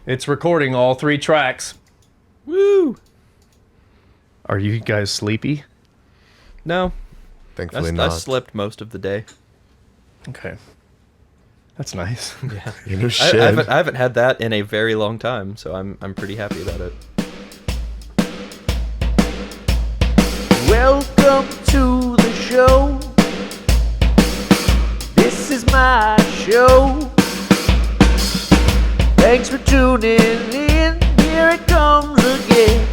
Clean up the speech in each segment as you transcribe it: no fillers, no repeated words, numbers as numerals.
It's recording all 3 tracks. Woo! Are you guys sleepy? No. Thankfully not. I slept most of the day. Okay. That's nice. Yeah. No shit. I haven't had that in a very long time, so I'm pretty happy about it. Welcome to the show. This is my show. Thanks for tuning in. Here it comes again.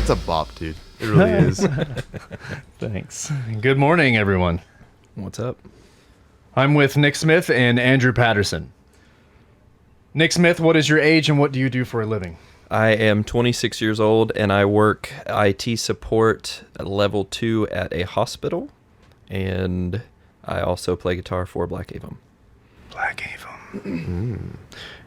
It's a bop, dude. It really is. Thanks. Good morning, everyone. What's up? I'm with Nick Smith and Andrew Patterson. Nick Smith, what is your age and what do you do for a living? I am 26 years old, and I work IT support at level 2 at a hospital, and I also play guitar for Black Avon. Black Avon.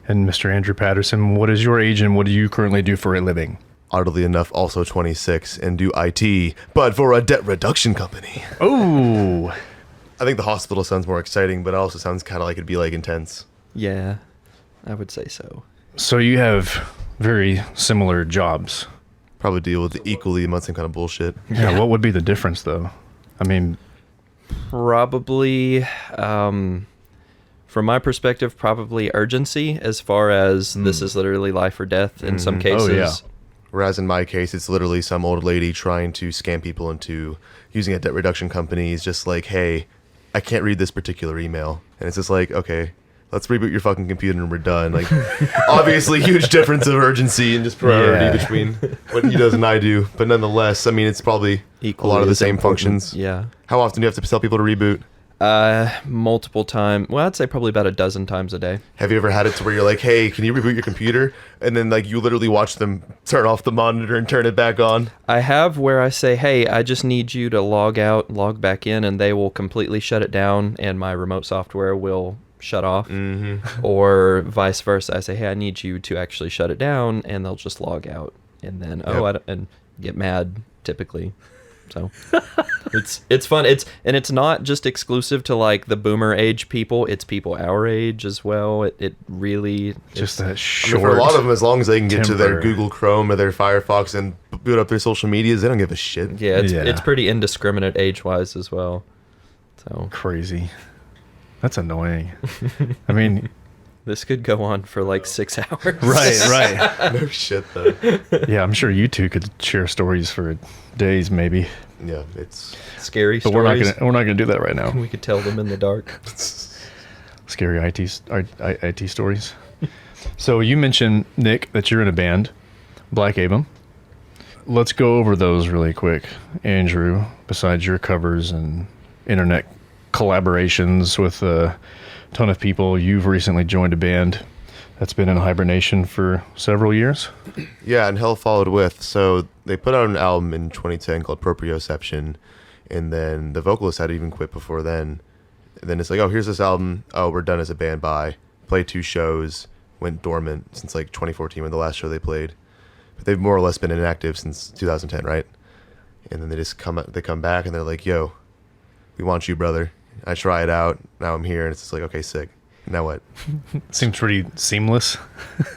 And Mr. Andrew Patterson, what is your age and what do you currently do for a living? Oddly enough, also 26 and do IT, but for a debt reduction company. Oh, I think the hospital sounds more exciting, but it also sounds kind of like it'd be like intense. Yeah, I would say so. so you have very similar jobs. Probably deal with the equally the same kind of bullshit. Yeah, what would be the difference, though? I mean, Probably, from my perspective, probably urgency as far as this is literally life or death in some cases. Oh, yeah. Whereas in my case, it's literally some old lady trying to scam people into using a debt reduction company. It's just like, hey, I can't read this particular email. And it's just like, okay, let's reboot your fucking computer and we're done. Like, obviously, huge difference of urgency and just priority Yeah. between what he does and I do. But nonetheless, I mean, it's probably Equally a lot of the as same important. functions. Yeah. How often do you have to tell people to reboot? Multiple times. Well, I'd say probably about a dozen times a day. Have you ever had it to where you're like, hey, can you reboot your computer? And then, like, you literally watch them turn off the monitor and turn it back on? I have where I say, hey, I just need you to log out, log back in, and they will completely shut it down, and my remote software will shut off. Mm-hmm. Or vice versa. I say, hey, I need you to actually shut it down, and they'll just log out. And then, and get mad, typically. So it's fun. It's not just exclusive to like the boomer age people. It's people our age as well. It really just that I mean, short. for a lot of them, as long as they can get to their temper. Google Chrome or their Firefox and boot up their social medias, they don't give a shit. yeah, it's Yeah. it's pretty indiscriminate age wise as well. So Crazy. That's annoying. I mean, this could go on for like 6 hours. right. No shit, though. Yeah, I'm sure you two could share stories for days, maybe. Yeah, it's... Scary But stories. we're not gonna do that right now. We could tell them in the dark. Scary IT stories. So you mentioned, Nick, that you're in a band, Black Avon. Let's go over those really quick. Andrew, besides your covers and internet collaborations with a ton of people, you've recently joined a band that's been in hibernation for several years. Yeah, and hell followed with. So they put out an album in 2010 called Proprioception, and then the vocalist had even quit before then. And then it's like, oh, here's this album. Oh, we're done as a band. Bye. Played 2 shows. Went dormant since like 2014 when the last show they played. But they've more or less been inactive since 2010, right? And then they just come back and they're like, yo, we want you, brother. I try it out. Now I'm here, and it's just like, okay, sick. Now what? Seems pretty seamless.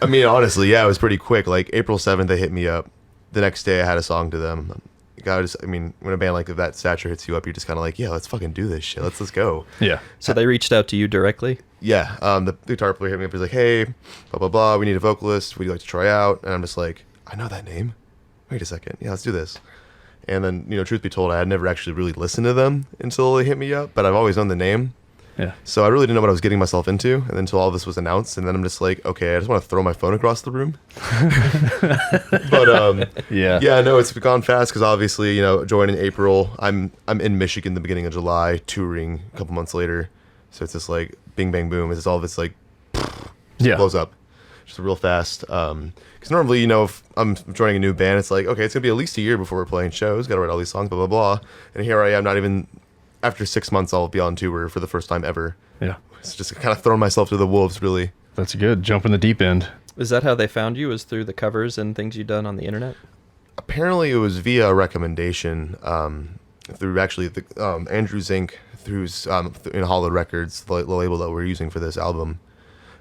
I mean, honestly, yeah, it was pretty quick. Like April 7th, they hit me up. The next day, I had a song to them. I mean, when a band like that stature hits you up, you're just kind of like, yeah, let's fucking do this shit. Let's go. Yeah. So they reached out to you directly? Yeah. The guitar player hit me up. He's like, hey, blah blah blah. We need a vocalist. Would you like to try out? And I'm just like, I know that name. Wait a second. Yeah, let's do this. And then, truth be told, I had never actually really listened to them until they hit me up, but I've always known the name. Yeah. So I really didn't know what I was getting myself into, and then until all this was announced, and then I'm just like, okay, I just want to throw my phone across the room. But Yeah. no, it's gone fast because obviously, joining April, I'm in Michigan the beginning of July, touring a couple months later, so it's just like bing bang boom. It's just all of it's like Yeah. blows up, just real fast. Because normally, if I'm joining a new band, it's like, okay, it's gonna be at least a year before we're playing shows. Got to write all these songs, blah blah blah. And here I am, not even. After 6 months, I'll be on tour for the first time ever. Yeah. It's just kind of throwing myself to the wolves, really. That's good. Jump in the deep end. Is that how they found you? Is through the covers and things you've done on the internet? apparently it was via a recommendation through actually Andrew Zink through in Hollow Records, the label that we're using for this album.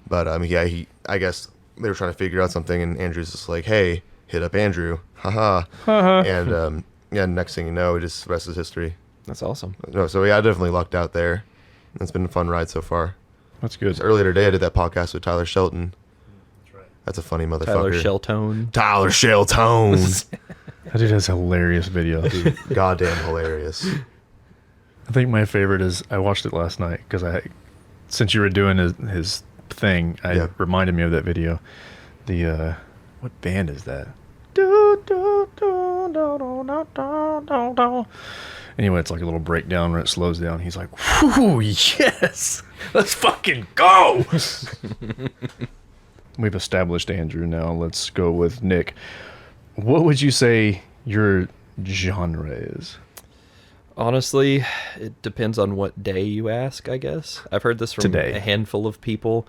But I guess they were trying to figure out something, and Andrew's just like, hey, hit up Andrew, haha. And next thing you know, the rest is history. That's awesome. No, so I definitely lucked out there. It's been a fun ride so far. That's good. So earlier today, I did that podcast with Tyler Shelton. That's right. That's a funny motherfucker. Tyler Shelton. That dude has a hilarious video. Dude, goddamn hilarious. I think my favorite is, I watched it last night because since you were doing his thing, reminded me of that video. The what band is that? Anyway, it's like a little breakdown where it slows down. He's like, "Whoo, yes, let's fucking go." We've established Andrew. Now let's go with Nick. What would you say your genre is? Honestly, it depends on what day you ask, I guess. I've heard this from a handful of people.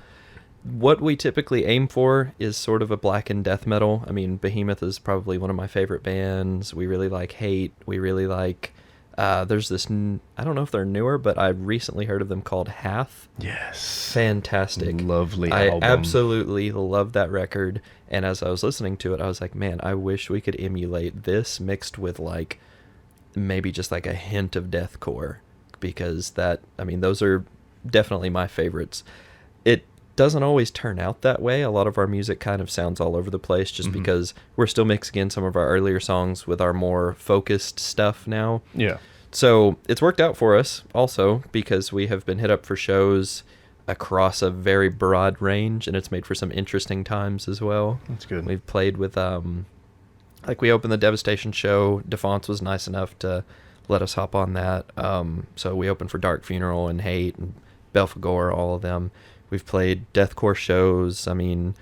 What we typically aim for is sort of a blackened death metal. I mean, Behemoth is probably one of my favorite bands. We really like Hate. We really like... there's this... I don't know if they're newer, but I recently heard of them called Hath. Yes. Fantastic. Lovely album. I absolutely love that record. And as I was listening to it, I was like, man, I wish we could emulate this mixed with like... maybe just like a hint of deathcore, because those are definitely my favorites. It doesn't always turn out that way. A lot of our music kind of sounds all over the place just because we're still mixing in some of our earlier songs with our more focused stuff now. Yeah. So it's worked out for us also because we have been hit up for shows across a very broad range, and it's made for some interesting times as well. That's good. We've played with like we opened the Devastation show. Defonce was nice enough to let us hop on that. So we opened for Dark Funeral and Hate and Belphegor, all of them. We've played deathcore shows. I mean,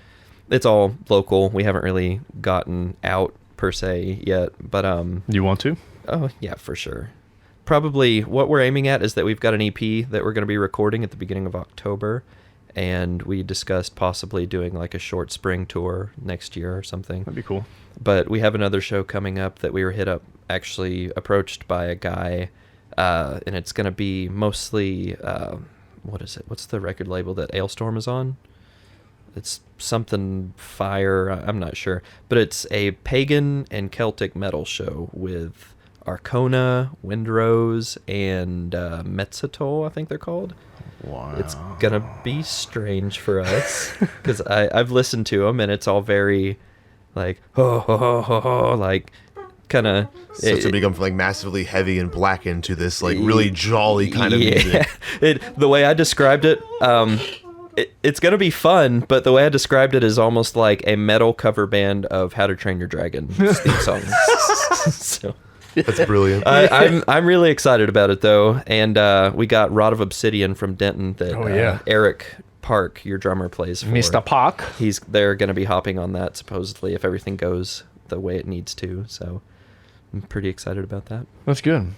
it's all local. We haven't really gotten out per se yet, but you want to? Oh yeah, for sure. Probably what we're aiming at is that we've got an EP that we're going to be recording at the beginning of October, and we discussed possibly doing like a short spring tour next year or something. That'd be cool. But we have another show coming up that we were approached by a guy, and it's going to be mostly, what is it? What's the record label that Ailstorm is on? It's something Fire, I'm not sure. But it's a pagan and Celtic metal show with Arcona, Windrose, and Mezzatol, I think they're called. Wow. It's going to be strange for us because I've listened to them, and it's all very... like like kind of to become like massively heavy and blackened to this like really jolly kind of music. The way I described it, it's gonna be fun, but the way I described it is almost like a metal cover band of How to Train Your Dragon theme songs. So that's brilliant. I'm really excited about it though, and we got Rod of Obsidian from Denton that Eric Park, your drummer, plays for. Mr. Park. They're going to be hopping on that supposedly if everything goes the way it needs to. So I'm pretty excited about that. That's good.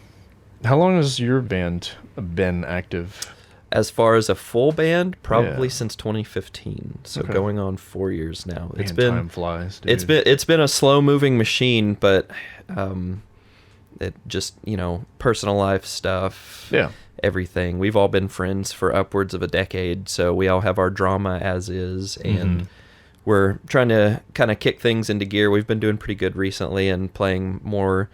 How long has your band been active? As far as a full band, probably since 2015. So going on 4 years now. Time flies, dude. It's been a slow moving machine, but it just, personal life stuff. Yeah. Everything. We've all been friends for upwards of a decade, so we all have our drama as is, and we're trying to kind of kick things into gear. We've been doing pretty good recently and playing more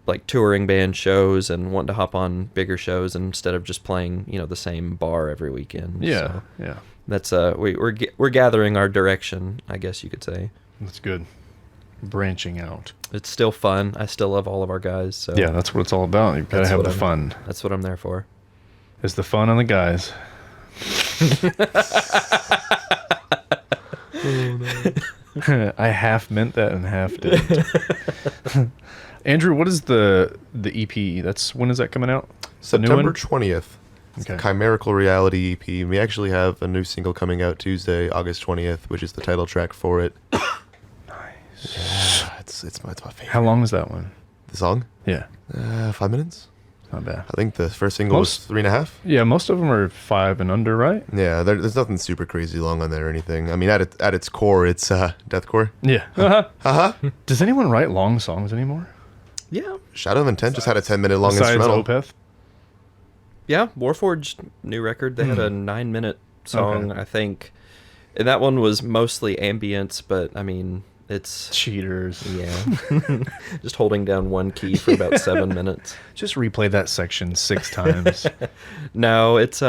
like touring band shows and wanting to hop on bigger shows instead of just playing, the same bar every weekend. Yeah, so yeah. That's we're gathering our direction, I guess you could say. That's good. Branching out. It's still fun. I still love all of our guys. So yeah, that's what it's all about. You've got to have the fun. That's what I'm there for. It's the fun on the guys. I half meant that and half didn't. Andrew, what is the EP? When is that coming out? September 20th. Okay. Chimerical Reality EP. We actually have a new single coming out Tuesday, August 20th, which is the title track for it. Nice. Yeah, it's my favorite. How long is that one? The song? Yeah. 5 minutes. Not bad. I think the first single was 3.5. Yeah, most of them are 5 and under, right? Yeah, there's nothing super crazy long on there or anything. I mean, at its core, it's deathcore. Yeah. Does anyone write long songs anymore? Yeah. Shadow of Intent just had a 10-minute long Besides instrumental. Opeth? Yeah, Warforged new record. They had a 9-minute song, Okay. I think. And that one was mostly ambience, but I mean, it's Cheaters. yeah, just holding down one key for about 7 minutes. Just replay that section 6 times. No, it's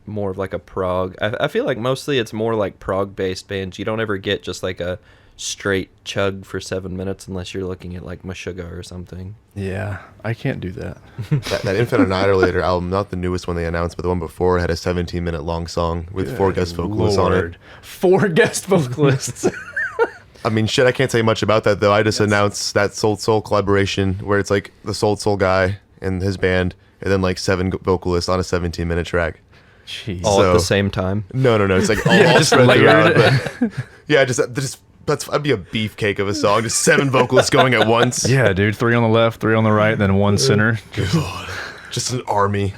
more of like a prog. I feel like mostly it's more like prog based bands. You don't ever get just like a straight chug for 7 minutes unless you're looking at like Meshuggah or something. Yeah, I can't do that. That Infinite Annihilator album, not the newest one they announced, but the one before, had a 17-minute long song with 4 guest vocalists on it. 4 guest vocalists. I mean, shit, I can't say much about that, though. I just announced that Soul Soul collaboration where it's like the Soul Soul guy and his band, and then like 7 vocalists on a 17-minute track. Jeez. All at the So- same time. No. It's like all, Yeah, all just spread throughout. layered. But yeah, that'd be a beefcake of a song. Just 7 vocalists going at once. Yeah, dude. 3 on the left, 3 on the right, then 1 center. God, just an army.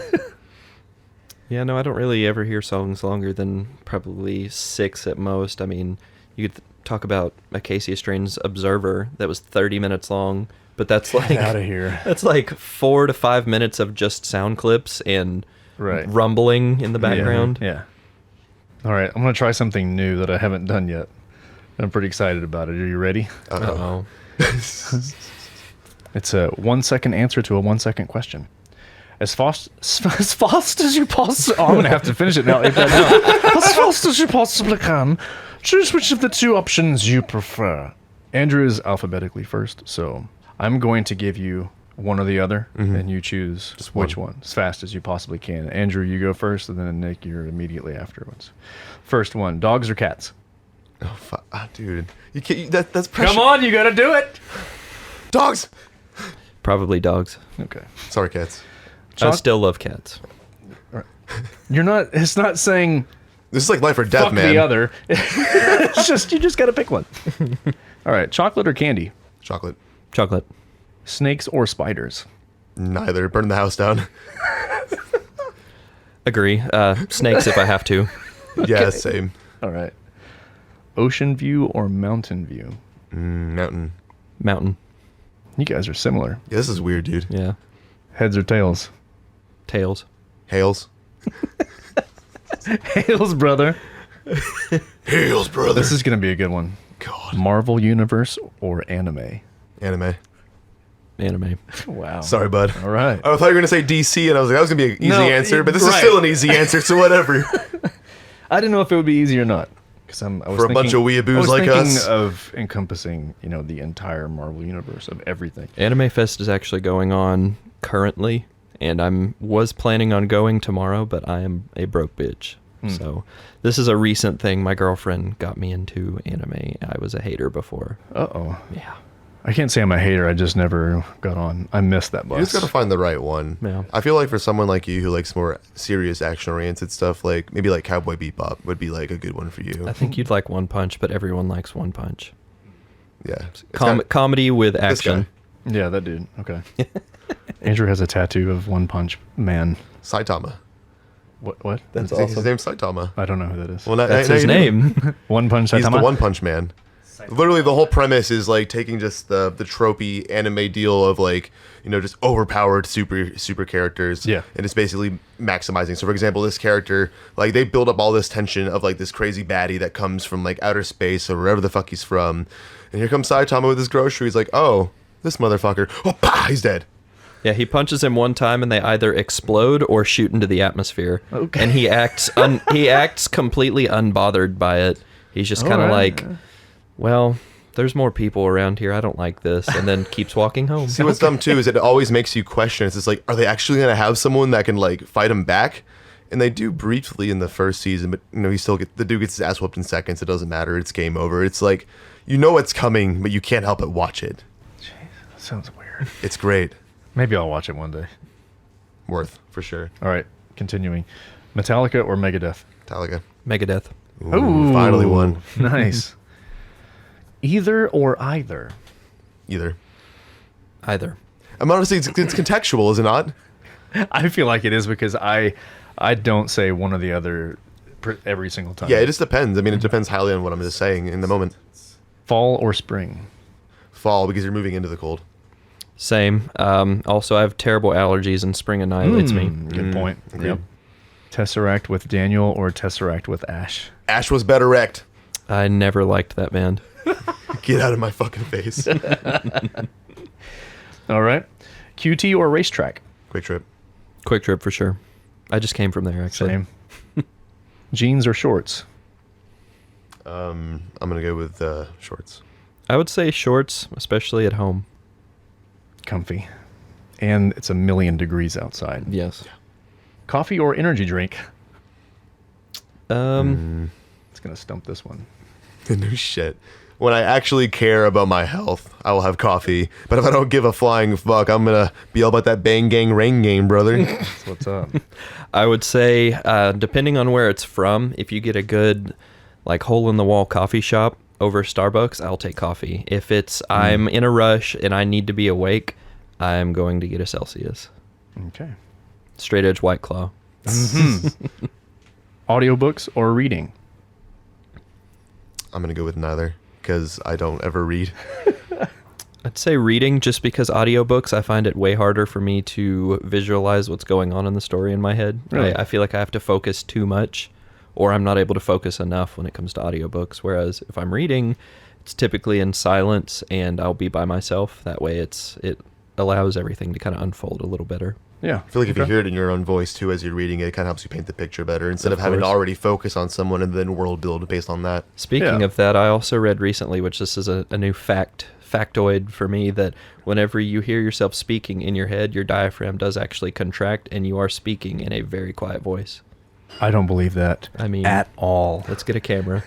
Yeah, no, I don't really ever hear songs longer than probably 6 at most. I mean, you could talk about Acacia Strain's Observer that was 30 minutes long, but that's like Get out of here. that's like 4 to 5 minutes of just sound clips and Right. rumbling in the background. Yeah. All right, I'm going to try something new that I haven't done yet. I'm pretty excited about it. Are you ready? Uh-oh. It's a 1-second answer to a 1-second question. As fast as you possibly... Oh, I'm going to have to finish it now. As fast as you possibly can, choose which of the 2 options you prefer. Andrew is alphabetically first, so I'm going to give you one or the other, and you choose Just which one. one as fast as you possibly can. Andrew, you go first, and then Nick, you're immediately afterwards. First one, dogs or cats? Dude, you can't. That's pressure. Come on, you got to do it. Dogs. Probably dogs. Okay. Sorry, cats. I still love cats. You're not. It's not saying This is like life or death, fuck man. the other. It's just you just got to pick one. All right, chocolate or candy? Chocolate. Chocolate. Snakes or spiders? Neither. Burn the house down. Agree. Snakes if I have to. Yeah, same. All right. Ocean view or mountain view? Mountain. Mountain. You guys are similar. Yeah, this is weird, dude. Yeah. Heads or tails? Tails. Hails. Tails, brother. Hails, brother. This is gonna be a good one. God. Marvel Universe or anime? Anime. Anime. Wow. Sorry, bud. All right. I thought you were gonna say DC, and I was like, that was gonna be an easy No, answer, but this is right. still an easy answer, so whatever. I didn't know if it would be easy or not. Because I was For a bunch of weeaboos I was like thinking us. of encompassing, the entire Marvel universe of everything. Anime Fest is actually going on currently, and was planning on going tomorrow, but I am a broke bitch. So this is a recent thing. My girlfriend got me into anime. I was a hater before. Uh-oh. Yeah. I can't say I'm a hater. I just never got on. I missed that bus. You just gotta find the right one. Yeah. I feel like for someone like you who likes more serious action-oriented stuff, like maybe like Cowboy Bebop would be like a good one for you. I think you'd like One Punch, but everyone likes One Punch. Yeah. It's got- Comedy with this action. guy, Yeah, that dude. Okay. Andrew has a tattoo of One Punch Man. Saitama. What? That's His awesome. name's Saitama. I don't know who that is. Well, That's now his you do. name. One Punch He's the Saitama? One Punch Man. Literally, the whole premise is like taking just the tropey anime deal of like just overpowered super characters. Yeah. And it's basically maximizing. So, for example, this character, like they build up all this tension of like this crazy baddie that comes from like outer space or wherever the fuck he's from, and here comes Saitama with his groceries. Like, oh, this motherfucker, oh, pah, he's dead. Yeah, he punches him one time and they either explode or shoot into the atmosphere. Okay. And he acts completely unbothered by it. He's just kind of Alright. like, well, there's more people around here. I don't like this. And then keeps walking home. See, what's dumb too is it always makes you question. It's just like, are they actually gonna have someone that can like fight him back? And they do briefly in the first season, but the dude gets his ass whooped in seconds. It doesn't matter. It's game over. It's like it's coming, but you can't help but watch it. That sounds weird. It's great. Maybe I'll watch it one day. Worth for sure. All right, continuing. Metallica or Megadeth? Metallica. Megadeth. Ooh, finally one. Nice. Either or either? Either. Either. I'm honestly, it's contextual, is it not? I feel like it is because I don't say one or the other every single time. Yeah, it just depends. I mean, it depends highly on what I'm just saying in the moment. Fall or spring? Fall, because you're moving into the cold. Same. Also, I have terrible allergies, and spring annihilates me. Good point. agreed. Yep. Tesseract with Daniel or Tesseract with Ash? Ash was better wrecked. I never liked that band. Get out of my fucking face. All right. QT or racetrack? Quick Trip. Quick Trip for sure. I just came from there, actually. Same. Jeans or shorts? I'm gonna go with shorts. I would say shorts, especially at home. Comfy. And it's 1,000,000 degrees outside. Yes. Coffee or energy drink? Um, It's going to stump this one. No shit. When I actually care about my health, I will have coffee. But if I don't give a flying fuck, I'm gonna be all about that bang gang rain game, brother. That's what's up. I would say, depending on where it's from, if you get a good, like, hole-in-the-wall coffee shop over Starbucks, I'll take coffee. If it's I'm in a rush and I need to be awake, I'm going to get a Celsius. Okay. Straight edge White Claw. Audiobooks or reading? I'm gonna go with neither because I don't ever read. I'd say reading, just because audiobooks, I find it way harder for me to visualize what's going on in the story in my head. Really? I feel like I have to focus too much, or I'm not able to focus enough when it comes to audiobooks. Whereas if I'm reading, it's typically in silence and I'll be by myself. That way it allows everything to kind of unfold a little better. Yeah. I feel like if you Okay. hear it in your own voice too as you're reading it, it kind of helps you paint the picture better instead of Of having to course. already focus on someone and then world build based on that. Speaking Yeah. of that, I also read recently, which this is a new factoid for me, that whenever you hear yourself speaking in your head, your diaphragm does actually contract and you are speaking in a very quiet voice. I don't believe that. I mean, at all. Let's get a camera.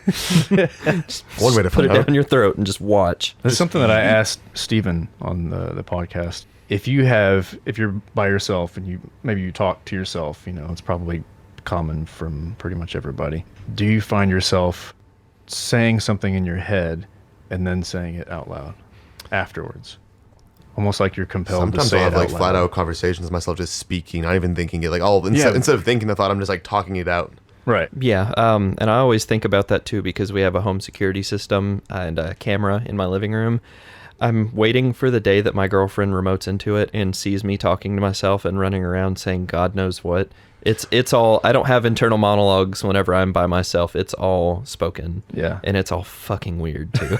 One way to Put find it out. down your throat and just watch. That's something that I asked Steven on the podcast. If you're by yourself and maybe you talk to yourself, it's probably common from pretty much everybody. Do you find yourself saying something in your head and then saying it out loud afterwards? Almost like you're compelled Sometimes to say I'll it have like out flat loud. out conversations with myself, just speaking, not even thinking it. Like instead of thinking the thought, I'm just like talking it out. Right. Yeah, and I always think about that too because we have a home security system and a camera in my living room. I'm waiting for the day that my girlfriend remotes into it and sees me talking to myself and running around saying God knows what. It's all, I don't have internal monologues whenever I'm by myself. It's all spoken. Yeah. And it's all fucking weird too.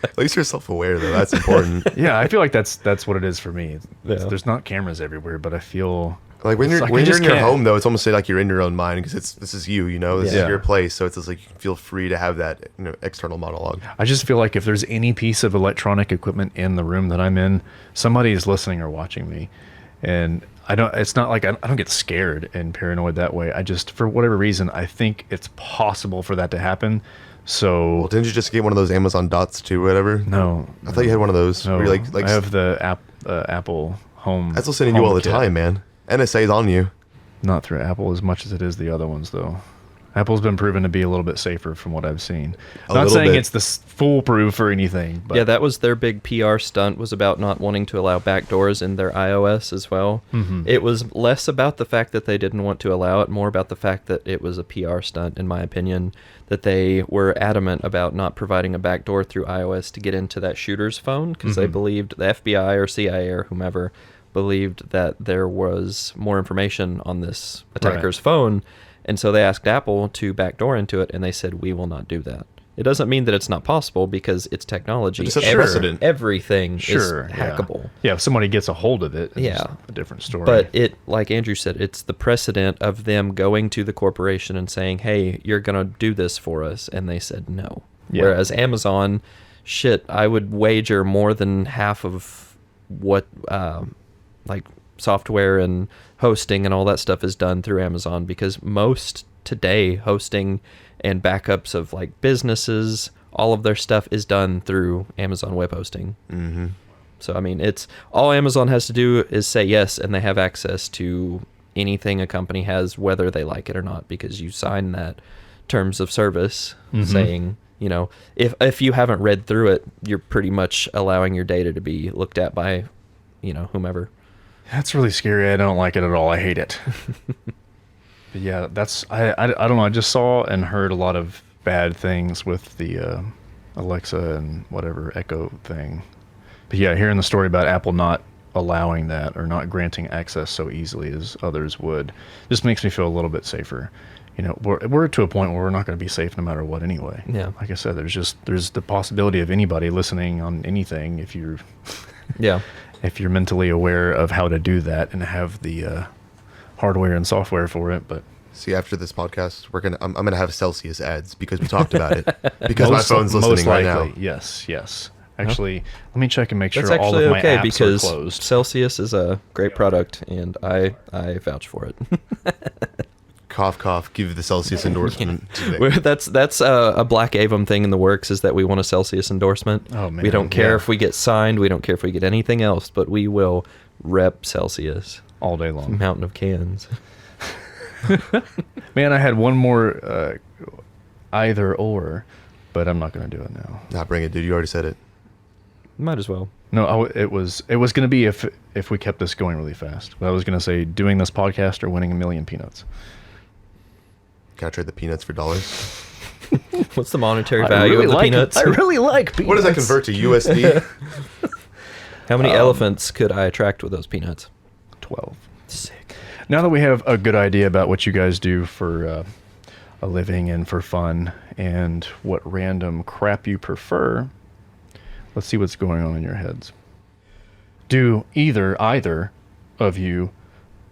At least you're self-aware though. That's important. Yeah, I feel like that's what it is for me. Yeah. There's not cameras everywhere, but I feel Like when it's you're like I when you're just in your can't. home though, it's almost like you're in your own mind because this is you. This Yeah. is your place. So it's just like you can feel free to have that external monologue. I just feel like if there's any piece of electronic equipment in the room that I'm in, somebody is listening or watching me. And it's not like I don't get scared and paranoid that way. I just, for whatever reason, I think it's possible for that to happen. So Well, didn't you just get one of those Amazon Dots too, whatever? no, I thought you had one of those. no, Where you're like I have the Apple Home. that's listening to you all the HomeKit. time, man. NSA's on you. Not through Apple as much as it is the other ones, though. Apple's been proven to be a little bit safer from what I've seen. A Not little saying bit. it's the foolproof or anything, but Yeah, that was their big PR stunt, was about not wanting to allow backdoors in their iOS as well. Mhm. It was less about the fact that they didn't want to allow it, more about the fact that it was a PR stunt, in my opinion, that they were adamant about not providing a backdoor through iOS to get into that shooter's phone, because they Mhm. believed, the FBI or CIA or whomever, believed that there was more information on this attacker's phone. And so they asked Apple to backdoor into it, and they said, we will not do that. It doesn't mean that it's not possible because it's technology. It just sets precedent. Everything sure, is yeah. hackable. Yeah, if somebody gets a hold of it, it's Yeah. a different story. But it, like Andrew said, it's the precedent of them going to the corporation and saying, hey, you're going to do this for us. And they said no. Yeah. Whereas Amazon, I would wager more than half of what like software and hosting and all that stuff is done through Amazon, because most today hosting and backups of like businesses, all of their stuff is done through Amazon web hosting. Mm-hmm. So, I mean, it's all Amazon has to do is say yes, and they have access to anything a company has, whether they like it or not, because you sign that terms of service Mhm. saying if you haven't read through it, you're pretty much allowing your data to be looked at by, whomever. That's really scary. I don't like it at all. I hate it. But yeah, I don't know. I just saw and heard a lot of bad things with the Alexa and whatever Echo thing. But yeah, hearing the story about Apple not allowing that or not granting access so easily as others would just makes me feel a little bit safer. We're to a point where we're not going to be safe no matter what anyway. Yeah. Like I said, there's the possibility of anybody listening on anything if you're if you're mentally aware of how to do that and have the hardware and software for it. But see, after this podcast, I'm gonna have Celsius ads because we talked about it. Because my phone's listening right now. Yes. Actually, let me check and make sure That's all actually of my okay apps because are closed. Celsius is a great product, and I vouch for it. Cough, cough. Give the Celsius endorsement. That's a Black Avum thing in the works, is that we want a Celsius endorsement. Oh, man, we don't care yeah. if we get signed. We don't care if we get anything else, but we will rep Celsius All day long. Mountain of cans. Man, I had one more either or, but I'm not going to do it now. Nah, bring it, dude. You already said it. Might as well. No, it was going to be if we kept this going really fast. But I was going to say doing this podcast or winning 1 million peanuts. Can I trade the peanuts for dollars? What's the monetary value of the peanuts? I really like peanuts. What does that convert to, USD? How many elephants could I attract with those peanuts? 12. Sick. Now that we have a good idea about what you guys do for a living and for fun and what random crap you prefer, let's see what's going on in your heads. Do either of you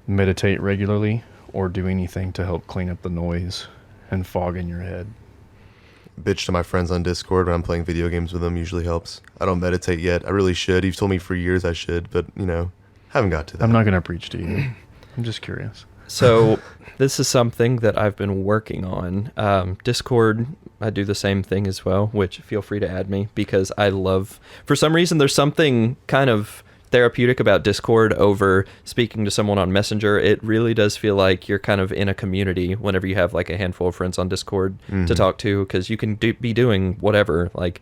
meditate regularly or do anything to help clean up the noise and fog in your head? Bitch to my friends on Discord when I'm playing video games with them usually helps. I don't meditate yet. I really should. You've told me for years I should, but, haven't got to that. I'm not going to preach to you. I'm just curious. So this is something that I've been working on. Discord, I do the same thing as well, which feel free to add me because I love, for some reason, there's something kind of therapeutic about Discord over speaking to someone on Messenger. It really does feel like you're kind of in a community whenever you have like a handful of friends on Discord to talk to, because you can be doing whatever. Like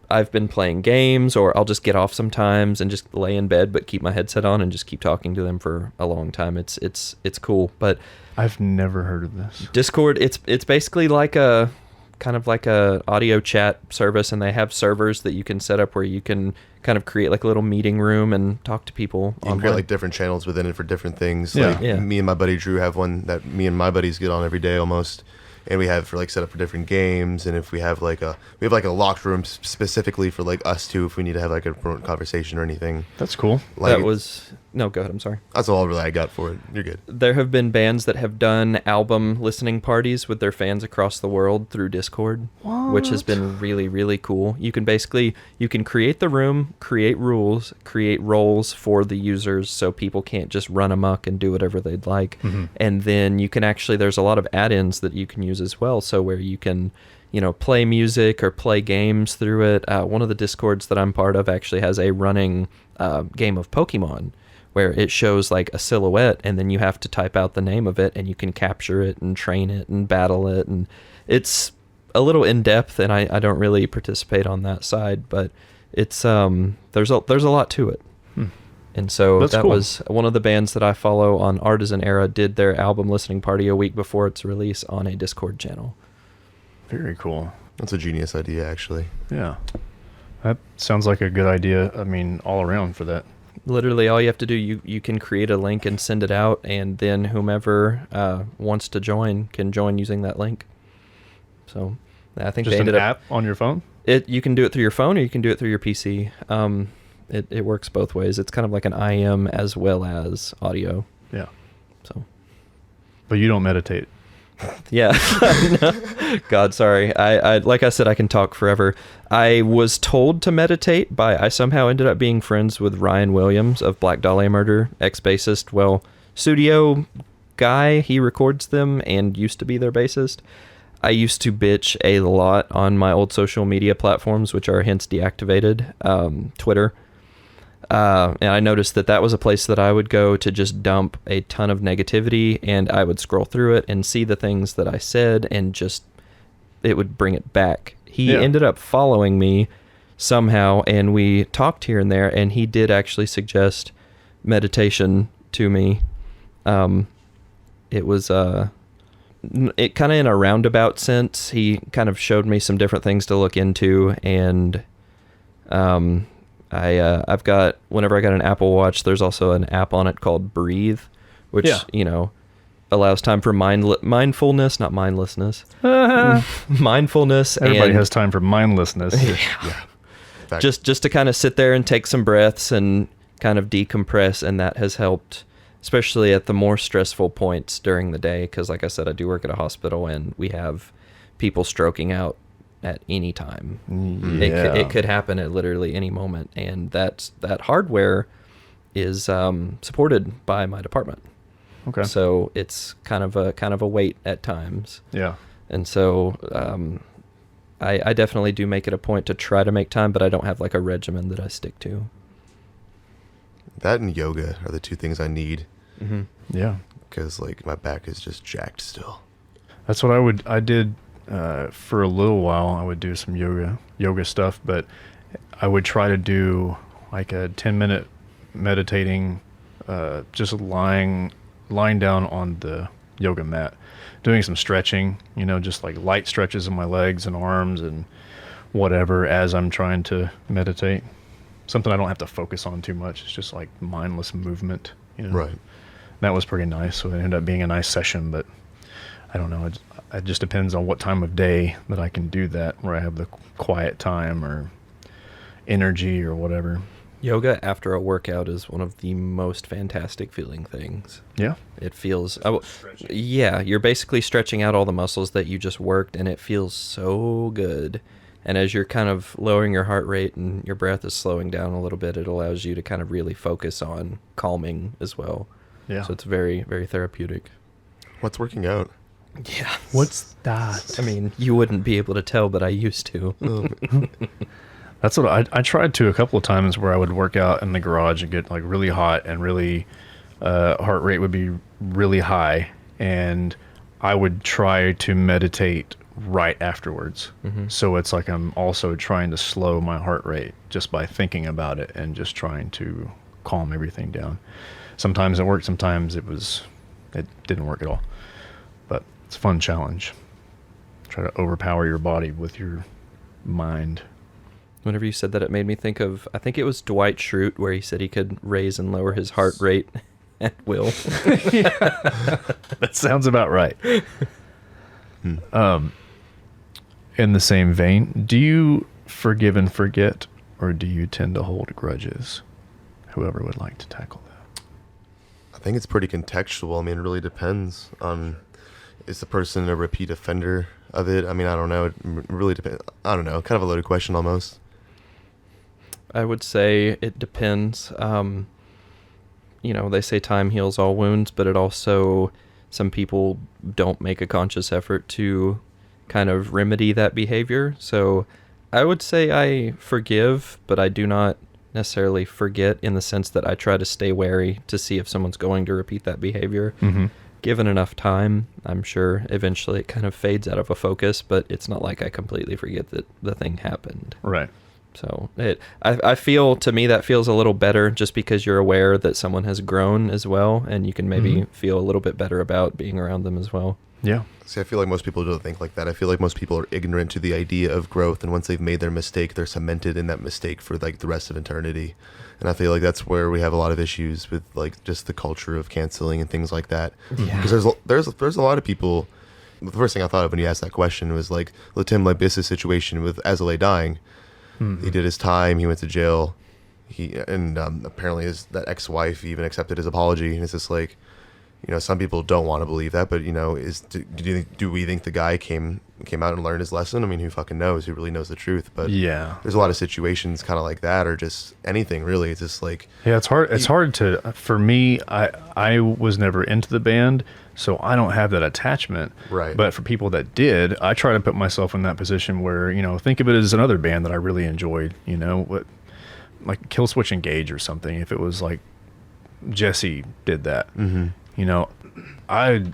I've been playing games, or I'll just get off sometimes and just lay in bed but keep my headset on and just keep talking to them for a long time. It's cool. But I've never heard of this. Discord, it's basically like a kind of like a audio chat service, and they have servers that you can set up where you can kind of create like a little meeting room and talk to people. You can create like different channels within it for different things. Yeah. Like me and my buddy Drew have one that me and my buddies get on every day almost. And we have for like set up for different games, and if we have like a locked room specifically for like us two if we need to have like a conversation or anything. That's cool. Go ahead, I'm sorry. That's all really I got for it. You're good. There have been bands that have done album listening parties with their fans across the world through Discord, which has been really, really cool. You can create the room, create rules, create roles for the users so people can't just run amok and do whatever they'd like. And then you can actually, there's a lot of add-ins that you can use as well, so where you can play music or play games through it. One of the Discords that I'm part of actually has a running game of Pokemon where it shows like a silhouette, and then you have to type out the name of it, and you can capture it and train it and battle it, and it's a little in depth, and I don't really participate on that side, but it's there's a lot to it. And so That's that cool. was one of the bands that I follow on Artisan Era did their album listening party a week before its release on a Discord channel. Very cool. That's a genius idea, actually. Yeah. That sounds like a good idea. I mean, all around for that. Literally all you have to do, you can create a link and send it out, and then whomever wants to join can join using that link. So I think Just they an ended up app on your phone? you can do it through your phone or you can do it through your PC. It works both ways. It's kind of like an IM as well as audio. Yeah. So But you don't meditate. yeah. God, sorry. I like I said, I can talk forever. I was told to meditate I somehow ended up being friends with Ryan Williams of Black Dahlia Murder, ex-bassist. Studio guy. He records them and used to be their bassist. I used to bitch a lot on my old social media platforms, which are hence deactivated, Twitter. And I noticed that was a place that I would go to just dump a ton of negativity, and I would scroll through it and see the things that I said, and just it would bring it back he Yeah. ended up following me somehow, and we talked here and there, and he did actually suggest meditation to me. It was it kind of in a roundabout sense. He kind of showed me some different things to look into, and I've got, whenever I got an Apple Watch, there's also an app on it called Breathe, which allows time for mindfulness, not mindlessness. Mindfulness. Everybody and has time for mindlessness. Yeah. Fact. just to kind of sit there and take some breaths and kind of decompress, and that has helped, especially at the more stressful points during the day, because like I said, I do work at a hospital, and we have people stroking out at any time. Yeah. It could happen at literally any moment, and that hardware is supported by my department. Okay. So it's kind of a wait at times. Yeah. And so I definitely do make it a point to try to make time, but I don't have like a regimen that I stick to. That and yoga are the two things I need, Yeah. because like my back is just jacked still. That's what I did for a little while. I would do some yoga stuff, but I would try to do like a 10-minute meditating, just lying down on the yoga mat, doing some stretching, just like light stretches in my legs and arms and whatever as I'm trying to meditate. Something I don't have to focus on too much. It's just like mindless movement. Right. That was pretty nice. So it ended up being a nice session, but I don't know. It just depends on what time of day that I can do that, where I have the quiet time or energy or whatever. Yoga after a workout is one of the most fantastic feeling things. Yeah. It feels, yeah, you're basically stretching out all the muscles that you just worked, and it feels so good. And as you're kind of lowering your heart rate and your breath is slowing down a little bit, it allows you to kind of really focus on calming as well. Yeah. So it's very, very therapeutic. What's working out? Yeah. What's that? I mean, you wouldn't be able to tell, but I used to. That's what I tried to a couple of times, where I would work out in the garage and get like really hot and really heart rate would be really high, and I would try to meditate right afterwards. So it's like I'm also trying to slow my heart rate just by thinking about it and just trying to calm everything down. Sometimes it worked, sometimes it didn't work at all. But it's a fun challenge. Try to overpower your body with your mind. Whenever you said that, it made me think of, I think it was Dwight Schrute, where he said he could raise and lower his heart rate at will. That sounds about right. In the same vein, do you forgive and forget, or do you tend to hold grudges? Whoever would like to tackle that. I think it's pretty contextual. I mean, it really depends on, is the person a repeat offender of it? I mean, I don't know. It really depends. I don't know. Kind of a loaded question almost. I would say it depends. They say time heals all wounds, but it also, some people don't make a conscious effort to kind of remedy that behavior. So I would say I forgive, but I do not necessarily forget, in the sense that I try to stay wary to see if someone's going to repeat that behavior. Given enough time, I'm sure eventually it kind of fades out of a focus, but it's not like I completely forget that the thing happened. Right. So I feel, to me, that feels a little better, just because you're aware that someone has grown as well, and you can maybe feel a little bit better about being around them as well. Yeah. See, I feel like most people don't think like that. I feel like most people are ignorant to the idea of growth, and once they've made their mistake, they're cemented in that mistake for like the rest of eternity. And I feel like that's where we have a lot of issues with like just the culture of canceling and things like that. Because there's a lot of people. The first thing I thought of when you asked that question was like the Tim Liebis's situation with Azalea dying. He did his time. He went to jail. Apparently that ex-wife even accepted his apology. And it's just like, some people don't want to believe that, but do we think the guy came out and learned his lesson? I mean, who fucking knows? Who really knows the truth? But yeah, there's a lot of situations kind of like that, or just anything really. It's just like, yeah, it's hard. It's hard to, for me, I was never into the band, so I don't have that attachment. Right. But for people that did, I try to put myself in that position where, think of it as another band that I really enjoyed, like Killswitch Engage or something. If it was like Jesse did that, I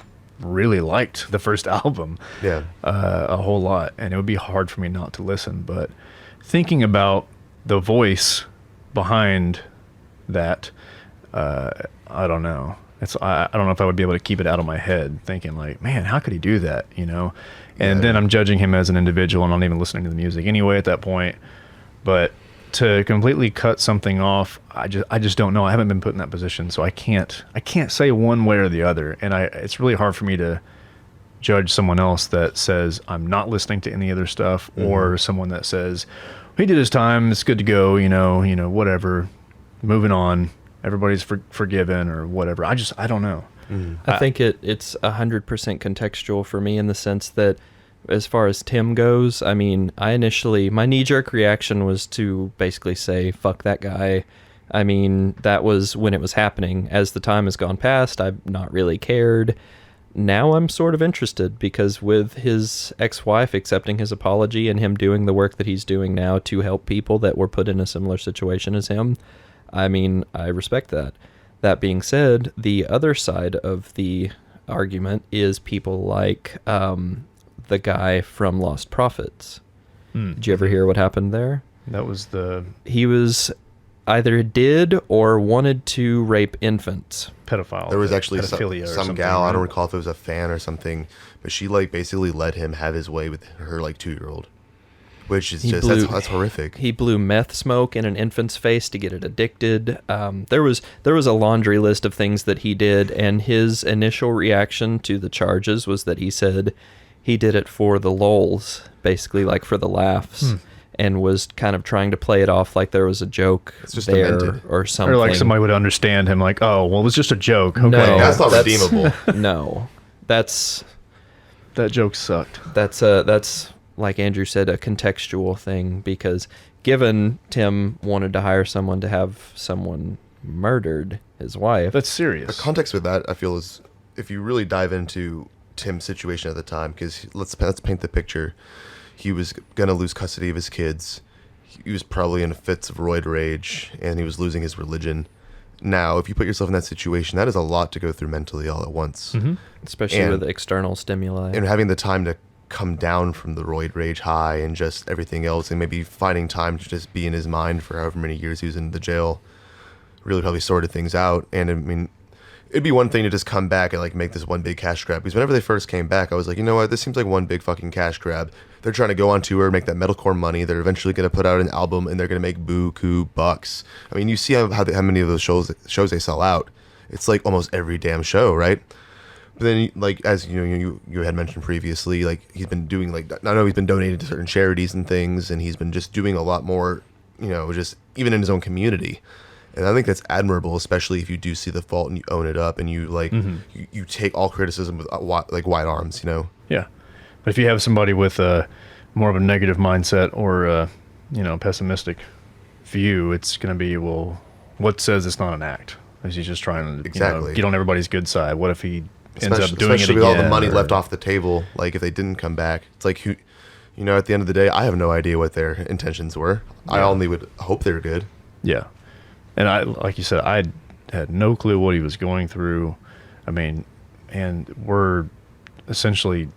really liked the first album Yeah. a whole lot, and it would be hard for me not to listen. But thinking about the voice behind that, I don't know. I don't know if I would be able to keep it out of my head, thinking like, man, how could he do that? You know? And then I'm judging him as an individual, and not even listening to the music anyway at that point. But to completely cut something off, I just don't know. I haven't been put in that position, so I can't say one way or the other. And it's really hard for me to judge someone else that says I'm not listening to any other stuff, or someone that says he did his time, it's good to go, you know, whatever, moving on, everybody's forgiven or whatever. I don't know. I think it's 100% contextual for me, in the sense that as far as Tim goes, I mean, my knee-jerk reaction was to basically say, fuck that guy. I mean, that was when it was happening. As the time has gone past, I've not really cared. Now I'm sort of interested, because with his ex-wife accepting his apology and him doing the work that he's doing now to help people that were put in a similar situation as him, I mean, I respect that. That being said, the other side of the argument is people like the guy from Lost Prophets. Did you ever hear what happened there? That was He was either did or wanted to rape infants. Pedophile. There was actually pedophilia or some something, gal, right? I don't recall if it was a fan or something, but she like basically let him have his way with her like 2-year-old, which is that's horrific. He blew meth smoke in an infant's face to get it addicted. There was a laundry list of things that he did, and his initial reaction to the charges was that he said he did it for the lols, basically, like for the laughs. And was kind of trying to play it off like there was a joke just there demented. or something. Or like somebody would understand him, like, oh, well, it was just a joke. Okay. No, That's not redeemable. No, that's That joke sucked. that's like Andrew said, a contextual thing, because given Tim wanted to hire someone to have someone murdered, his wife. That's serious. The context with that, I feel, is if you really dive into Tim's situation at the time, because let's paint the picture. He was going to lose custody of his kids. He was probably in fits of roid rage, and he was losing his religion. Now, if you put yourself in that situation, that is a lot to go through mentally all at once. Especially with external stimuli. And having the time to come down from the roid rage high and just everything else, and maybe finding time to just be in his mind for however many years he was in the jail, really probably sorted things out. And I mean, it'd be one thing to just come back and like make this one big cash grab, because whenever they first came back, I was like, you know what, this seems like one big fucking cash grab. They're trying to go on tour, make that metalcore money. They're eventually going to put out an album, and they're going to make buku bucks. I mean, you see how many of those shows they sell out. It's like almost every damn show, right? But then, like, as you know, you had mentioned previously, like, he's been doing, like, I know he's been donating to certain charities and things, and he's been just doing a lot more, you know, just even in his own community. And I think that's admirable, especially if you do see the fault and you own it up, and you like you take all criticism with like wide arms, you know. Yeah, but if you have somebody with more of a negative mindset or pessimistic view, it's going to be, well, what says it's not an act? Is he just trying to get on everybody's good side? What if he ends up doing it especially again? with all the money left off the table, like if they didn't come back, it's like at the end of the day, I have no idea what their intentions were. Yeah. I only would hope they were good. Yeah. And I, like you said, I had no clue what he was going through. I mean, and we're essentially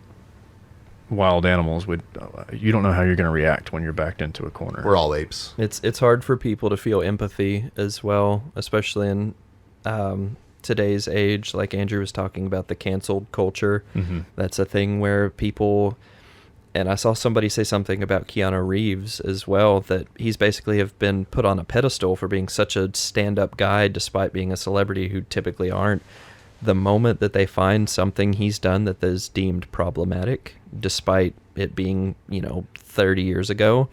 wild animals. You don't know how you're going to react when you're backed into a corner. We're all apes. It's hard for people to feel empathy as well, especially in today's age. Like Andrew was talking about, the canceled culture. That's a thing where people... And I saw somebody say something about Keanu Reeves as well, that he's basically have been put on a pedestal for being such a stand-up guy despite being a celebrity who typically aren't. The moment that they find something he's done that is deemed problematic, despite it being, 30 years ago,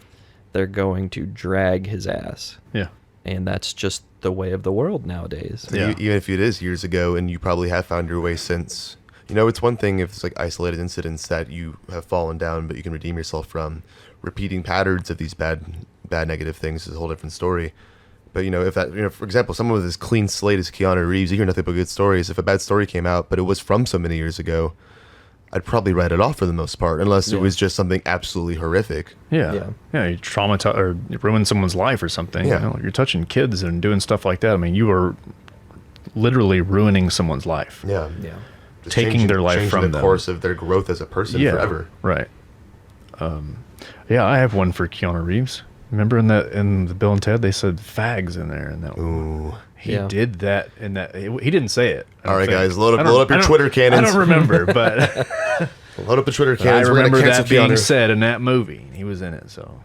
they're going to drag his ass. Yeah. And that's just the way of the world nowadays. Yeah. Even if it is years ago and you probably have found your way since... it's one thing if it's like isolated incidents that you have fallen down, but you can redeem yourself from. Repeating patterns of these bad negative things is a whole different story. But, if that, for example, someone with as clean slate as Keanu Reeves, you hear nothing but good stories. If a bad story came out, but it was from so many years ago, I'd probably write it off for the most part, unless it was just something absolutely horrific. Yeah. You traumatize or you ruin someone's life or something. Yeah. You're touching kids and doing stuff like that. I mean, you are literally ruining someone's life. Yeah. just taking their life changing from the them. course of their growth as a person forever. Right. Yeah, I have one for Keanu Reeves. Remember in the Bill and Ted, they said fags in there, and that Ooh. he did that, and that he didn't say it. I All don't right, think. guys, load I up don't- your I don't- Twitter cannons. I don't remember, but Load up the Twitter I cannons. We're remember gonna that cancel being Keanu. said in that movie. He was in it, so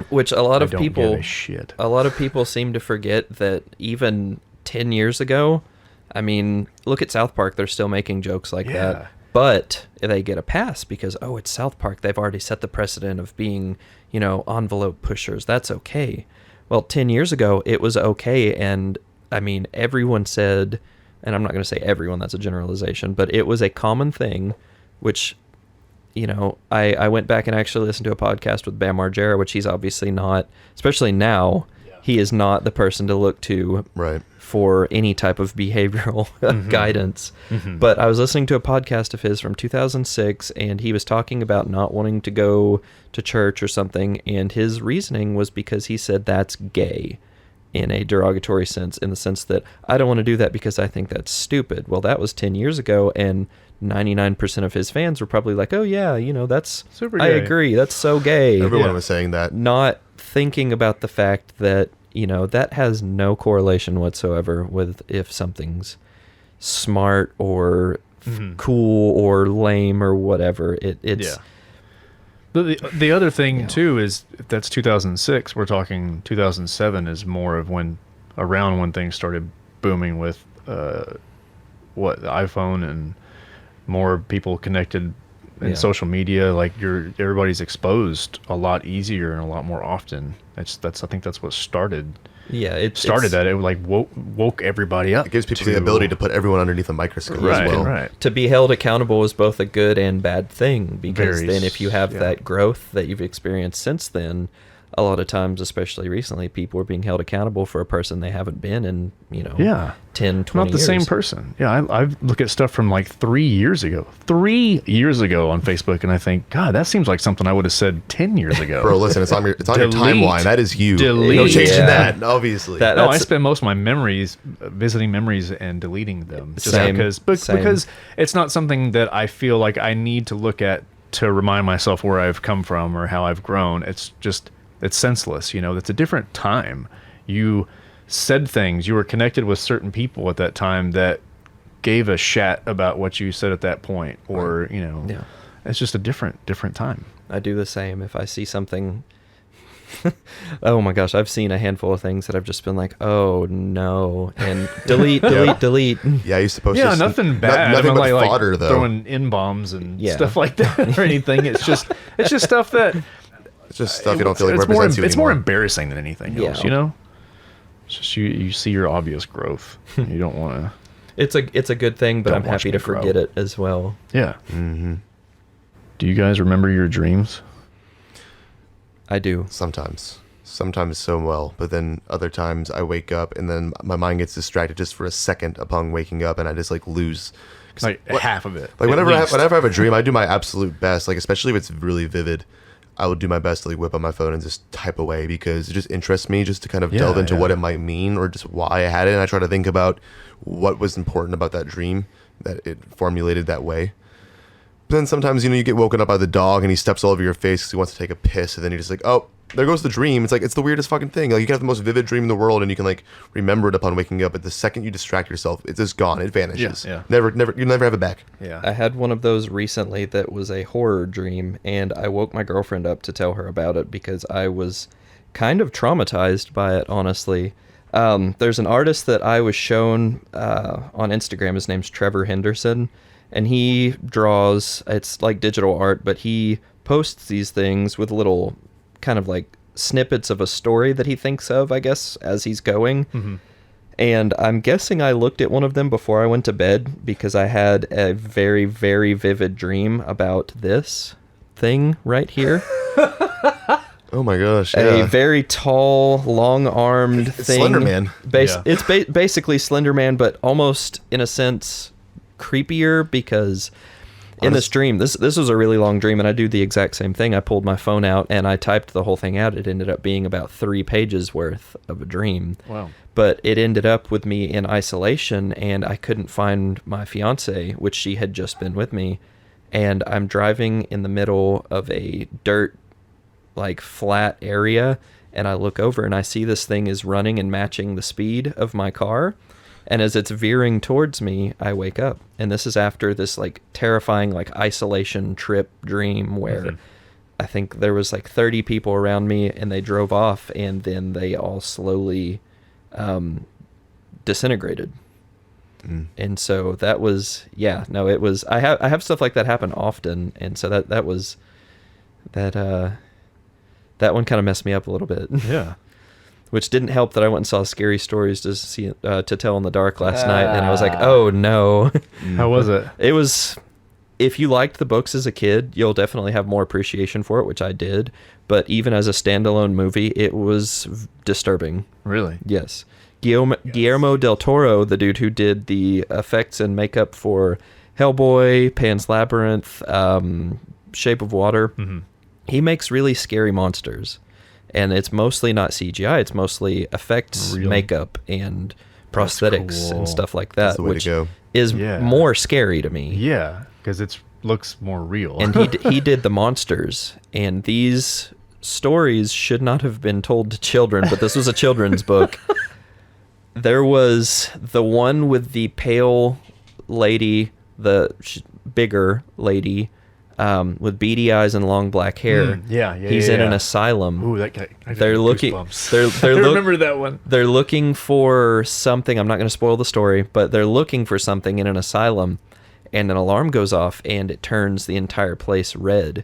Which a lot I of don't people, give a shit. a lot of people seem to forget that even 10 years ago, I mean, look at South Park. They're still making jokes like Yeah. that. But they get a pass because, oh, it's South Park. They've already set the precedent of being, envelope pushers. That's okay. Well, 10 years ago, it was okay. And, I mean, everyone said, and I'm not going to say everyone, that's a generalization, but it was a common thing, which, I went back and actually listened to a podcast with Bam Margera, which he's obviously not, especially now, he is not the person to look to Right. for any type of behavioral guidance. But I was listening to a podcast of his from 2006, and he was talking about not wanting to go to church or something, and his reasoning was because he said that's gay in a derogatory sense, in the sense that I don't want to do that because I think that's stupid. Well, that was 10 years ago, and 99% of his fans were probably like, oh yeah, that's Super I gay. agree, that's so gay. Everyone Yeah. was saying that. Not thinking about the fact that that has no correlation whatsoever with if something's smart or cool or lame or whatever. It's Yeah. But the other thing too is, if that's 2006, we're talking 2007 is more of around when things started booming with the iPhone and more people connected in Yeah. social media. Like everybody's exposed a lot easier and a lot more often. I think that's what started that. It like woke everybody up. It gives people the ability to put everyone underneath a microscope right, as well. right. to be held accountable is both a good and bad thing, because Very then if you have yeah. that growth that you've experienced since then, a lot of times, especially recently, people are being held accountable for a person they haven't been in, Yeah. 10, 20 Not the years. same person. Yeah, I look at stuff from like 3 years ago. 3 years ago on Facebook, and I think, God, that seems like something I would have said 10 years ago. Bro, listen, it's on your Delete. timeline. That is you. Delete. No changing Yeah. that, obviously. That- No, I that's- spend most of my memories visiting memories and deleting them. Just Same, same. because it's not something that I feel like I need to look at to remind myself where I've come from or how I've grown. It's senseless. It's a different time. You said things. You were connected with certain people at that time that gave a shat about what you said at that point, or Yeah. it's just a different time. I do the same. If I see something, oh my gosh, I've seen a handful of things that I've just been like, oh no, and delete. Yeah, I used to post Yeah, this- nothing no- bad. nothing I'm but like fodder, though. throwing in bombs and Yeah. stuff like that or anything. It's just stuff that It's just stuff you don't feel like it's represents you it's more anymore. embarrassing than anything else. Yeah. It's just you see your obvious growth. You don't want to. It's a good thing, but Don't I'm watch happy me to grow. forget it as well. Yeah. Mm-hmm. Do you guys remember your dreams? I do. Sometimes so well, but then other times I wake up and then my mind gets distracted just for a second upon waking up, and I just like lose. 'Cause Like what- half of it. Like at whenever I least. have a dream, I do my absolute best. Like especially if it's really vivid, I will do my best to like whip up my phone and just type away, because it just interests me just to kind of delve into yeah. what it might mean or just why I had it. And I try to think about what was important about that dream that it formulated that way. But then sometimes, you get woken up by the dog and he steps all over your face because he wants to take a piss, and then you're just like, oh, there goes the dream. It's like, it's the weirdest fucking thing. Like you can have the most vivid dream in the world and you can like remember it upon waking up, but the second you distract yourself, it's just gone. It vanishes. Yeah. Never, you'll never have it back. Yeah. I had one of those recently that was a horror dream, and I woke my girlfriend up to tell her about it because I was kind of traumatized by it, honestly. There's an artist that I was shown on Instagram. His name's Trevor Henderson, and he draws, it's like digital art, but he posts these things with little kind of like snippets of a story that he thinks of, I guess, as he's going. Mm-hmm. And I'm guessing I looked at one of them before I went to bed because I had a very, very vivid dream about this thing right here. Oh my gosh. A Yeah. very tall, long-armed It's thing. Slender Man. Yeah. It's basically Slender Man, but almost, in a sense, creepier, because In this dream, this was a really long dream, and I do the exact same thing. I pulled my phone out and I typed the whole thing out. It ended up being about 3 pages worth of a dream. Wow. But it ended up with me in isolation, and I couldn't find my fiance, which she had just been with me. And I'm driving in the middle of a dirt, like, flat area, and I look over and I see this thing is running and matching the speed of my car. And as it's veering towards me, I wake up. And this is after this, like, terrifying, like, isolation trip dream where I think there was, like, 30 people around me, and they drove off, and then they all slowly disintegrated. And so that was, it was, I have stuff like that happen often. And so that one kind of messed me up a little bit. Yeah. Which didn't help that I went and saw Scary Stories to tell in the dark last night, and I was like, oh no. How was it? It was, if you liked the books as a kid, you'll definitely have more appreciation for it, which I did. But even as a standalone movie, it was disturbing. Really? Yes. Guillermo del Toro, the dude who did the effects and makeup for Hellboy, Pan's Labyrinth, Shape of Water, he makes really scary monsters. And it's mostly not CGI. It's mostly effects, makeup, and prosthetics and stuff like that, That's the way which to go. is more scary to me. Yeah, because it looks more real. And he did the monsters, and these stories should not have been told to children, but this was a children's book. There was the one with the pale lady, the bigger lady, with beady eyes and long black hair. He's in an asylum. Ooh, that guy. They're looking. They're remember that one. They're looking for something. I'm not going to spoil the story, but they're looking for something in an asylum, and an alarm goes off, and it turns the entire place red.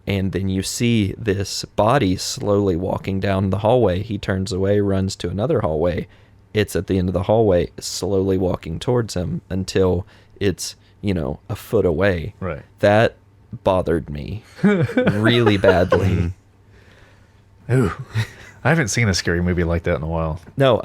And then you see this body slowly walking down the hallway. He turns away, runs to another hallway. It's at the end of the hallway, slowly walking towards him until it's, a foot away. Right. That bothered me really badly. Ooh. I haven't seen a scary movie like that in a while. No,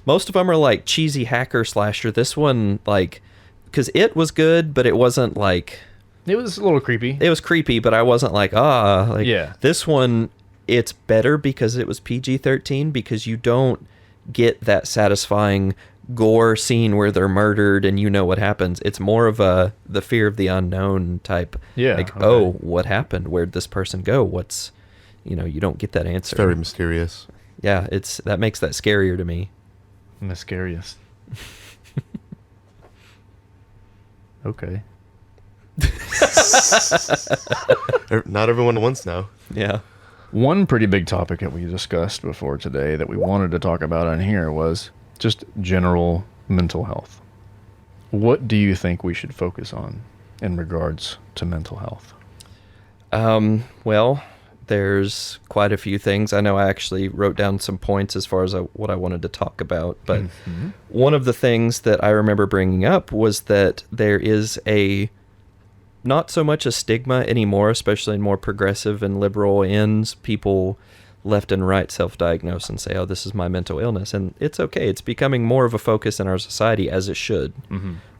most of them are like cheesy hacker slasher. This one, like, because it was good, but it wasn't like... It was a little creepy. It was creepy, but I wasn't like, yeah. This one, it's better because it was PG-13, because you don't get that satisfying gore scene where they're murdered and you know what happens. It's more of the fear of the unknown type. Yeah. Like, okay. oh, what happened? Where'd this person go? What's, you don't get that answer. It's very mysterious. Yeah, that makes that scarier to me. I'm the scariest. Okay. Not everyone wants now. Yeah. One pretty big topic that we discussed before today that we wanted to talk about on here was just general mental health. What do you think we should focus on in regards to mental health? Well, there's quite a few things. I know I actually wrote down some points as far as what I wanted to talk about, but one of the things that I remember bringing up was that there is not so much a stigma anymore, especially in more progressive and liberal ends. People left and right self-diagnose and say, oh, this is my mental illness. And it's okay. It's becoming more of a focus in our society, as it should.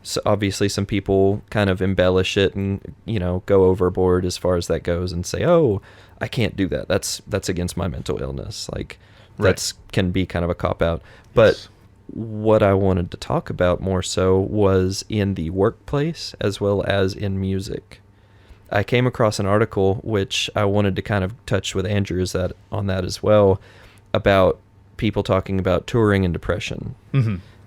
So obviously some people kind of embellish it and, go overboard as far as that goes and say, oh, I can't do that. That's against my mental illness. Like, that's can be kind of a cop-out. But what I wanted to talk about more so was in the workplace as well as in music. I came across an article which I wanted to kind of touch with Andrew on that as well, about people talking about touring and depression,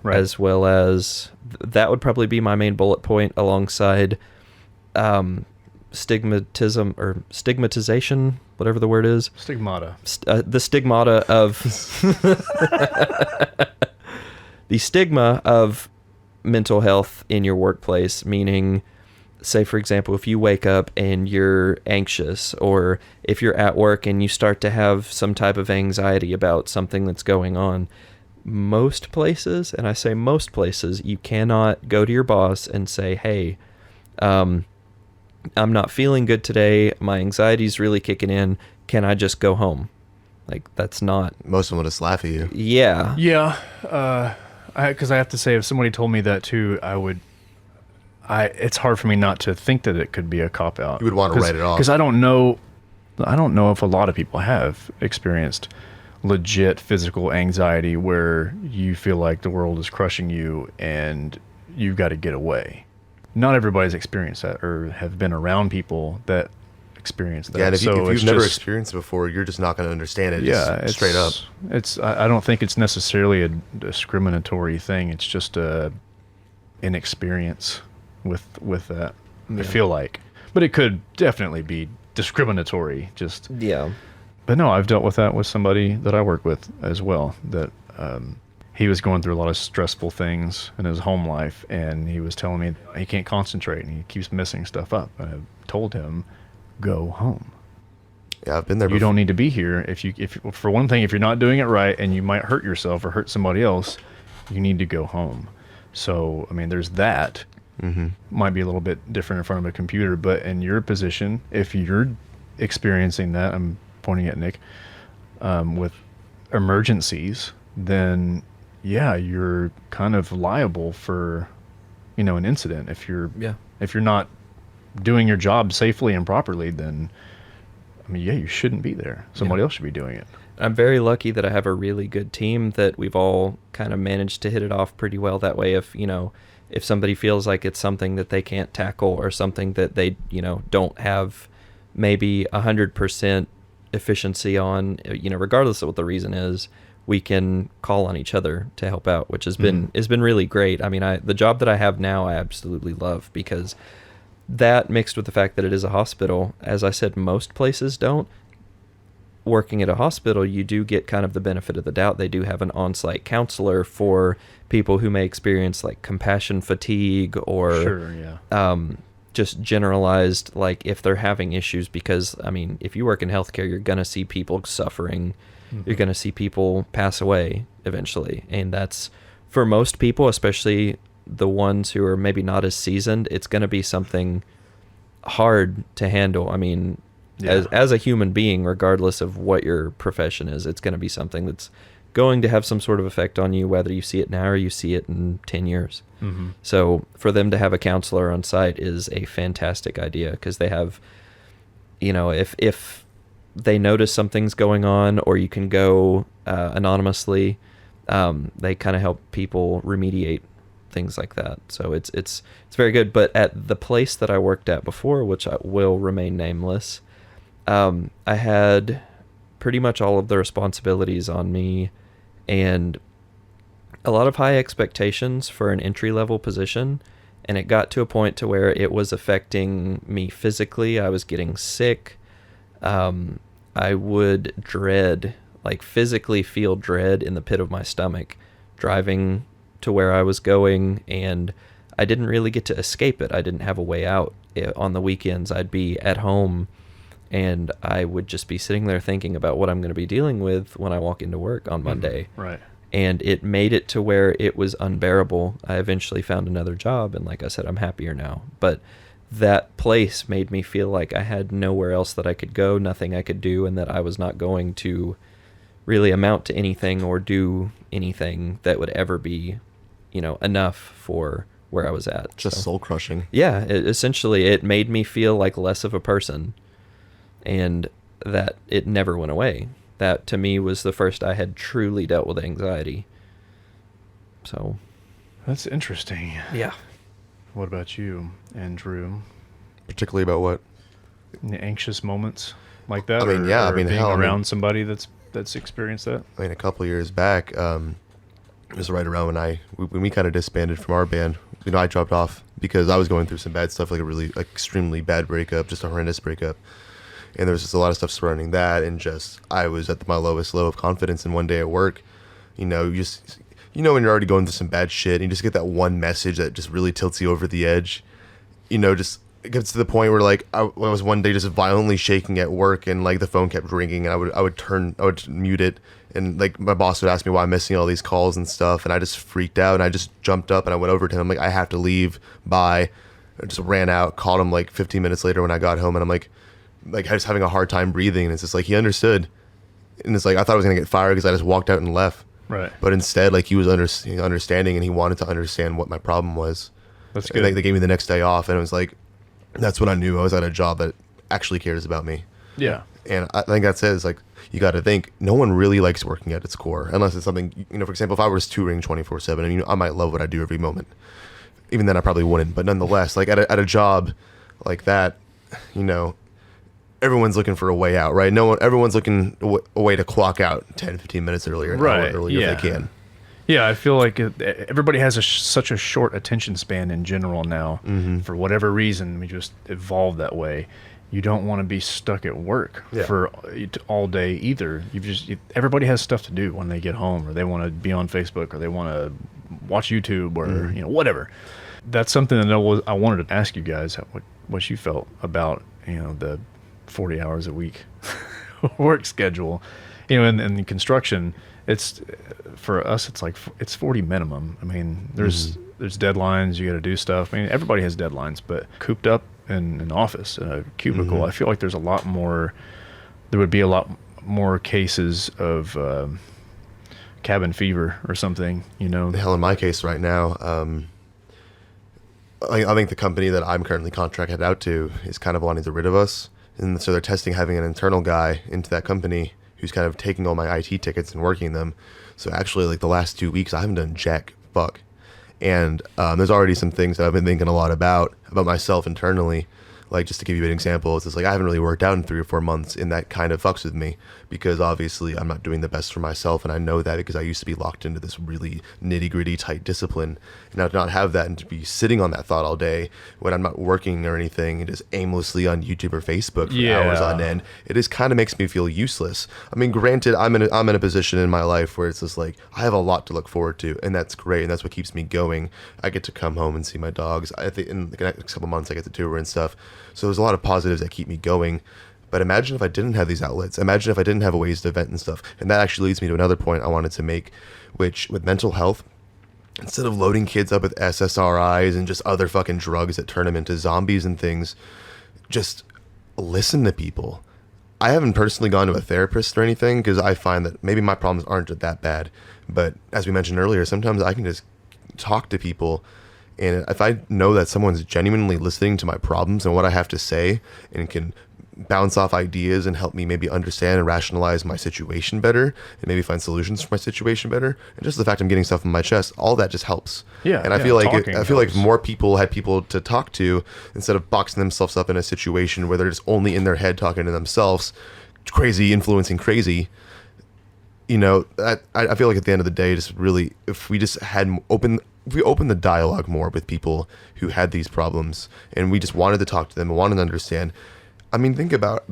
as well as that would probably be my main bullet point, alongside stigmatization, whatever the word is. Stigmata. The stigmata of the stigma of mental health in your workplace, meaning, say, for example, if you wake up and you're anxious, or if you're at work and you start to have some type of anxiety about something that's going on, most places, and I say most places, you cannot go to your boss and say, hey, I'm not feeling good today. My anxiety's really kicking in. Can I just go home? Like, that's not... Most of them will just laugh at you. Yeah. Yeah. Because I have to say, if somebody told me that too, I it's hard for me not to think that it could be a cop out. You would want to write it off. Because I don't know if a lot of people have experienced legit physical anxiety where you feel like the world is crushing you and you've got to get away. Not everybody's experienced that or have been around people that experience that. Yeah, and if so you've never experienced it before, you're just not going to understand it. Just straight up. I don't think it's necessarily a discriminatory thing. It's just an experience with that. Yeah. I feel like, but it could definitely be discriminatory. Just yeah. But no, I've dealt with that with somebody that I work with as well. That he was going through a lot of stressful things in his home life, and he was telling me he can't concentrate and he keeps messing stuff up. And I told him, go home. Yeah, I've been there before. You don't need to be here. If for one thing, if you're not doing it right and you might hurt yourself or hurt somebody else, you need to go home. So, I mean, there's that. Mm-hmm. Might be a little bit different in front of a computer, but in your position, if you're experiencing that, I'm pointing at Nick, with emergencies, then yeah, you're kind of liable for, an incident. If you're not doing your job safely and properly, then I mean, yeah, you shouldn't be there. Somebody else should be doing it. I'm very lucky that I have a really good team that we've all kind of managed to hit it off pretty well that way. If somebody feels like it's something that they can't tackle or something that they, don't have maybe 100% efficiency on, regardless of what the reason is, we can call on each other to help out, which has been really great. I mean, the job that I have now, I absolutely love, because that mixed with the fact that it is a hospital, as I said, most places don't. Working at a hospital, you do get kind of the benefit of the doubt. They do have an on-site counselor for people who may experience like compassion fatigue or just generalized, like if they're having issues, because I mean, if you work in healthcare, you're going to see people suffering. Mm-hmm. You're going to see people pass away eventually. And that's, for most people, especially the ones who are maybe not as seasoned, it's going to be something hard to handle. I mean, as a human being, regardless of what your profession is, it's going to be something that's going to have some sort of effect on you, whether you see it now or you see it in 10 years. Mm-hmm. So for them to have a counselor on site is a fantastic idea, because they have, if they notice something's going on, or you can go anonymously, they kind of help people remediate things like that. So it's very good. But at the place that I worked at before, which will remain nameless, I had pretty much all of the responsibilities on me, and a lot of high expectations for an entry-level position, and it got to a point to where it was affecting me physically. I was getting sick. I would physically feel dread in the pit of my stomach driving to where I was going, and I didn't really get to escape it. I didn't have a way out. On the weekends, I'd be at home, and I would just be sitting there thinking about what I'm going to be dealing with when I walk into work on Monday. Right. And it made it to where it was unbearable. I eventually found another job, and like I said, I'm happier now. But that place made me feel like I had nowhere else that I could go, nothing I could do, and that I was not going to really amount to anything or do anything that would ever be, enough for where I was at. Just soul crushing. Yeah, essentially it made me feel like less of a person, and that it never went away. That to me was the first I had truly dealt with anxiety. So that's interesting. Yeah. What about you, Andrew? Particularly about what? The anxious moments like that? I mean, being around somebody that's experienced that? I mean, a couple of years back, it was right around when we kind of disbanded from our band. I dropped off because I was going through some bad stuff, like a really extremely bad breakup, just a horrendous breakup. And there was just a lot of stuff surrounding that, and just I was at my lowest low of confidence. And one day at work, when you're already going through some bad shit, and you just get that one message that just really tilts you over the edge. Just it gets to the point where I was one day just violently shaking at work, and the phone kept ringing, and I would mute it, and my boss would ask me why I'm missing all these calls and stuff, and I just freaked out, and I just jumped up and I went over to him. I'm like, I have to leave. Bye. I just ran out, called him 15 minutes later when I got home, and I'm like I was having a hard time breathing, and it's just he understood, and it's I thought I was gonna get fired because I just walked out and left. Right. But instead, he was understanding, and he wanted to understand what my problem was. That's And good. they gave me the next day off, and it was like, that's when I knew I was at a job that actually cares about me. Yeah. And I think that's it. It's like, you got to think, no one really likes working at its core, unless it's something, for example, if I was touring 24/7, and I might love what I do every moment. Even then, I probably wouldn't. But nonetheless, like at a job like that, everyone's looking for a way out, right? Everyone's looking a way to clock out 10, 15 minutes earlier, an hour earlier if they can. Yeah, I feel like everybody has such a short attention span in general now. For whatever reason, we just evolved that way. You don't want to be stuck at work for all day either. Everybody has stuff to do when they get home, or they want to be on Facebook, or they want to watch YouTube, or whatever. That's something that I wanted to ask you guys what you felt about the 40 hours a week work schedule. In construction, it's for us, it's 40 minimum. I mean, there's deadlines, you got to do stuff. I mean, everybody has deadlines, but cooped up in an office, in a cubicle, I feel like there would be a lot more cases of cabin fever or something, Hell, in my case right now, I think the company that I'm currently contracted out to is kind of wanting to get rid of us. And so they're testing having an internal guy into that company who's kind of taking all my IT tickets and working them. So actually, like the last 2 weeks, I haven't done jack fuck. And there's already some things that I've been thinking a lot about myself internally. Like, just to give you an example, it's just like I haven't really worked out in 3 or 4 months, and that kind of fucks with me because obviously I'm not doing the best for myself, and I know that because I used to be locked into this really nitty-gritty tight discipline, and now to not have that and to be sitting on that thought all day when I'm not working or anything and just aimlessly on YouTube or Facebook for hours on end, it just kind of makes me feel useless. I mean, granted, I'm in a position in my life where it's just like I have a lot to look forward to, and that's great, and that's what keeps me going. I get to come home and see my dogs. I think in the next couple months I get to tour and stuff. So there's a lot of positives that keep me going. But imagine if I didn't have these outlets. Imagine if I didn't have a ways to vent and stuff. And that actually leads me to another point I wanted to make, which with mental health, instead of loading kids up with SSRIs and just other fucking drugs that turn them into zombies and things, just listen to people. I haven't personally gone to a therapist or anything because I find that maybe my problems aren't that bad. But as we mentioned earlier, sometimes I can just talk to people. And if I know that someone's genuinely listening to my problems and what I have to say and can bounce off ideas and help me maybe understand and rationalize my situation better and maybe find solutions for my situation better, and just the fact I'm getting stuff in my chest, all that just helps. And I feel like if more people had people to talk to instead of boxing themselves up in a situation where they're just only in their head talking to themselves, crazy influencing crazy. I feel like at the end of the day, just really, if we just opened the dialogue more with people who had these problems, and we just wanted to talk to them and wanted to understand. I mean, think about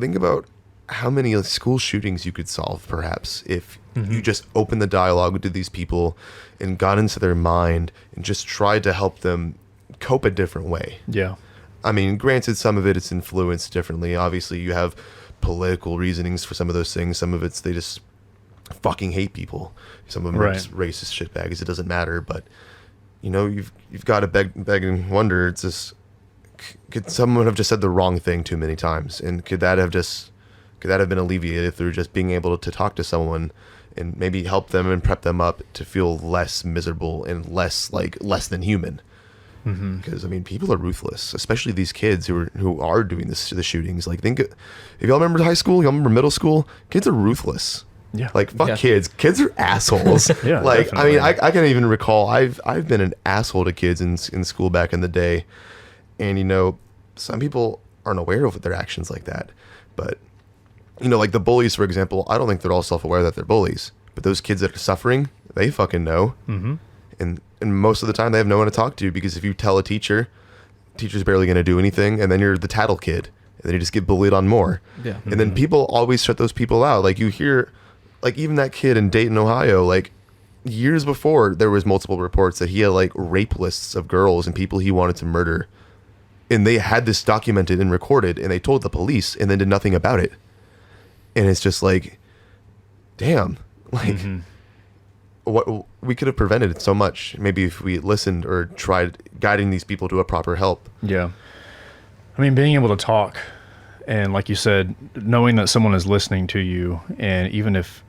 how many school shootings you could solve, perhaps, if you just opened the dialogue to these people and got into their mind and just tried to help them cope a different way. Yeah. I mean, granted, some of it is influenced differently. Obviously, you have political reasonings for some of those things. Some of it's they just fucking hate people. Some of them are just racist shitbags. It doesn't matter, but you've got to beg and wonder. It's just, could someone have just said the wrong thing too many times, and could that have been alleviated through just being able to talk to someone and maybe help them and prep them up to feel less miserable and less than human? Because I mean, people are ruthless, especially these kids who are doing the shootings. Like, if y'all remember high school, y'all remember middle school, kids are ruthless. Yeah. Like, fuck kids. Kids are assholes. Yeah. Like, Definitely. I mean, I can even recall I've been an asshole to kids in school back in the day. And, some people aren't aware of their actions like that. But, like the bullies, for example, I don't think they're all self-aware that they're bullies. But those kids that are suffering, they fucking know. And most of the time they have no one to talk to, because if you tell a teacher's barely going to do anything, and then you're the tattle kid. And then you just get bullied on more. Yeah. And then people always shut those people out. Like, you hear... Like, even that kid in Dayton, Ohio, like, years before, there was multiple reports that he had, like, rape lists of girls and people he wanted to murder. And they had this documented and recorded, and they told the police and then did nothing about it. And it's just like, damn. Like, what we could have prevented it so much, maybe if we listened or tried guiding these people to a proper help. Yeah. I mean, being able to talk, and like you said, knowing that someone is listening to you, and even if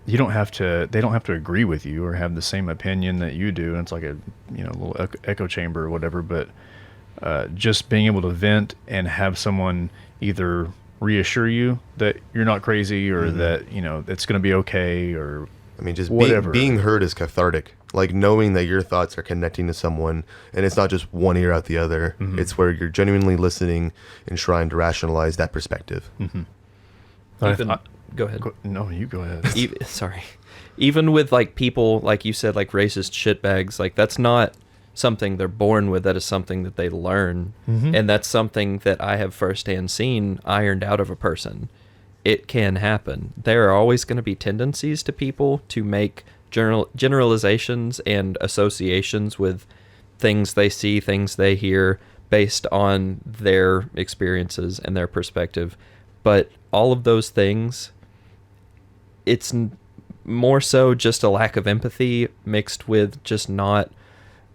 you don't have to, they don't have to agree with you or have the same opinion that you do. And it's like a, little echo chamber or whatever, but just being able to vent and have someone either reassure you that you're not crazy or that, it's going to be okay, or I mean, just whatever. being heard is cathartic. Like knowing that your thoughts are connecting to someone, and it's not just one ear out the other. It's where you're genuinely listening and trying to rationalize that perspective. Go ahead. No, you go ahead. Sorry. Even with like people, like you said, like racist shitbags, like that's not something they're born with. That is something that they learn. And that's something that I have firsthand seen ironed out of a person. It can happen. There are always going to be tendencies to people to make generalizations and associations with things they see, things they hear, based on their experiences and their perspective. But all of those things, it's more so just a lack of empathy mixed with just not...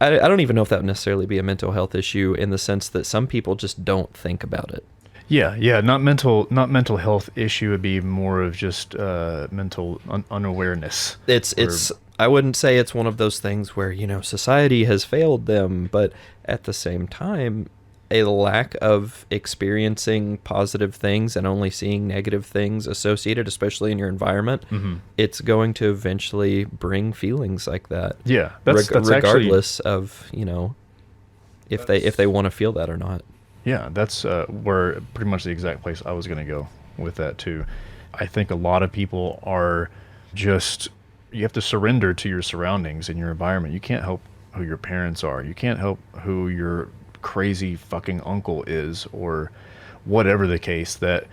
I don't even know if that would necessarily be a mental health issue, in the sense that some people just don't think about it. Yeah, not mental health issue. Would be more of just mental unawareness. It's I wouldn't say it's one of those things where, society has failed them, but at the same time, a lack of experiencing positive things and only seeing negative things associated, especially in your environment, it's going to eventually bring feelings like that. Yeah, that's regardless of, if they want to feel that or not. Yeah, that's where pretty much the exact place I was going to go with that too. I think a lot of people are just, you have to surrender to your surroundings and your environment. You can't help who your parents are. You can't help who your crazy fucking uncle is, or whatever the case, that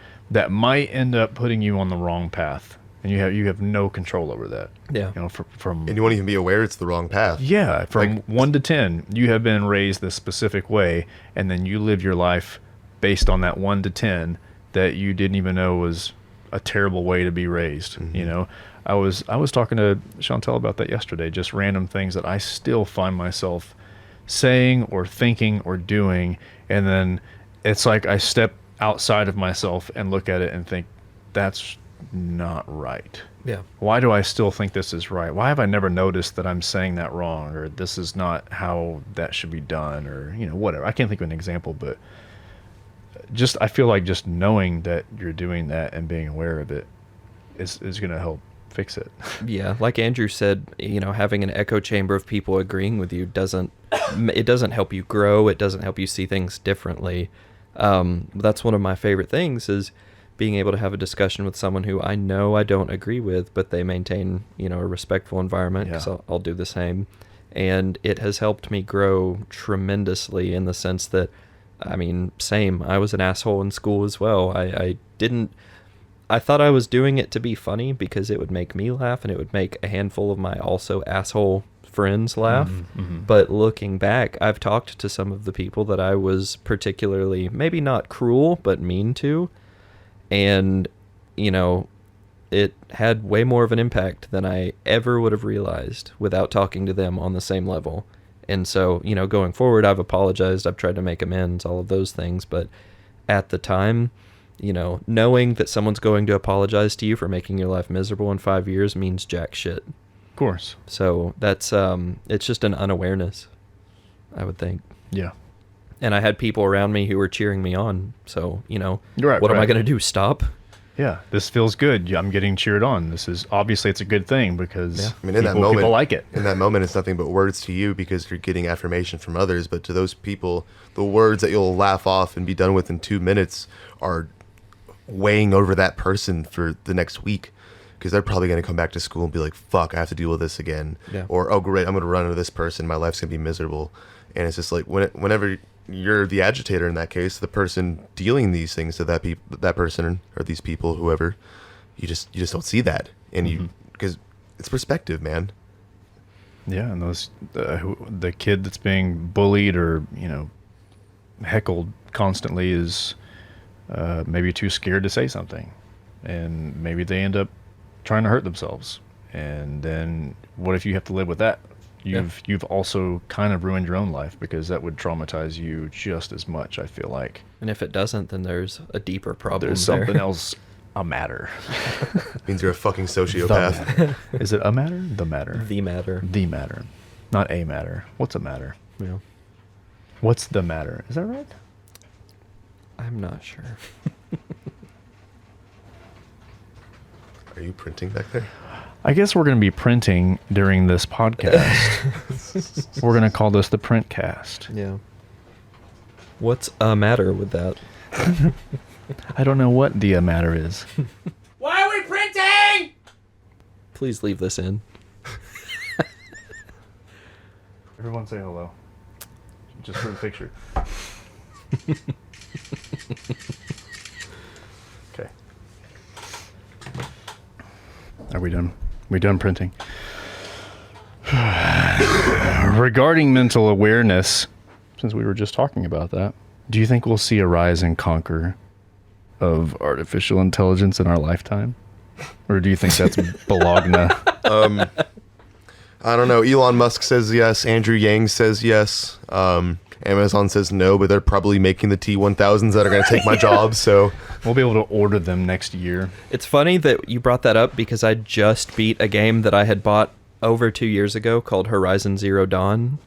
might end up putting you on the wrong path, and you have no control over that. Yeah. From And you won't even be aware it's the wrong path. Yeah, from Like, 1 to 10, you have been raised this specific way, and then you live your life based on that 1 to 10 that you didn't even know was a terrible way to be raised. I was talking to Chantel about that yesterday, just random things that I still find myself saying or thinking or doing, and then it's like I step outside of myself and look at it and think, that's not right. Yeah. Why do I still think this is right? Why have I never noticed that I'm saying that wrong, or this is not how that should be done, or whatever. I can't think of an example, but just I feel like just knowing that you're doing that and being aware of it is going to help fix it. Yeah, like Andrew said, having an echo chamber of people agreeing with you doesn't help you grow. It doesn't help you see things differently. That's one of my favorite things, is being able to have a discussion with someone who I know I don't agree with, but they maintain, a respectful environment, because I'll do the same. And it has helped me grow tremendously, in the sense that, same. I was an asshole in school as well. I thought I was doing it to be funny because it would make me laugh and it would make a handful of my also asshole friends laugh. But looking back, I've talked to some of the people that I was particularly, maybe not cruel, but mean to. And, it had way more of an impact than I ever would have realized without talking to them on the same level. And so, going forward, I've apologized. I've tried to make amends, all of those things. But at the time, knowing that someone's going to apologize to you for making your life miserable in 5 years means jack shit. Of course. So that's, it's just an unawareness, I would think. Yeah. And I had people around me who were cheering me on. So, Right, what am I going to do? Stop? Yeah, this feels good. I'm getting cheered on. This is obviously, it's a good thing, because I mean, in that moment, people like it. In that moment, it's nothing but words to you, because you're getting affirmation from others. But to those people, the words that you'll laugh off and be done with in 2 minutes are weighing over that person for the next week, because they're probably going to come back to school and be like, fuck, I have to deal with this again. Yeah. Or, oh, great, I'm going to run into this person. My life's going to be miserable. And it's just like, whenever you're the agitator in that case, the person dealing these things to that person or these people, whoever, you just don't see that. And because it's perspective, man. Yeah, and those the kid that's being bullied or heckled constantly is maybe too scared to say something, and maybe they end up trying to hurt themselves. And then what if you have to live with that? You've also kind of ruined your own life, because that would traumatize you just as much, I feel like. And if it doesn't, then there's a deeper problem. There's something else a matter. Means you're a fucking sociopath. Matter. Is it a matter? The matter. The matter. The matter. Not a matter. What's a matter? Yeah. What's the matter? Is that right? I'm not sure. Are you printing back there? I guess we're going to be printing during this podcast. We're going to call this the Printcast. Yeah. What's a matter with that? I don't know what the matter is. Why are we printing? Please leave this in. Everyone say hello. Just for the picture. Okay. Are we done? We done printing? Regarding mental awareness, since we were just talking about that, do you think we'll see a rise and conquer of artificial intelligence in our lifetime? Or do you think that's Bologna? I don't know. Elon Musk says yes. Andrew Yang says yes. Amazon says no, but they're probably making the T1000s that are going to take my job. So We'll be able to order them next year. It's funny that you brought that up because I just beat a game that I had bought over 2 years ago called Horizon Zero Dawn.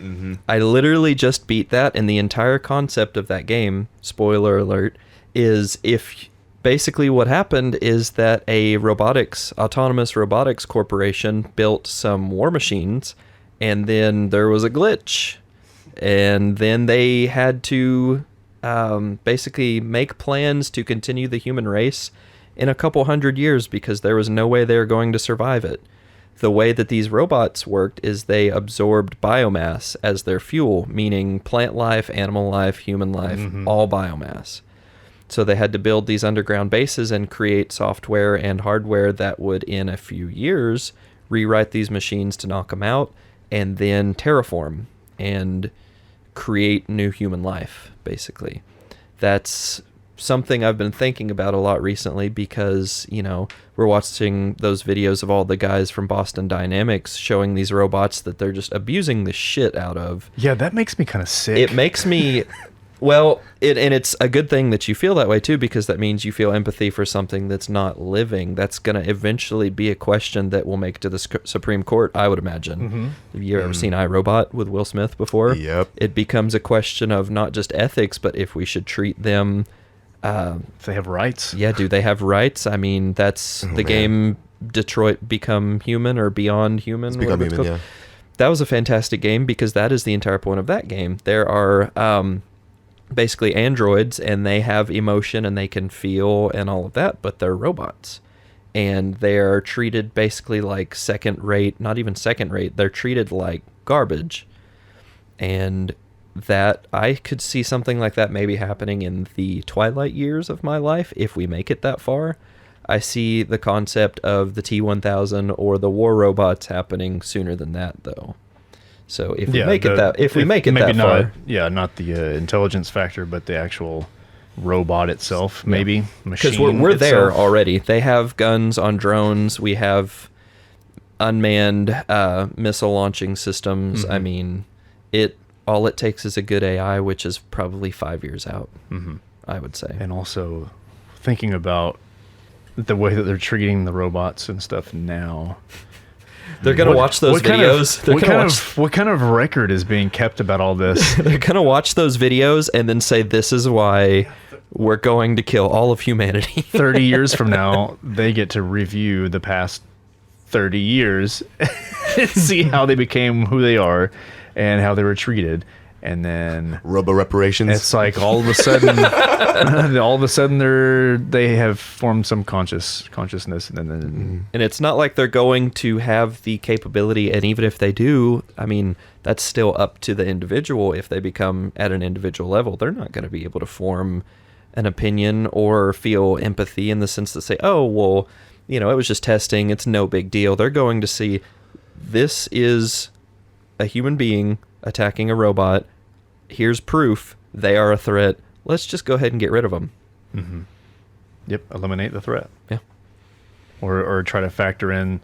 mm-hmm. I literally just beat that, and the entire concept of that game, spoiler alert, is basically what happened is that a autonomous robotics corporation built some war machines, and then there was a glitch, and then they had to basically make plans to continue the human race in a couple hundred years because there was no way they were going to survive it. The way that these robots worked is they absorbed biomass as their fuel, meaning plant life, animal life, human life, all biomass. So they had to build these underground bases and create software and hardware that would, in a few years, rewrite these machines to knock them out, and then terraform and create new human life, basically. That's something I've been thinking about a lot recently because, we're watching those videos of all the guys from Boston Dynamics showing these robots that they're just abusing the shit out of. Yeah, that makes me kind of sick. It makes me... Well, and it's a good thing that you feel that way, too, because that means you feel empathy for something that's not living. That's going to eventually be a question that will make it to the Supreme Court, I would imagine. Have you ever seen iRobot with Will Smith before? Yep. It becomes a question of not just ethics, but if we should treat them... if they have rights. Yeah, do they have rights? I mean, that's the game Detroit Become Human or Beyond Human. It's Become Human, yeah. That was a fantastic game because that is the entire point of that game. There are... basically androids, and they have emotion and they can feel and all of that, but they're robots, and they're treated basically like not even second rate, they're treated like garbage. And that I could see something like that maybe happening in the twilight years of my life if we make it that far. I see the concept of the T1000 or the war robots happening sooner than that, though. So if we make it that far, not the intelligence factor, but the actual robot itself, maybe machine. Because we're there itself. already. They have guns on drones. We have unmanned missile launching systems. I mean, all it takes is a good AI, which is probably 5 years out. I would say. And also thinking about the way that they're treating the robots and stuff now. They're going to watch those videos. What kind of record is being kept about all this? They're going to watch those videos and then say, this is why we're going to kill all of humanity. 30 years from now, they get to review the past 30 years and see how they became who they are and how they were treated. And then robo reparations. It's like all of a sudden, they have formed some consciousness, and then and it's not like they're going to have the capability. And even if they do, I mean, that's still up to the individual. If they become at an individual level, they're not going to be able to form an opinion or feel empathy in the sense that say, oh, well, it was just testing. It's no big deal. They're going to see this is a human being attacking a robot. Here's proof they are a threat. Let's just go ahead and get rid of them. Yep, eliminate the threat. Yeah. Or try to factor in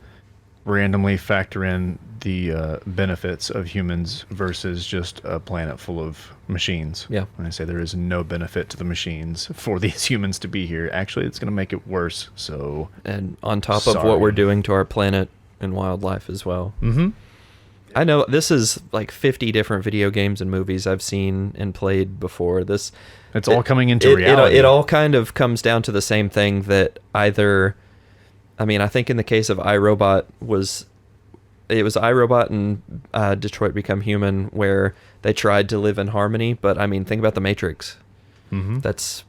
randomly factor in the benefits of humans versus just a planet full of machines. Yeah. When I say there is no benefit to the machines for these humans to be here, actually, it's going to make it worse. So, And on top of what Sorry. we're doing to our planet and wildlife as well. mm-hmm. I know this is like 50 different video games and movies I've seen and played before. It's all coming into reality. It all kind of comes down to the same thing that either, I mean, I think in the case of iRobot it was iRobot and Detroit Become Human where they tried to live in harmony. But I mean, think about The Matrix. Mm-hmm. That's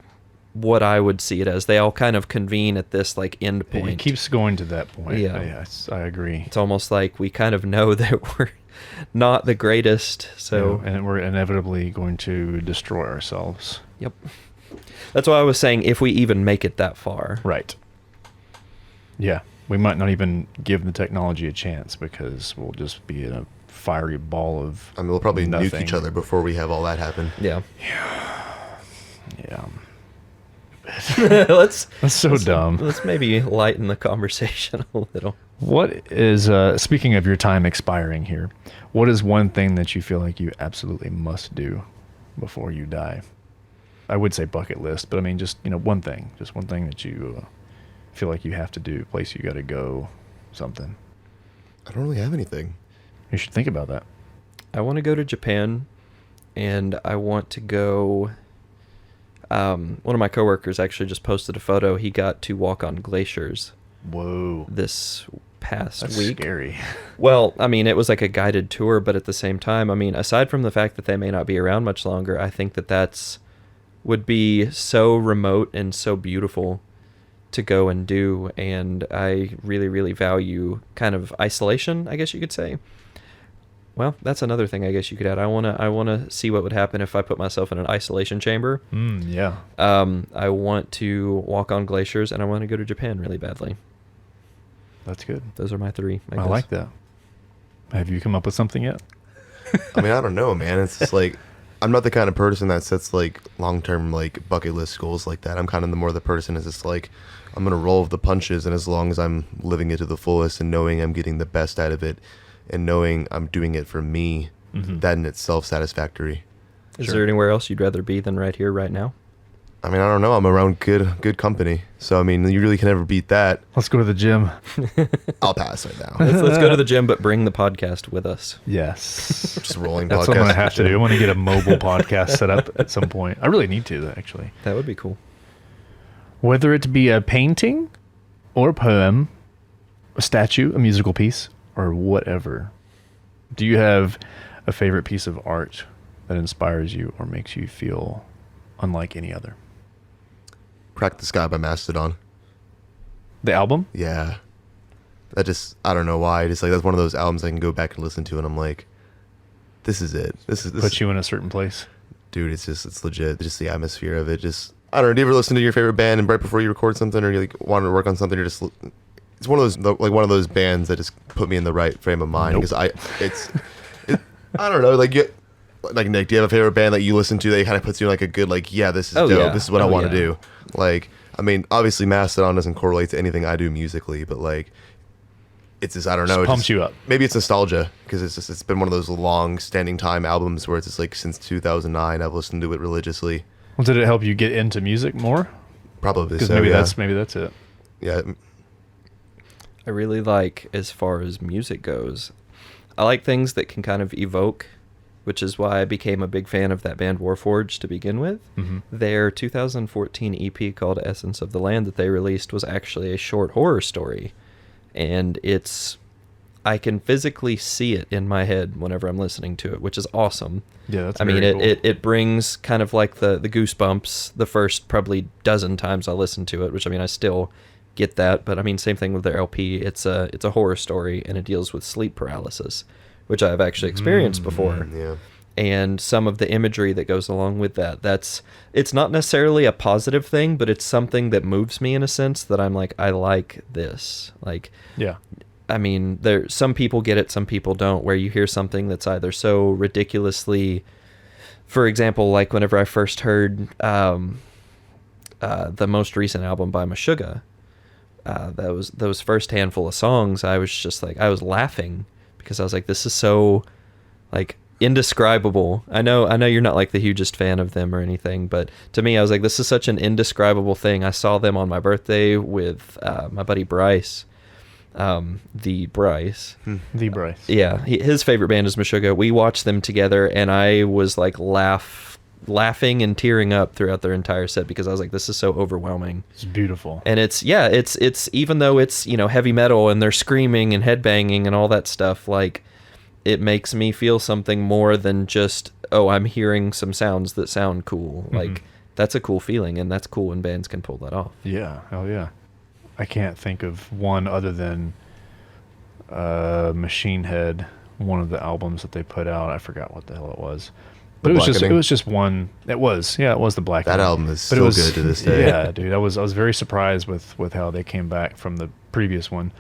what I would see it as. They all kind of convene at this like end point. It keeps going to that point. Yeah. Yes, I agree. It's almost like we kind of know that we're not the greatest. So and we're inevitably going to destroy ourselves. Yep. That's why I was saying if we even make it that far. Right. Yeah. We might not even give the technology a chance because we'll just be in a fiery ball of I mean, we'll probably nuke nothing. each other before we have all that happen. Yeah. Yeah. Let's That's so dumb. Let's maybe lighten the conversation a little. What is, speaking of your time expiring here, what is one thing that you feel like you absolutely must do before you die? I would say bucket list, but I mean, just, one thing. Just one thing that you feel like you have to do, place you got to go, something. I don't really have anything. You should think about that. I want to go to Japan, and I want to go. One of my coworkers actually just posted a photo. He got to walk on glaciers Whoa. this past That's week. scary. Well, I mean, it was like a guided tour, but at the same time, I mean, aside from the fact that they may not be around much longer, I think that would be so remote and so beautiful to go and do, and I really, really value kind of isolation, I guess you could say. Well, that's another thing I guess you could add. I wanna see what would happen if I put myself in an isolation chamber. Yeah. I want to walk on glaciers, and I want to go to Japan really badly. That's good. Those are my three. I like that. Have you come up with something yet? I mean, I don't know, man. It's just like, I'm not the kind of person that sets like long-term like bucket list goals like that. I'm kind of the person is just like, I'm going to roll with the punches, and as long as I'm living it to the fullest and knowing I'm getting the best out of it and knowing I'm doing it for me, that in itself satisfactory. Is there anywhere else you'd rather be than right here, right now? I mean, I don't know. I'm around good company. So, I mean, you really can never beat that. Let's go to the gym. I'll pass right now. Let's go to the gym, but bring the podcast with us. Yes. Just rolling That's podcast. what I'm going to have to do. I want to get a mobile podcast set up at some point. I really need to, actually. That would be cool. Whether it be a painting or a poem, a statue, a musical piece, or whatever, do you have a favorite piece of art that inspires you or makes you feel unlike any other? Crack the Sky by Mastodon. The album? Yeah. That just, I don't know why. Just like, that's one of those albums I can go back and listen to, and I'm like, this is it. This Put you in a certain place? Dude, it's legit. Just the atmosphere of it. Just, I don't know. Do you ever listen to your favorite band and right before you record something, or you like want to work on something, you're just, it's one of those bands that just put me in the right frame of mind. Because I don't know, like Nick, do you have a favorite band that you listen to that kind of puts you in like a good, like, yeah, this is dope. Yeah. This is what I Oh, want to yeah. do. Like, I mean, obviously Mastodon doesn't correlate to anything I do musically, but like, it's just, I don't know. Just it pumps you up. Maybe it's nostalgia, because it's been one of those long standing time albums where it's just like since 2009 I've listened to it religiously. Well, did it help you get into music more? Probably Because so. maybe Yeah. that's it. Yeah. I really like, as far as music goes, I like things that can kind of evoke, which is why I became a big fan of that band Warforged to begin with. Mm-hmm. Their 2014 EP called Essence of the Land that they released was actually a short horror story. And I can physically see it in my head whenever I'm listening to it, which is awesome. Yeah, that's I mean, very cool. it brings kind of like the goosebumps the first probably dozen times I listen to it, which, I mean, I still get that. But I mean, same thing with their LP. It's a horror story, and it deals with sleep paralysis, which I've actually experienced before. Yeah. And some of the imagery that goes along with it's not necessarily a positive thing, but it's something that moves me in a sense that I'm like, I like this. Like, Yeah. I mean, some people get it, some people don't, where you hear something that's either so ridiculously, for example, like whenever I first heard the most recent album by Meshuggah, those first handful of songs, I was just like, I was laughing because I was like, this is so like indescribable. I know you're not like the hugest fan of them or anything, but to me, I was like, this is such an indescribable thing. I saw them on my birthday with my buddy Bryce. The Bryce. Yeah, his favorite band is Meshuggah. We watched them together, and I was like laughing and tearing up throughout their entire set because I was like, this is so overwhelming. It's beautiful. And it's even though it's, heavy metal and they're screaming and headbanging and all that stuff, like it makes me feel something more than just, oh, I'm hearing some sounds that sound cool. Mm-hmm. Like that's a cool feeling, and that's cool when bands can pull that off. Yeah, hell yeah. I can't think of one other than Machine Head, one of the albums that they put out. I forgot what the hell it was. But it was just one. It was the Black. That album is still good to this day. Yeah, dude. I was very surprised with how they came back from the previous one.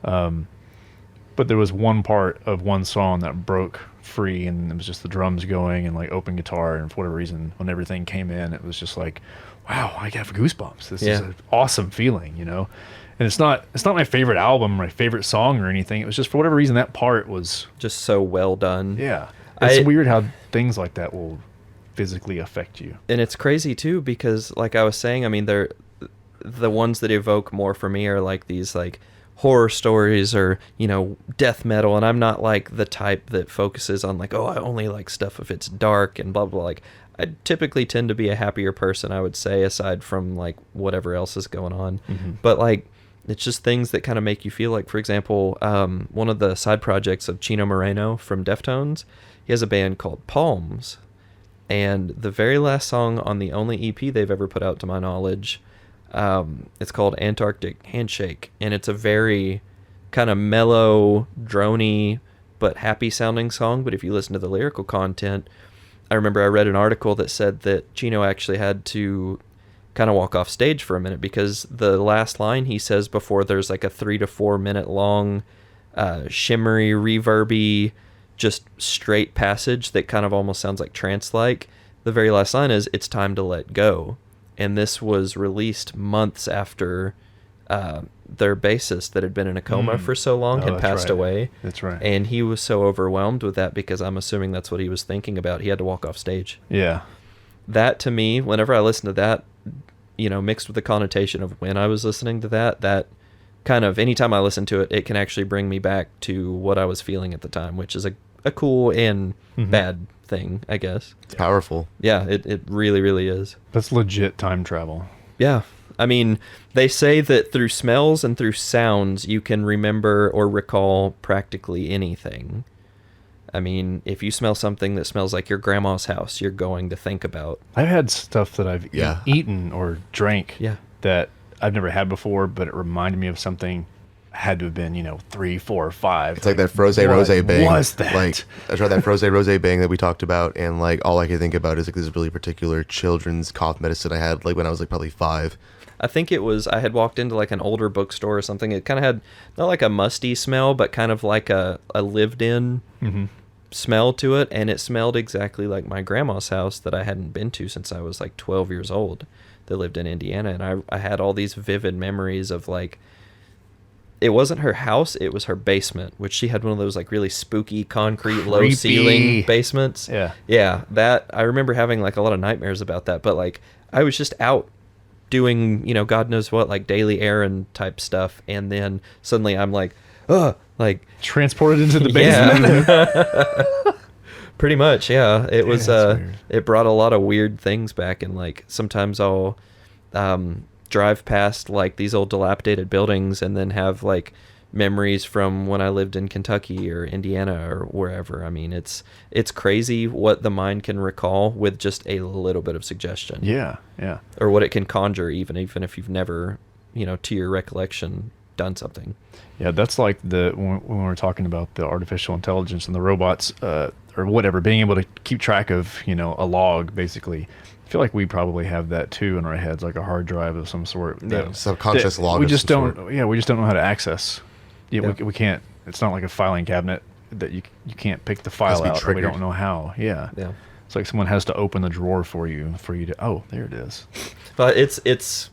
But there was one part of one song that broke free, and it was just the drums going and like open guitar, and for whatever reason, when everything came in, it was just like, wow, I have goosebumps. This is an awesome feeling, And it's not my favorite album, my favorite song or anything. It was just for whatever reason that part was just so well done. Yeah. It's weird how things like that will physically affect you. And it's crazy too, because like I was saying, I mean, they're the ones that evoke more for me are like these like horror stories or, death metal. And I'm not like the type that focuses on like, oh, I only like stuff if it's dark and blah, blah. Like I typically tend to be a happier person, I would say, aside from like whatever else is going on. Mm-hmm. But like, it's just things that kind of make you feel like, for example, one of the side projects of Chino Moreno from Deftones, he has a band called Palms. And the very last song on the only EP they've ever put out to my knowledge, it's called Antarctic Handshake. And it's a very kind of mellow, droney, but happy sounding song. But if you listen to the lyrical content, I remember I read an article that said that Chino actually had to kind of walk off stage for a minute because the last line he says before there's like a 3 to 4 minute long shimmery, reverby, just straight passage that kind of almost sounds like trance-like. The very last line is, "It's time to let go." And this was released months after their bassist that had been in a coma for so long had passed away. That's right. And he was so overwhelmed with that because I'm assuming that's what he was thinking about. He had to walk off stage. Yeah. That to me, whenever I listen to that, mixed with the connotation of when I was listening to that kind of, anytime I listen to it, it can actually bring me back to what I was feeling at the time, which is a cool and bad thing, I guess. It's powerful. Yeah, it really, really is. That's legit time travel. Yeah. I mean, they say that through smells and through sounds, you can remember or recall practically anything. I mean, if you smell something that smells like your grandma's house, you're going to think about. I've had stuff that I've eaten or drank that I've never had before, but it reminded me of something. Had to have been, 3, 4, 5. It's like that Froze Rose bang. What was that? Like, I tried that Froze Rose bang that we talked about, and like all I could think about is like this really particular children's cough medicine I had like when I was like probably 5. I think it was, I had walked into like an older bookstore or something. It kind of had not like a musty smell, but kind of like a lived in smell to it. And it smelled exactly like my grandma's house that I hadn't been to since I was like 12 years old, that lived in Indiana. And I had all these vivid memories of like, it wasn't her house, it was her basement, which she had one of those like really spooky concrete low ceiling basements. Yeah, that I remember having like a lot of nightmares about that. But like I was just out doing, God knows what, like daily errand type stuff, and then suddenly I'm like, like transported into the basement. Yeah. Pretty much, yeah. It was it brought a lot of weird things back, and like sometimes I'll drive past like these old dilapidated buildings and then have like memories from when I lived in Kentucky or Indiana or wherever. I mean, it's crazy what the mind can recall with just a little bit of suggestion. Yeah. Or what it can conjure even if you've never, to your recollection done something. Yeah, that's like when we're talking about the artificial intelligence and the robots or whatever, being able to keep track of, a log basically. I feel like we probably have that too in our heads, like a hard drive of some sort. Subconscious log. We just don't. Yeah, we just don't know how to access. Yeah, we can't. It's not like a filing cabinet that you can't pick the file out. We don't know how. Yeah. It's like someone has to open the drawer for you to. Oh, there it is. But it's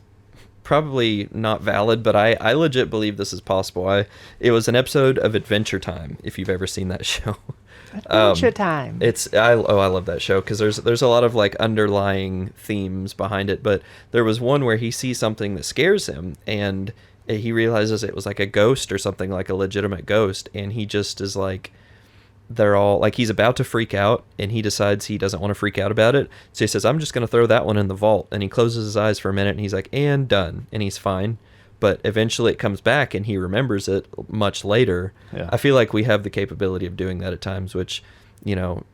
probably not valid, but I legit believe this is possible. It was an episode of Adventure Time, if you've ever seen that show. Adventure Time. I love that show because there's a lot of like underlying themes behind it. But there was one where he sees something that scares him, and he realizes it was like a ghost or something, like a legitimate ghost, and he just is like, they're all like, he's about to freak out, and he decides he doesn't want to freak out about it, so he says, I'm just going to throw that one in the vault, and he closes his eyes for a minute, and he's like, and done, and he's fine. But eventually it comes back and he remembers it much later. Yeah. I feel like we have the capability of doing that at times, which,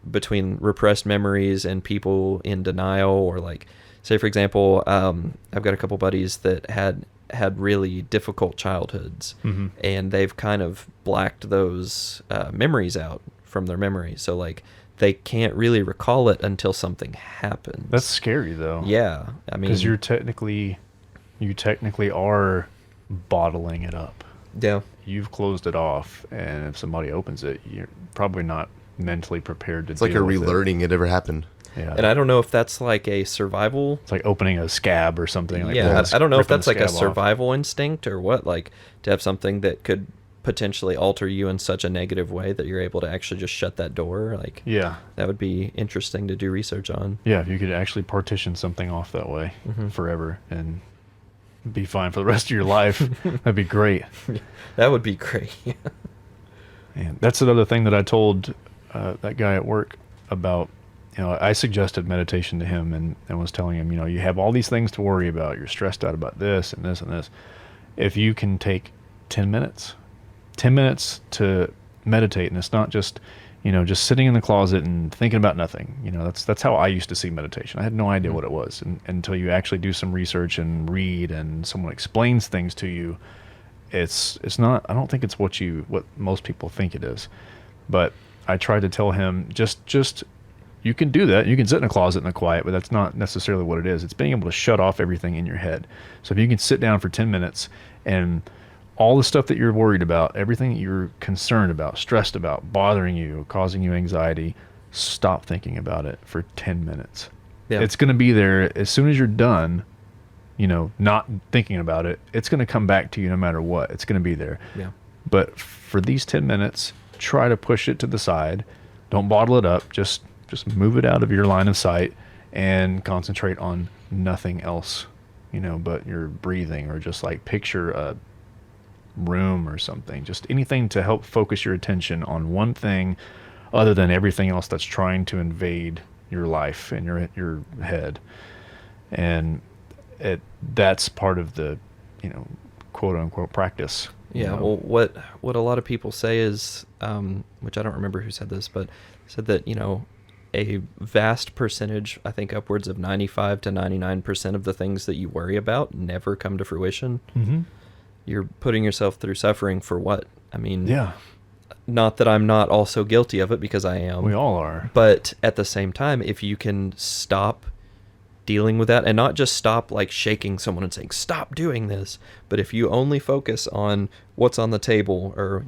between repressed memories and people in denial, or like, say for example, I've got a couple buddies that had really difficult childhoods, Mm-hmm. and they've kind of blacked those memories out from their memory. So like they can't really recall it until something happens. That's scary though. Yeah. I mean, Because you technically are bottling it up. yeah. You've closed it off, and if somebody opens it, you're probably not mentally prepared to It's like deal you're with relearning it ever happened. it. Yeah. And I don't know if that's like a survival. It's like opening a scab or something. Like Yeah, that. I don't know if Ripping that's like a scab off. survival instinct or what, like to have something that could potentially alter you in such a negative way that you're able to actually just shut that door. Like, Yeah. that would be interesting to do research on. Yeah, if you could actually partition something off that way Mm-hmm. forever and be fine for the rest of your life, that'd be great. That would be great. And that's another thing that I told that guy at work about. I suggested meditation to him and was telling him, you have all these things to worry about. You're stressed out about this and this and this. If you can take 10 minutes to meditate, and it's not just, just sitting in the closet and thinking about nothing. That's how I used to see meditation. I had no idea what it was until you actually do some research and read, and someone explains things to you. It's not, I don't think it's what most people think it is. But I tried to tell him, just you can do that. You can sit in a closet in the quiet, but that's not necessarily what it is. It's being able to shut off everything in your head. So if you can sit down for 10 minutes and all the stuff that you're worried about, everything that you're concerned about, stressed about, bothering you, causing you anxiety, stop thinking about it for 10 minutes. Yeah. It's going to be there as soon as you're done, not thinking about it. It's going to come back to you no matter what. It's going to be there. Yeah. But for these 10 minutes, try to push it to the side. Don't bottle it up. Just move it out of your line of sight and concentrate on nothing else, but your breathing, or just like picture a room or something, just anything to help focus your attention on one thing other than everything else that's trying to invade your life and your head. And that's part of the quote unquote practice. Yeah. Well, what a lot of people say is, which I don't remember who said this, but said that, a vast percentage, I think upwards of 95 to 99% of the things that you worry about never come to fruition. Mm-hmm. You're putting yourself through suffering for what? I mean, Yeah, not that I'm not also guilty of it, because I am. we all are. But at the same time, if you can stop dealing with that, and not just stop like shaking someone and saying, stop doing this, but if you only focus on what's on the table, or,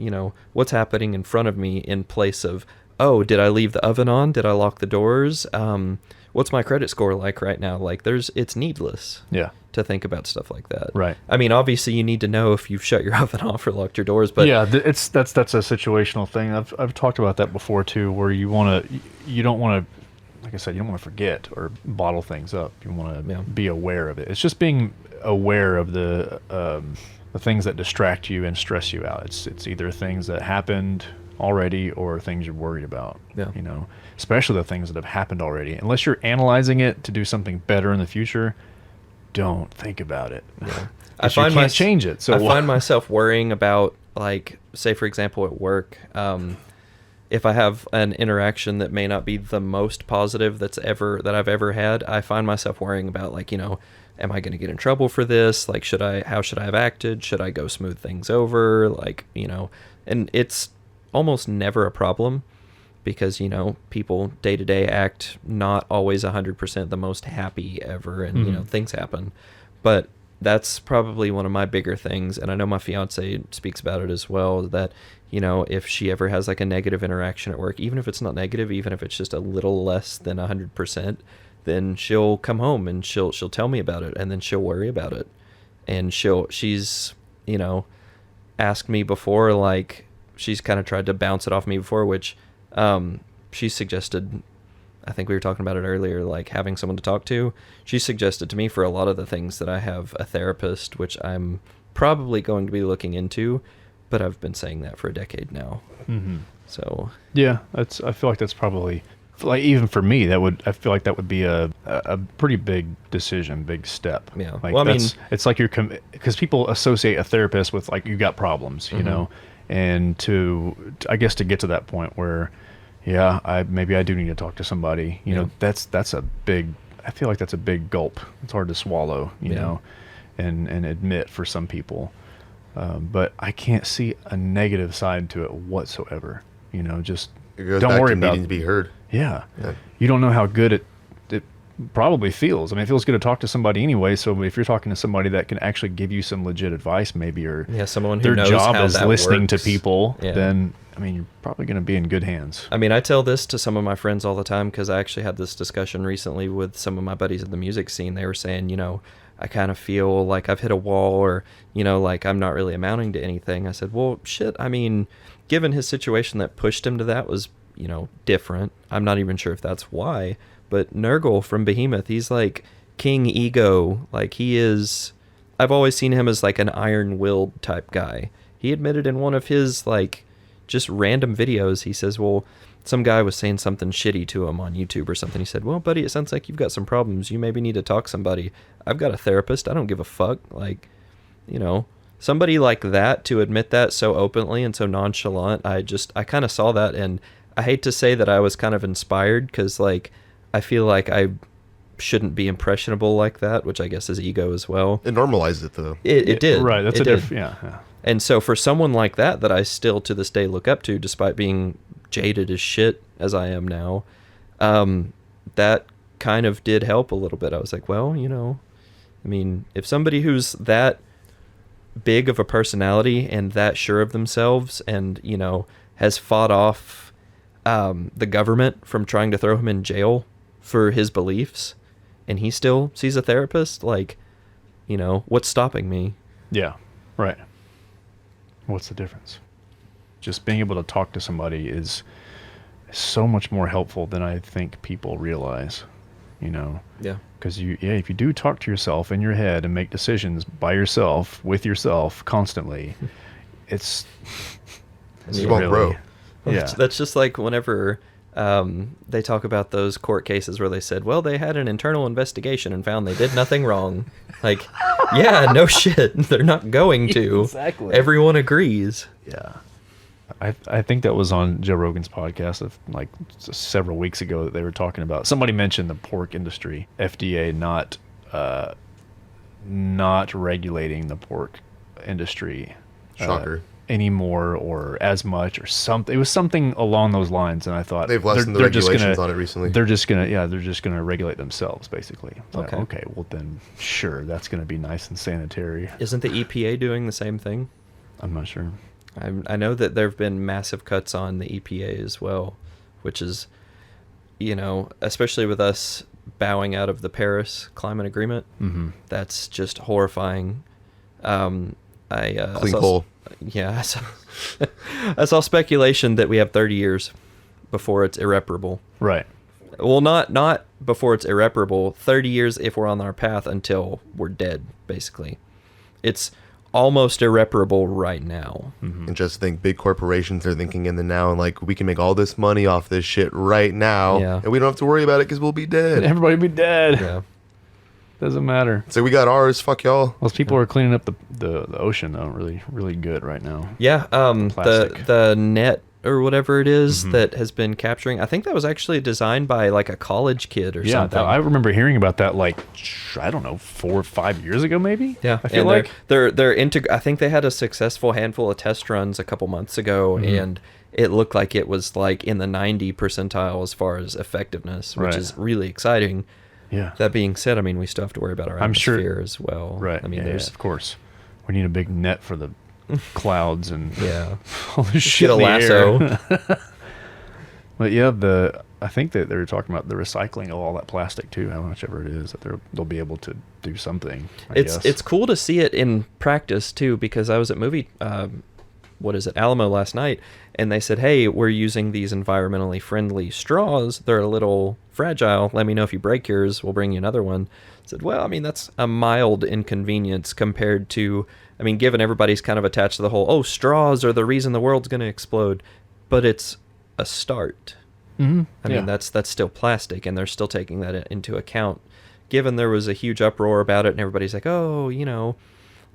what's happening in front of me, in place of, oh, did I leave the oven on? Did I lock the doors? What's my credit score like right now? Like, it's needless Yeah, to think about stuff like that. Right. I mean, obviously you need to know if you've shut your oven off or locked your doors, but yeah, that's a situational thing. I've talked about that before too, where you don't want to, like I said, you don't want to forget or bottle things up. You want to be aware of it. It's just being aware of the things that distract you and stress you out. It's either things that happened already or things you're worried about. Yeah. Especially the things that have happened already. Unless you're analyzing it to do something better in the future, don't think about it. Yeah. I can't change it. So I find myself worrying about, like, say for example at work, if I have an interaction that may not be the most positive that I've ever had, I find myself worrying about, like, am I going to get in trouble for this? Like, how should I have acted? Should I go smooth things over? Like, and it's almost never a problem, because people day to day act not always 100% the most happy ever, and things happen. But that's probably one of my bigger things, and I know my fiance speaks about it as well, that if she ever has like a negative interaction at work, even if it's not negative, even if it's just a little less than 100%, then she'll come home and she'll tell me about it, and then she'll worry about it. and she's, you know, asked me before, like, she's kind of tried to bounce it off me before, which she suggested, I think we were talking about it earlier, like having someone to talk to. She suggested to me for a lot of the things that I have a therapist, which I'm probably going to be looking into, but I've been saying that for a decade now. Mm-hmm. So yeah, I feel like that's probably, like, even for me, I feel like that would be a pretty big decision, big step. Yeah. Like, Well, I mean, it's like because people associate a therapist with, like, you got problems, you know, and I guess to get to that point where, yeah, maybe I do need to talk to somebody, you know, that's a big, I feel like that's a big gulp. It's hard to swallow, you know, and admit for some people. But I can't see a negative side to it whatsoever. You know, just It goes don't back worry to about needing to be heard. Yeah. Yeah. You don't know how good it probably feels. I mean, it feels good to talk to somebody anyway. So if you're talking to somebody that can actually give you some legit advice, maybe, or someone who their knows job how is that listening works. to people, Yeah. then, I mean, you're probably going to be in good hands. I mean, I tell this to some of my friends all the time because I actually had this discussion recently with some of my buddies in the music scene. They were saying, you know, I kind of feel like I've hit a wall, or, you know, like I'm not really amounting to anything. I said, well, shit, I mean, given his situation that pushed him to that was, you know, different. I'm not even sure if that's why. But Nurgle from Behemoth, he's like king ego. Like, he is, I've always seen him as like an iron-willed type guy. He admitted in one of his, like, just random videos, he says, well, some guy was saying something shitty to him on YouTube or something. He said, well, buddy, it sounds like you've got some problems. You maybe need to talk to somebody. I've got a therapist. I don't give a fuck. Like, you know, somebody like that to admit that so openly and so nonchalant, I kind of saw that, and I hate to say that I was kind of inspired because, like, I feel like I shouldn't be impressionable like that, which I guess is ego as well. It normalized it, though. It did. Right. That's it a did. different, yeah. And so for someone like that I still to this day look up to, despite being jaded as shit as I am now, that kind of did help a little bit. I was like, well, you know, I mean, if somebody who's that big of a personality and that sure of themselves and, you know, has fought off the government from trying to throw him in jail for his beliefs, and he still sees a therapist, like, you know, what's stopping me? Yeah. Right. What's the difference? Just being able to talk to somebody is so much more helpful than I think people realize, you know? Yeah. Because if you do talk to yourself in your head and make decisions by yourself, with yourself, constantly, it's You won't grow. Yeah. That's just like whenever they talk about those court cases where they said, well, they had an internal investigation and found they did nothing wrong. Like, yeah, no shit. They're not going to. Exactly. Everyone agrees. Yeah. I think that was on Joe Rogan's podcast of like several weeks ago that they were talking about. Somebody mentioned the pork industry, FDA not regulating the pork industry. Shocker. Anymore or as much or something. It was something along those lines, and I thought They've lessened the regulations on it recently. They're just gonna regulate themselves, basically. Like, Okay. okay, well then, sure, that's gonna be nice and sanitary. Isn't the EPA doing the same thing? I'm not sure. I know that there have been massive cuts on the EPA as well, which is, you know, especially with us bowing out of the Paris Climate Agreement, that's just horrifying. Clean I saw, coal. Yeah, I saw speculation that we have 30 years before it's irreparable. Right. Well, not before it's irreparable. 30 years if we're on our path until we're dead, basically. It's almost irreparable right now. And just think, big corporations are thinking in the now, and like, we can make all this money off this shit right now, Yeah. and we don't have to worry about it because we'll be dead. Everybody be dead. Yeah. Doesn't matter. So we got ours. Fuck y'all. Those people are cleaning up the ocean though, really good right now. Yeah, Plastic. the net or whatever it is that has been capturing. I think that was actually designed by like a college kid or Yeah, something. I remember hearing about that like I don't know 4 or 5 years ago maybe. Yeah, I feel and like they're I think they had a successful handful of test runs a couple months ago, and it looked like it was like in the 90 percentile as far as effectiveness, which Right. is really exciting. Yeah. That being said, I mean, we still have to worry about our I'm sure- atmosphere as well. Right. I mean, yeah, there's of course. We need a big net for the clouds and yeah. all this Just shit get a in the lasso. air. But yeah, I think that they were talking about the recycling of all that plastic too, how much ever it is that they'll be able to do something. I guess. It's cool to see it in practice too, because I was at Alamo last night, and they said, hey, we're using these environmentally friendly straws. They're a little fragile. Let me know if you break yours. We'll bring you another one. I said, well, I mean, that's a mild inconvenience compared to, I mean, given everybody's kind of attached to the whole, oh, straws are the reason the world's going to explode. But it's a start. Mm-hmm. I mean, that's still plastic, and they're still taking that into account. Given there was a huge uproar about it, and everybody's like, oh,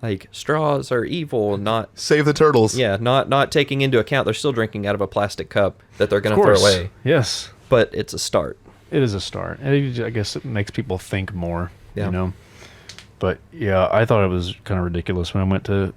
like straws are evil, not Save the turtles. yeah, not taking into account they're still drinking out of a plastic cup that they're going to throw away. Yes, But it's a start. it is a start. I guess it makes people think more. Yeah. But yeah, I thought it was kind of ridiculous when I went to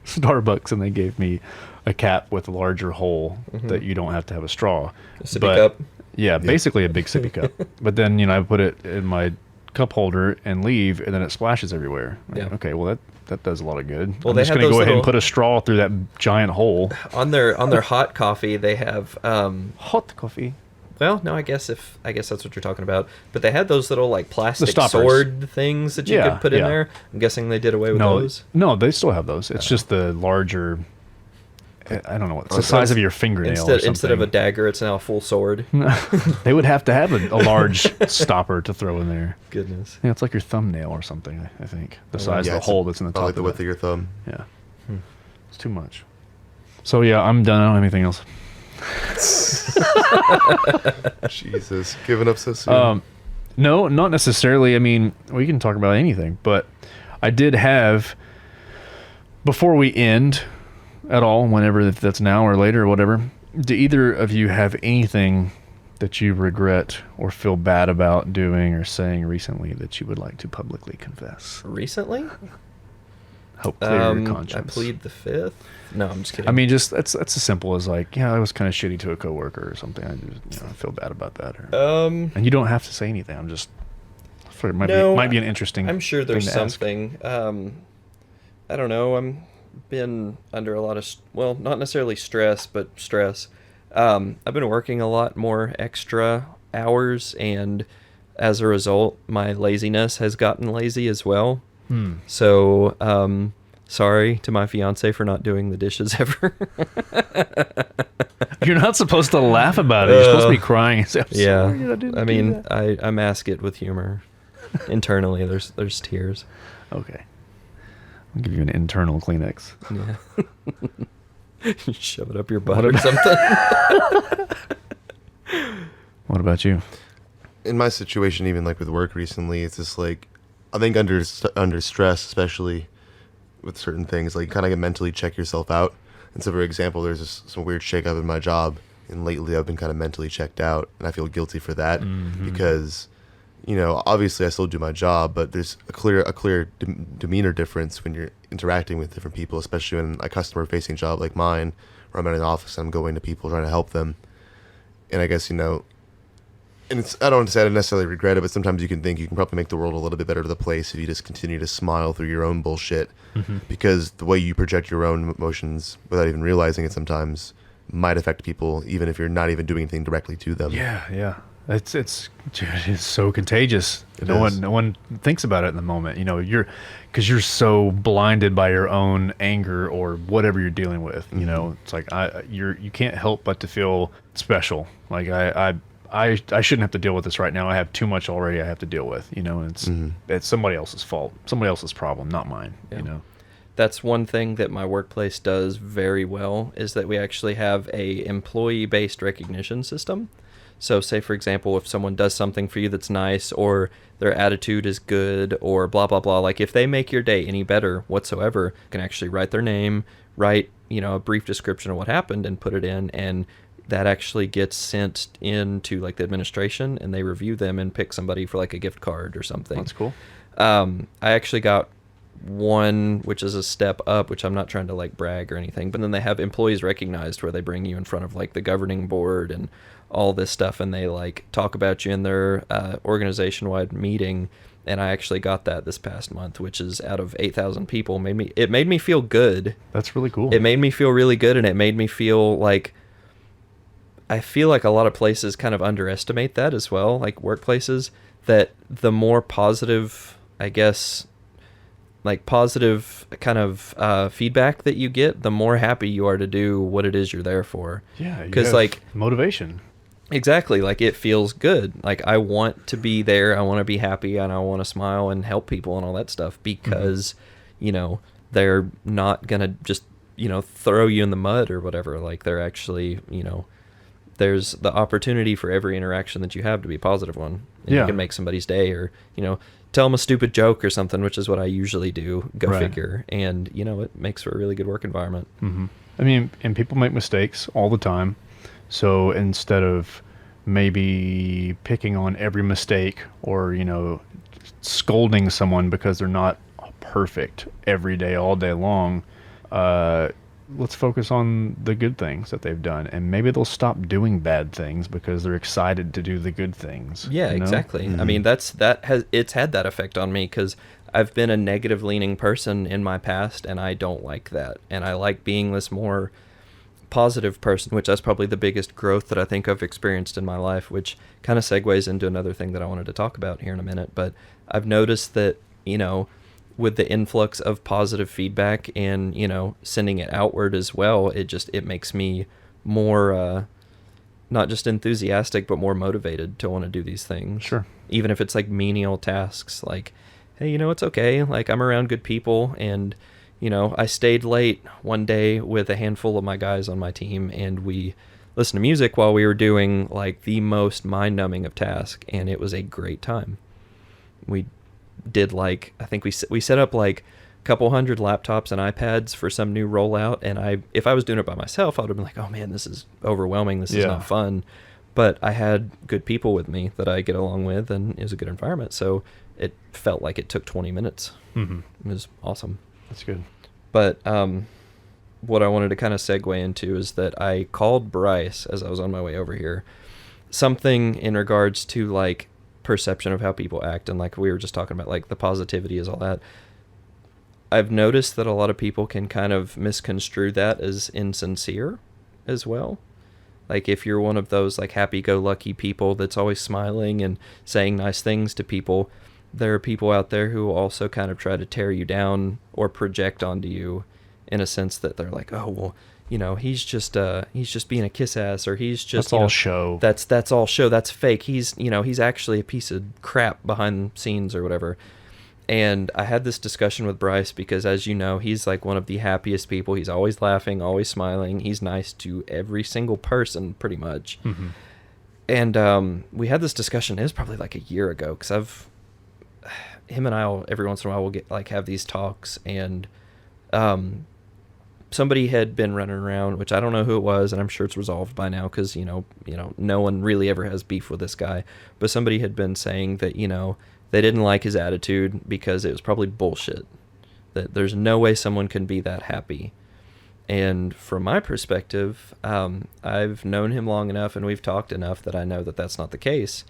Starbucks and they gave me a cap with a larger hole that you don't have to have a straw. A sippy cup. Yeah, basically a big sippy cup. But then I put it in my cup holder and leave, and then it splashes everywhere. Yeah. Okay, well that does a lot of good. Well, I'm they just have gonna go those ahead and little- put a straw through that giant hole. On their hot coffee, they have Hot coffee. well, no, I guess that's what you're talking about. But they had those little like plastic stoppers. sword things that you Yeah, could put in yeah. there. I'm guessing they did away with No, those. no, they still have those. It's just the larger. I don't know. It's the size of your fingernail. Instead of a dagger, it's now a full sword. They would have to have a large stopper to throw in there. Goodness. Yeah, it's like your thumbnail or something. I think the size Yeah, of the it's hole that's in the top. Probably the of width it. of your thumb. Yeah, it's too much. So yeah, I'm done. I don't have anything else. Jesus, giving up so soon. No, not necessarily. I mean, we can talk about anything, but I did have, before we end at all, whenever, if that's now or later or whatever, do either of you have anything that you regret or feel bad about doing or saying recently that you would like to publicly confess? Recently? Help clear your I conscience. plead the fifth. No, I'm just kidding. I mean, just that's as simple as like, yeah, I was kind of shitty to a coworker or something. I just, I feel bad about that. Or, and you don't have to say anything. I'm just, it might be an interesting. I'm sure there's thing to ask. something. I don't know. I'm been under a lot of not necessarily stress, but stress. I've been working a lot more extra hours, and as a result, my laziness has gotten lazy as well. So, sorry to my fiance for not doing the dishes ever. You're not supposed to laugh about it. You're supposed to be crying. And say, I'm Yeah, sorry, I didn't I do mean, that." I mask it with humor. Internally, there's tears. Okay. I'll give you an internal Kleenex. Yeah. Shove it up your butt or something. What about you? In my situation, even like with work recently, it's just like, I think under stress, especially with certain things, like kind of mentally check yourself out. And so, for example, there's some weird shakeup in my job, and lately I've been kind of mentally checked out, and I feel guilty for that because, obviously I still do my job, but there's a clear demeanor difference when you're interacting with different people, especially in a customer-facing job like mine, where I'm in an office and I'm going to people trying to help them. And I guess, and I don't say I necessarily regret it, but sometimes you can think you can probably make the world a little bit better of the place if you just continue to smile through your own bullshit. Because the way you project your own emotions without even realizing it sometimes might affect people, even if you're not even doing anything directly to them. Yeah. It's so contagious. It No is. one thinks about it in the moment. Because you're so blinded by your own anger or whatever you're dealing with. It's like you can't help but to feel special. Like I shouldn't have to deal with this right now. I have too much already I have to deal with, and it's somebody else's fault, somebody else's problem, not mine, That's one thing that my workplace does very well, is that we actually have a employee-based recognition system. So say, for example, if someone does something for you that's nice, or their attitude is good, or blah, blah, blah, like if they make your day any better whatsoever, you can actually write their name, write, a brief description of what happened and put it in, and that actually gets sent into like the administration, and they review them and pick somebody for like a gift card or something. That's cool. I actually got one, which is a step up, which I'm not trying to like brag or anything, but then they have employees recognized, where they bring you in front of like the governing board and all this stuff, and they like talk about you in their organization-wide meeting. And I actually got that this past month, which is out of 8,000 people. It made me feel good. That's really cool. It made me feel really good, and it made me feel like I feel like a lot of places kind of underestimate that as well, like workplaces, that the more positive, I guess, like positive kind of feedback that you get, the more happy you are to do what it is you're there for. Yeah, because like motivation. Exactly, like it feels good. Like I want to be there, I want to be happy, and I want to smile and help people and all that stuff because, you know, they're not gonna just, you know, throw you in the mud or whatever. Like they're actually, you know, there's the opportunity for every interaction that you have to be a positive one. And you can make somebody's day, or, you know, tell them a stupid joke or something, which is what I usually do. Go figure. And, you know, it makes for a really good work environment. I mean, and people make mistakes all the time. So instead of maybe picking on every mistake or, you know, scolding someone because they're not perfect every day, all day long, let's focus on the good things that they've done, and maybe they'll stop doing bad things because they're excited to do the good things. Yeah, you know? Exactly. I mean, it's had that effect on me because I've been a negative leaning person in my past, and I don't like that. And I like being this more positive person, which that's probably the biggest growth that I think I've experienced in my life, which kind of segues into another thing that I wanted to talk about here in a minute. But I've noticed that, you know, with the influx of positive feedback and, you know, sending it outward as well, it makes me more not just enthusiastic but more motivated to want to do these things. Sure. Even if it's like menial tasks, like, hey, you know, it's okay, like I'm around good people. And, you know, I stayed late one day with a handful of my guys on my team, and we listened to music while we were doing like the most mind-numbing of tasks, and it was a great time. We did like, I think we set up like a couple hundred laptops and iPads for some new rollout, and if I was doing it by myself, I would have been like, oh man, this is overwhelming, this is not fun. But I had good people with me that I get along with, and it was a good environment, so it felt like it took 20 minutes. It was awesome. That's good. But what I wanted to kind of segue into is that I called Bryce as I was on my way over here, something in regards to like perception of how people act, and like we were just talking about, like the positivity is all that. I've noticed that a lot of people can kind of misconstrue that as insincere as well. Like if you're one of those like happy-go-lucky people that's always smiling and saying nice things to people, there are people out there who also kind of try to tear you down or project onto you in a sense that they're like, oh, well, you know, he's just being a kiss ass, or he's just, that's all show. That's all show. That's fake. He's actually a piece of crap behind the scenes or whatever. And I had this discussion with Bryce because, as you know, he's like one of the happiest people. He's always laughing, always smiling. He's nice to every single person pretty much. And we had this discussion. It was probably like a year ago, because him and I every once in a while will have these talks, and somebody had been running around, which I don't know who it was, and I'm sure it's resolved by now because you know no one really ever has beef with this guy, but somebody had been saying that, you know, they didn't like his attitude because it was probably bullshit, that there's no way someone can be that happy. And from my perspective, I've known him long enough and we've talked enough that I know that that's not the case.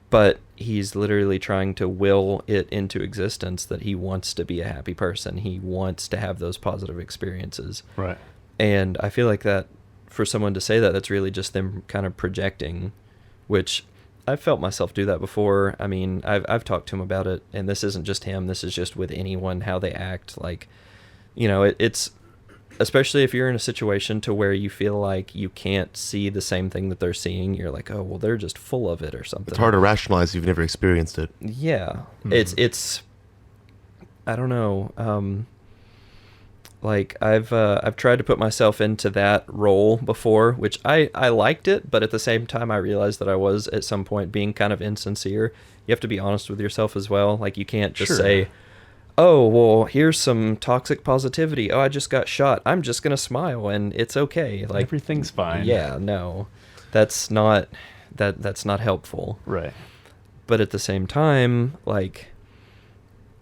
But he's literally trying to will it into existence that he wants to be a happy person. He wants to have those positive experiences. Right. And I feel like that for someone to say that, that's really just them kind of projecting, which I've felt myself do that before. I mean, I've talked to him about it, and this isn't just him. This is just with anyone, how they act. Like, you know, it's especially if you're in a situation to where you feel like you can't see the same thing that they're seeing. You're like, oh, well, they're just full of it or something. It's hard to rationalize if you've never experienced it. Yeah. It's I don't know. Like I've tried to put myself into that role before, which I liked it, but at the same time I realized that I was at some point being kind of insincere. You have to be honest with yourself as well. Like you can't just say, oh, well, here's some toxic positivity. Oh, I just got shot. I'm just going to smile and it's okay. Like everything's fine. Yeah, no. That's not helpful. Right. But at the same time, like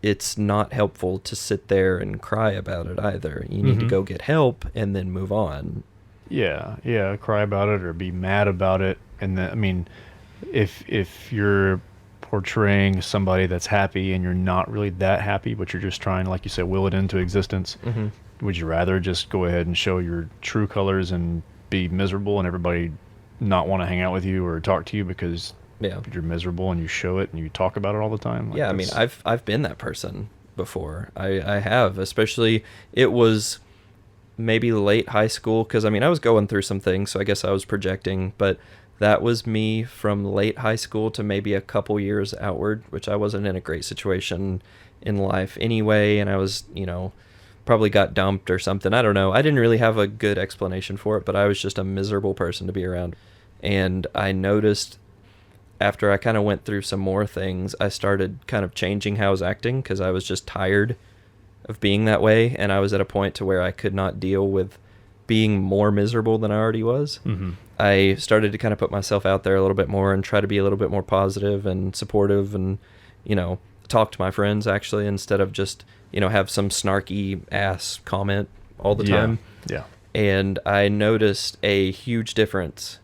it's not helpful to sit there and cry about it either. You need to go get help and then move on. Yeah, cry about it or be mad about it. And then, I mean, if you're portraying somebody that's happy and you're not really that happy, but you're just trying, like you said, will it into existence, would you rather just go ahead and show your true colors and be miserable and everybody not want to hang out with you or talk to you because Yeah. you're miserable and you show it and you talk about it all the time. Like, Yeah, I mean, I've been that person before. I have, especially it was maybe late high school, because I mean I was going through some things, so I guess I was projecting, but that was me from late high school to maybe a couple years outward, which I wasn't in a great situation in life anyway, and I was, probably got dumped or something. I don't know. I didn't really have a good explanation for it, but I was just a miserable person to be around. And I noticed after I kind of went through some more things, I started kind of changing how I was acting, because I was just tired of being that way, and I was at a point to where I could not deal with being more miserable than I already was. Mm-hmm. I started to kind of put myself out there a little bit more and try to be a little bit more positive and supportive, and talk to my friends actually, instead of just have some snarky ass comment all the time. Yeah. And I noticed a huge difference.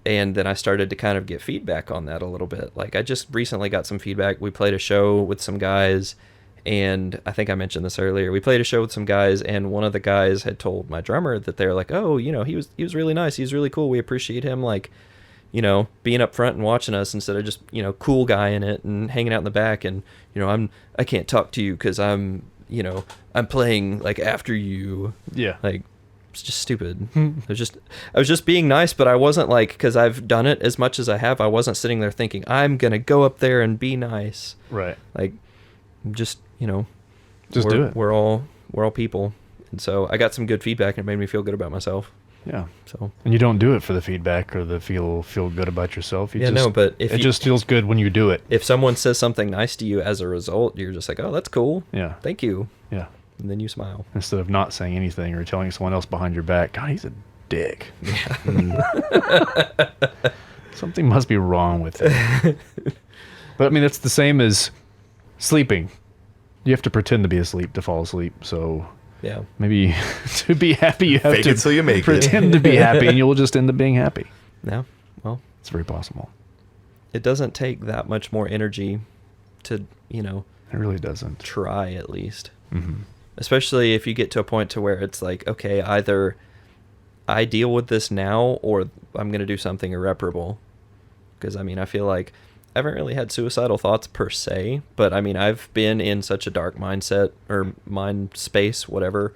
And then I started to kind of get feedback on that a little bit. Like, I just recently got some feedback. We played a show with some guys, and I think I mentioned this earlier. We played a show with some guys, and one of the guys had told my drummer that they're like, "Oh, he was really nice. He's really cool. We appreciate him, like, being up front and watching us instead of just, cool guy in it and hanging out in the back. And, I can't talk to you because I'm playing like after you." Yeah. Like, it's just stupid. I was just being nice, but I wasn't like, because I've done it as much as I have, I wasn't sitting there thinking I'm gonna go up there and be nice. Right. Like, just Just do it. We're all people, and so I got some good feedback, and it made me feel good about myself. Yeah. So. And you don't do it for the feedback or the feel good about yourself. You Yeah, just, no, but if it you- just feels good when you do it. If someone says something nice to you as a result, you're just like, "Oh, that's cool. Yeah. Thank you." Yeah. And then you smile. Instead of not saying anything or telling someone else behind your back, God, he's a dick. Something must be wrong with him. But I mean, it's the same as sleeping. You have to pretend to be asleep to fall asleep. So Yeah. maybe to be happy, you have Fake to it till you make it. pretend to be happy, and you'll just end up being happy. Yeah. Well, It's very possible. it doesn't take that much more energy to, It really doesn't. try at least. Mm-hmm. Especially if you get to a point to where it's like, okay, either I deal with this now or I'm going to do something irreparable. Because, I mean, I feel like I haven't really had suicidal thoughts per se, but I mean, I've been in such a dark mindset or mind space, whatever,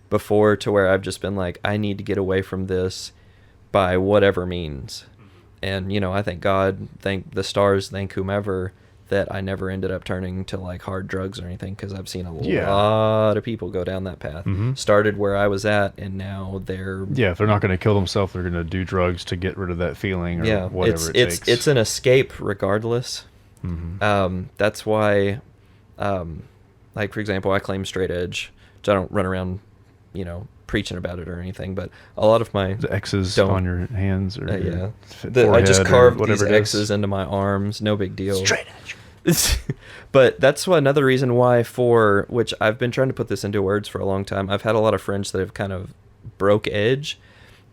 before, to where I've just been like, I need to get away from this by whatever means. And, I thank God, thank the stars, thank whomever, that I never ended up turning to like hard drugs or anything, because I've seen a Yeah. lot of people go down that path. Mhm. Started where I was at, and now they're Yeah, if they're not going to kill themselves, they're going to do drugs to get rid of that feeling or whatever it takes. it's an escape regardless. Mhm. That's why, like, for example, I claim straight edge, which I don't run around, preaching about it or anything, but a lot of my The X's don't- on your hands or your yeah, forehead I just or carved whatever these it is. X's into my arms, no big deal. Straight edge. But that's another reason why, for which I've been trying to put this into words for a long time. I've had a lot of friends that have kind of broke edge,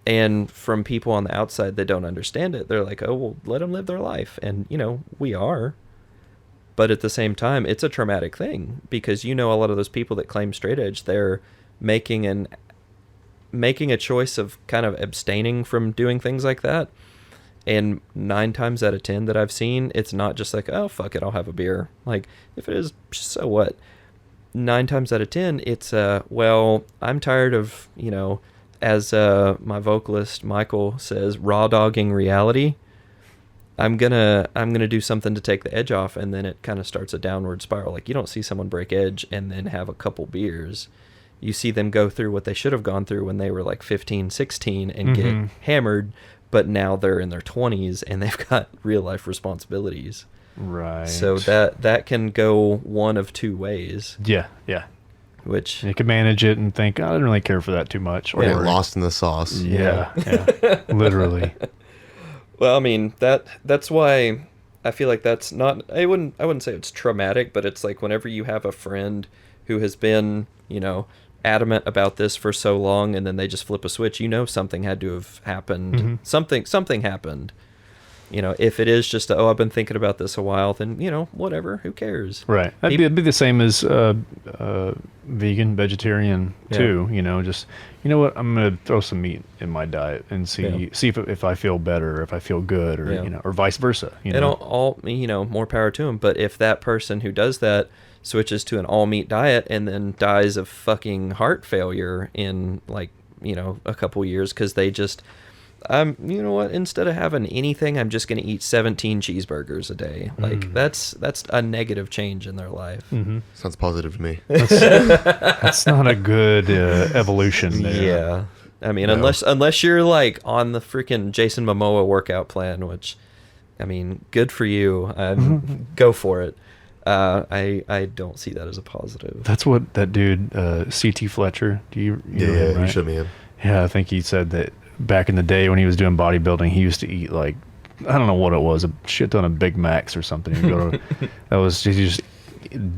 and from people on the outside that don't understand it, they're like, "Oh, well, let them live their life," and we are. But at the same time, it's a traumatic thing, because a lot of those people that claim straight edge, they're making a choice of kind of abstaining from doing things like that. And 9 times out of 10 that I've seen, it's not just like, "Oh, fuck it, I'll have a beer." Like, if it is, so what? 9 times out of 10, it's, well, I'm tired of, as my vocalist Michael says, raw dogging reality. I'm gonna do something to take the edge off, and then it kind of starts a downward spiral. Like, you don't see someone break edge and then have a couple beers. You see them go through what they should have gone through when they were like 15, 16 and get hammered, but now they're in their 20s and they've got real life responsibilities. Right. So that can go one of two ways, Yeah. which You can manage it and think, I don't really care for that too much. Or get lost in the sauce. Yeah. Literally. Well, I mean, that's why I feel like that's not, I wouldn't say it's traumatic, but it's like whenever you have a friend who has been, adamant about this for so long, and then they just flip a switch, something had to have happened. Mhm. Something happened. if it is just I've been thinking about this a while, then whatever, who cares? Right. That'd be the same as vegan, vegetarian too. Just what, I'm gonna throw some meat in my diet and see if I feel better, or if I feel good, or or vice versa. And all more power to them. But if that person who does that switches to an all meat diet and then dies of fucking heart failure in a couple years because they just instead of having anything, I'm just going to eat 17 cheeseburgers a day. That's a negative change in their life. Mm-hmm. Sounds positive to me. That's not a good evolution there. Yeah. I mean, unless you're on the freaking Jason Momoa workout plan, which, I mean, good for you. Go for it. I don't see that as a positive. That's what that dude, C.T. Fletcher, do you know him, right? You showed me him. Yeah, I think he said that back in the day when he was doing bodybuilding, he used to eat I don't know what it was, a shit ton of Big Macs or something. He'd go to, that was just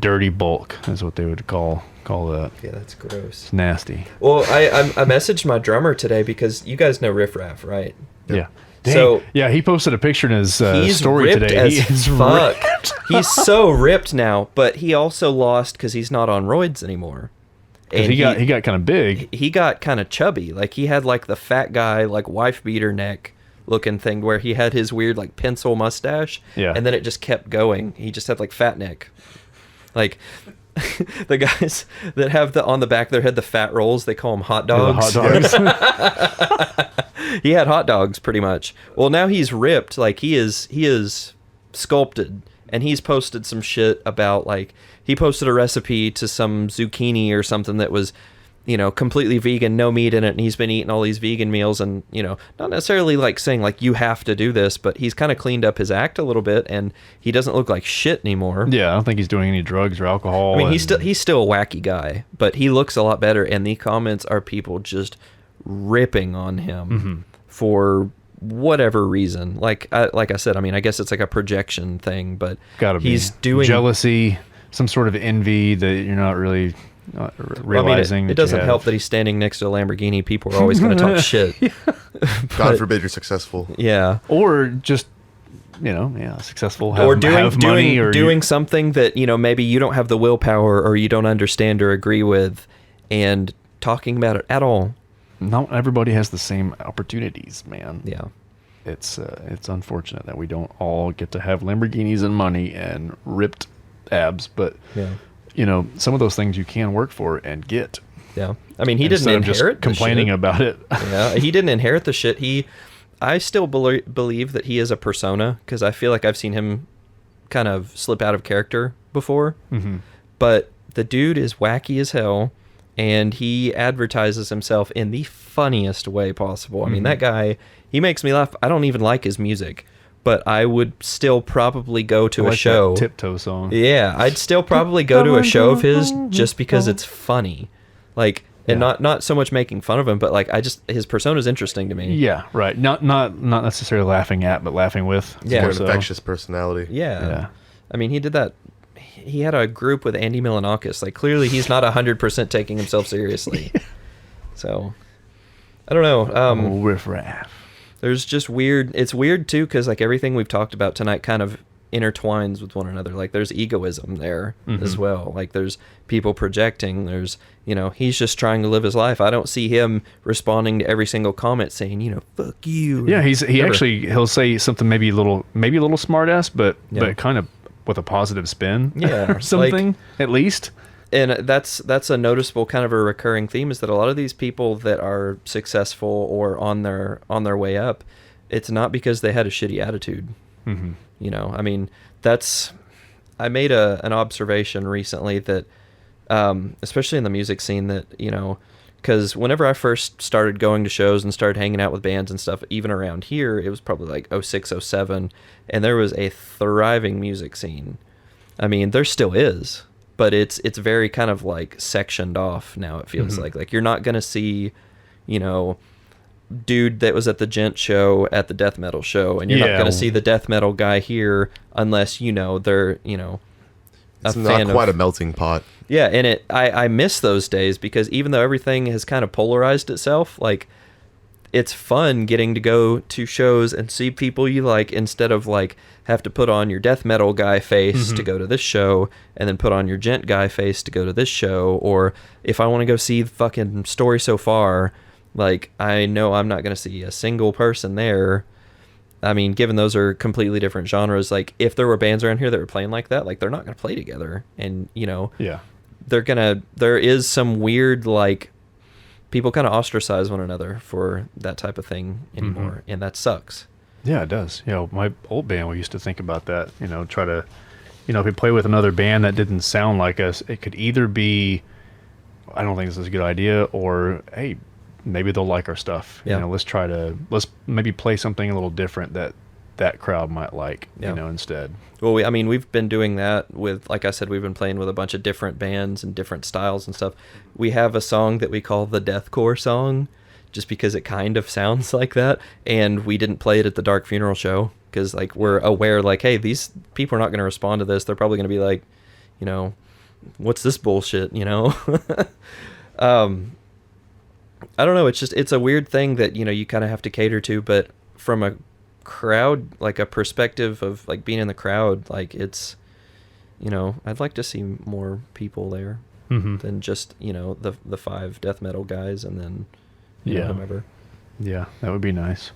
dirty bulk, is what they would call that. Yeah, that's gross. It's nasty. Well, I messaged my drummer today because you guys know Riff Raff, right? Yeah. Dang. So yeah, he posted a picture in his he's story ripped today. As he is fuck. ripped. He's so ripped now, but he also lost because he's not on roids anymore. And he got kind of big. He got kind of chubby. He had the fat guy wife beater neck looking thing where he had his weird pencil mustache. Yeah. And then it just kept going. He just had fat neck. The guys that have on the back of their head the fat rolls, they call them hot dogs. Hot dogs. He had hot dogs pretty much. Well, now he's ripped. He is sculpted, and he's posted some shit about he posted a recipe to some zucchini or something that was completely vegan, no meat in it, and he's been eating all these vegan meals, and not necessarily saying you have to do this, but he's kind of cleaned up his act a little bit, and he doesn't look like shit anymore. Yeah, I don't think he's doing any drugs or alcohol. I mean, he's still a wacky guy, but he looks a lot better, and the comments are people just ripping on him for whatever reason. Like I said, I mean, I guess it's a projection thing, but he's doing jealousy, some sort of envy that you're not really realizing. I mean, it doesn't help that he's standing next to a Lamborghini. People are always going to talk shit. God forbid you're successful. Yeah. Or just successful, or have money, or doing something that maybe you don't have the willpower or you don't understand or agree with, and talking about it at all. Not everybody has the same opportunities, man. Yeah. It's unfortunate that we don't all get to have Lamborghinis and money and ripped abs, but some of those things you can work for and get. Yeah. I mean, he didn't inherit just complaining about it. Yeah, he didn't inherit the shit. I still believe that he is a persona, because I feel like I've seen him kind of slip out of character before. Mm-hmm. But the dude is wacky as hell, and he advertises himself in the funniest way possible. I mean, that guy, he makes me laugh. I don't even like his music, but I would still probably go to a show. That Tiptoe song. Yeah, I'd still probably go to a show of his just because it's funny. And not so much making fun of him, but his persona is interesting to me. Yeah, right. Not necessarily laughing at, but laughing with. Yeah, more an infectious personality. Yeah. I mean, he did that. He had a group with Andy Milonakis. Clearly, he's not 100% taking himself seriously. So, I don't know. Riff Raff. There's just weird. It's weird too, because everything we've talked about tonight kind of intertwines with one another. There's egoism there as well. There's people projecting. There's he's just trying to live his life. I don't see him responding to every single comment saying fuck you. Yeah, he'll say something maybe a little smart ass, but kind of with a positive spin. Yeah, or something at least. And that's a noticeable kind of a recurring theme, is that a lot of these people that are successful or on their way up, it's not because they had a shitty attitude. Mm-hmm. I mean, I made an observation recently that, especially in the music scene, that, because whenever I first started going to shows and started hanging out with bands and stuff, even around here, it was probably 06, 07, and there was a thriving music scene. I mean, there still is, but it's very kind of sectioned off now, it feels like you're not going to see, dude that was at the gent show at the death metal show, and you're not going to see the death metal guy here unless they're it's not quite a melting pot. Yeah, and I miss those days, because even though everything has kind of polarized itself, it's fun getting to go to shows and see people you like, instead of like have to put on your death metal guy face to go to this show and then put on your gent guy face to go to this show. Or if I want to go see fucking Story So Far, like I know I'm not going to see a single person there. I mean, given those are completely different genres, like if there were bands around here that were playing like that, like they're not going to play together. And, you know, there is some weird, like, people kind of ostracize one another for that type of thing anymore. And that sucks. Yeah, it does. You know, my old band, we used to think about that, you know, try to, you know, if we play with another band that didn't sound like us, it could either be, I don't think this is a good idea, or, hey, maybe they'll like our stuff. Yeah. You know, let's maybe play something a little different that crowd might like, you know, instead. Well, we've been doing that with, like I said, we've been playing with a bunch of different bands and different styles and stuff. We have a song that we call the deathcore song, just because it kind of sounds like that. And we didn't play it at the Dark Funeral show because, like, we're aware, like, hey, these people are not going to respond to this. They're probably going to be like, you know, what's this bullshit, you know? I don't know. It's a weird thing that, you know, you kind of have to cater to, but from a crowd, like a perspective of like being in the crowd, like it's, you know, I'd like to see more people there than just, you know, the 5 death metal guys and then, you know, whomever. Yeah, that would be nice.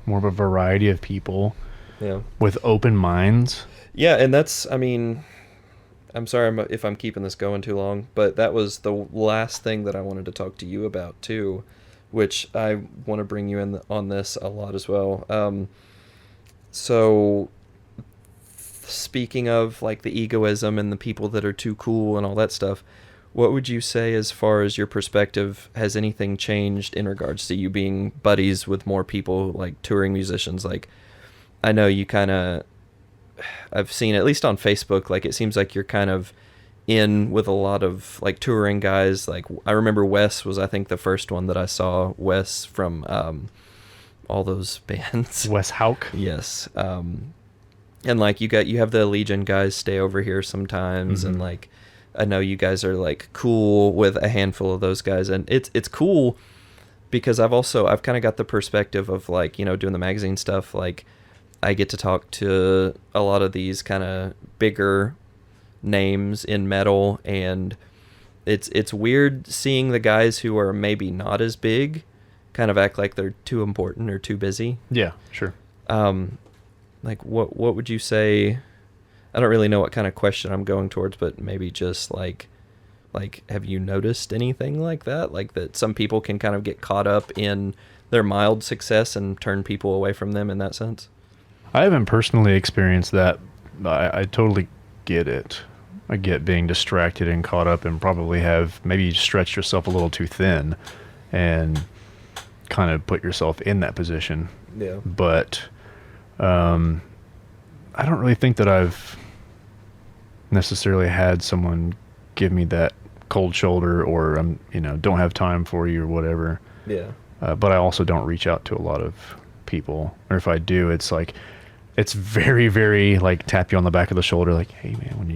More of a variety of people. Yeah. With open minds. Yeah, and that's, I mean, I'm sorry if I'm keeping this going too long, but that was the last thing that I wanted to talk to you about too, which I want to bring you in on this a lot as well. So speaking of like the egoism and the people that are too cool and all that stuff, what would you say as far as your perspective, has anything changed in regards to you being buddies with more people, like touring musicians? Like, I know you kind of, I've seen, at least on Facebook, like it seems like you're kind of in with a lot of like touring guys. Like I remember Wes was, I think, the first one that I saw. Wes from all those bands. Wes Hauk. Yes. And like you have the Legion guys stay over here sometimes, and like I know you guys are like cool with a handful of those guys, and it's cool because I've kind of got the perspective of like, you know, doing the magazine stuff. Like I get to talk to a lot of these kind of bigger names in metal, and it's weird seeing the guys who are maybe not as big kind of act like they're too important or too busy. Yeah, sure. Like what would you say? I don't really know what kind of question I'm going towards, but maybe just like have you noticed anything like that? Like that some people can kind of get caught up in their mild success and turn people away from them in that sense? I haven't personally experienced that. I totally get it. I get being distracted and caught up, and probably have maybe stretched yourself a little too thin and kind of put yourself in that position. Yeah. But I don't really think that I've necessarily had someone give me that cold shoulder, or you know, don't have time for you or whatever. Yeah. But I also don't reach out to a lot of people, or if I do, it's like, it's very, very like tap you on the back of the shoulder, like, hey man, when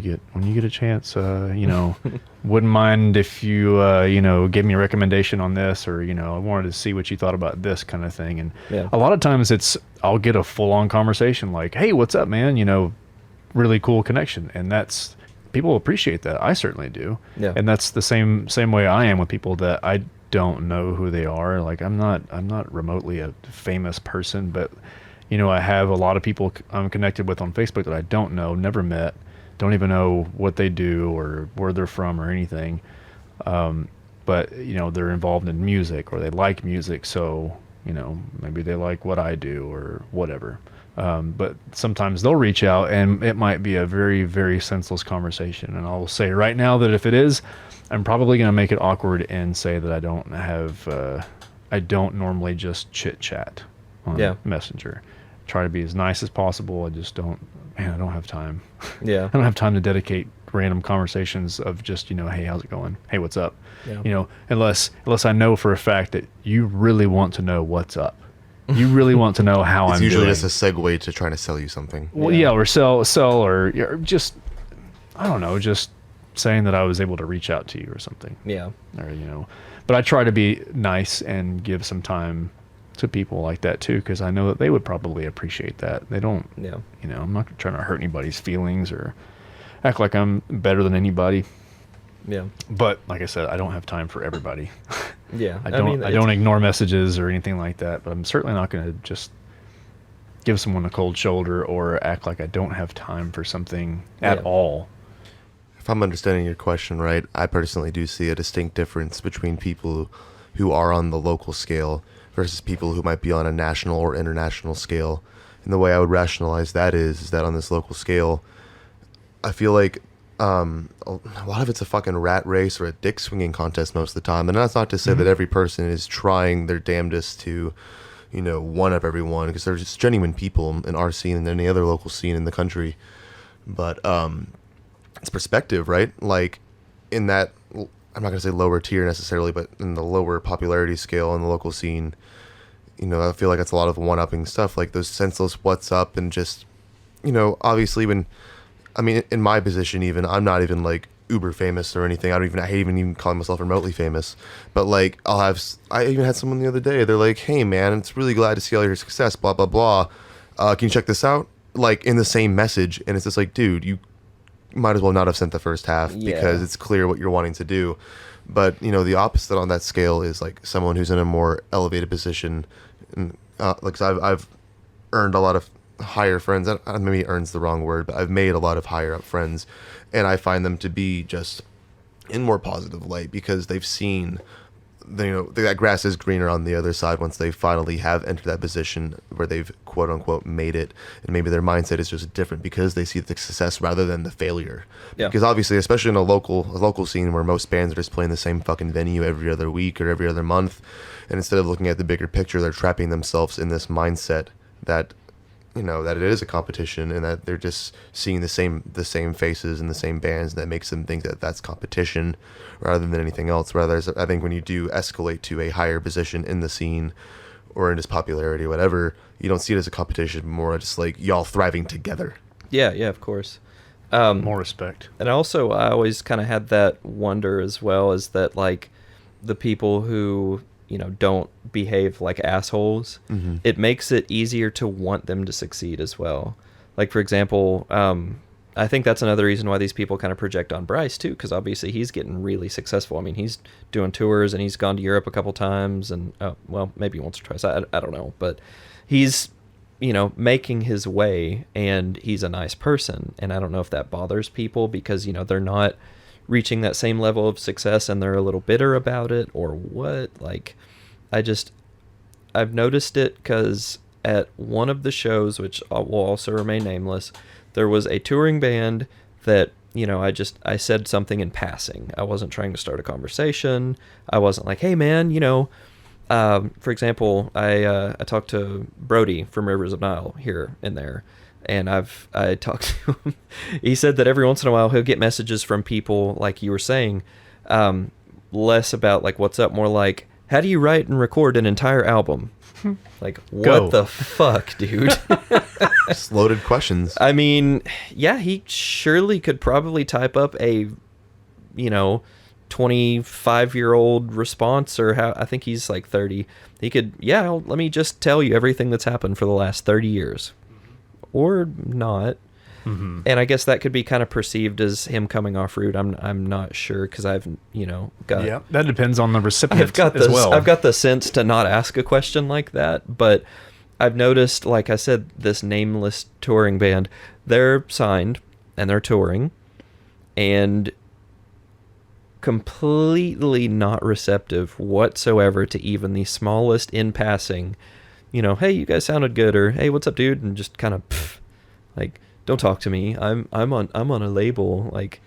you get a chance, you know, wouldn't mind if you you know, give me a recommendation on this, or, you know, I wanted to see what you thought about this kind of thing. And a lot of times I'll get a full on conversation like, hey, what's up, man? You know, really cool connection. And that's, people appreciate that. I certainly do. Yeah. And that's the same way I am with people that I don't know who they are. Like I'm not remotely a famous person, but you know, I have a lot of people I'm connected with on Facebook that I don't know, never met, don't even know what they do or where they're from or anything. But, you know, they're involved in music, or they like music. So, you know, maybe they like what I do or whatever. But sometimes they'll reach out, and it might be a very, very senseless conversation. And I'll say right now that if it is, I'm probably going to make it awkward and say that I don't normally just chit chat on Messenger. Try to be as nice as possible. I just don't have time. Yeah. I don't have time to dedicate random conversations of just, you know, hey, how's it going? Hey, what's up? Yeah. You know, unless I know for a fact that you really want to know what's up. You really want to know how I'm doing. It's usually just a segue to trying to sell you something. Well, yeah, or sell, or just, I don't know, just saying that I was able to reach out to you or something. Yeah. Or, you know, but I try to be nice and give some time to people like that too, because I know that they would probably appreciate that. They don't, Yeah. I'm not trying to hurt anybody's feelings or act like I'm better than anybody. Yeah. But like I said, I don't have time for everybody. Yeah. I don't ignore messages or anything like that, but I'm certainly not going to just give someone a cold shoulder or act like I don't have time for something at all. If I'm understanding your question right, I personally do see a distinct difference between people who are on the local scale versus people who might be on a national or international scale. And the way I would rationalize that is that on this local scale, I feel like a lot of it's a fucking rat race or a dick swinging contest most of the time. And that's not to say that every person is trying their damnedest to, one up everyone, because they're just genuine people in our scene and any other local scene in the country. But it's perspective, right? Like in that, I'm not going to say lower tier necessarily, but in the lower popularity scale in the local scene, I feel like it's a lot of one-upping stuff, like those senseless what's up and just, obviously in my position even, I'm not even like uber famous or anything. I hate even calling myself remotely famous, but like I even had someone the other day, they're like, hey man, it's really glad to see all your success, blah, blah, blah. Can you check this out? Like in the same message. And it's just like, dude, you might as well not have sent the first half because it's clear what you're wanting to do. But the opposite on that scale is like someone who's in a more elevated position, and like I've earned a lot of higher friends. Maybe earn's the wrong word, but I've made a lot of higher up friends, and I find them to be just in more positive light because they've seen that grass is greener on the other side once they finally have entered that position where they've quote unquote made it, and maybe their mindset is just different because they see the success rather than the failure. Because obviously, especially in a local scene where most bands are just playing the same fucking venue every other week or every other month, and instead of looking at the bigger picture, they're trapping themselves in this mindset that that it is a competition and that they're just seeing the same faces and the same bands, that makes them think that that's competition rather than anything else. Rather, I think when you do escalate to a higher position in the scene or in its popularity or whatever, you don't see it as a competition, more just like y'all thriving together. Yeah, of course. More respect. And also, I always kind of had that wonder as well, is that like the people who don't behave like assholes, it makes it easier to want them to succeed as well. Like, for example, I think that's another reason why these people kind of project on Bryce too, because obviously he's getting really successful. I mean, he's doing tours and he's gone to Europe a couple times, and maybe once or twice, I don't know, but he's making his way, and he's a nice person. And I don't know if that bothers people because they're not reaching that same level of success and they're a little bitter about it or what. Like, I've noticed it because at one of the shows, which will also remain nameless, there was a touring band that I said something in passing. I wasn't trying to start a conversation. I wasn't like, hey man, for example, I talked to Brody from Rivers of Nile here and there, and I talked to him. He said that every once in a while he'll get messages from people like you were saying, less about like what's up, more like, how do you write and record an entire album? Like, what the fuck, dude? Just loaded questions. I mean, yeah, he surely could probably type up a 25-year-old response, or how, I think he's like 30. He could, let me just tell you everything that's happened for the last 30 years. Or not. And I guess that could be kind of perceived as him coming off rude. I'm not sure, because I've got that depends on the recipient I've got the sense to not ask a question like that, but I've noticed, like I said, this nameless touring band, they're signed and they're touring and completely not receptive whatsoever to even the smallest in passing, hey, you guys sounded good, or hey, what's up, dude, and just kind of like, don't talk to me. I'm on a label. Like,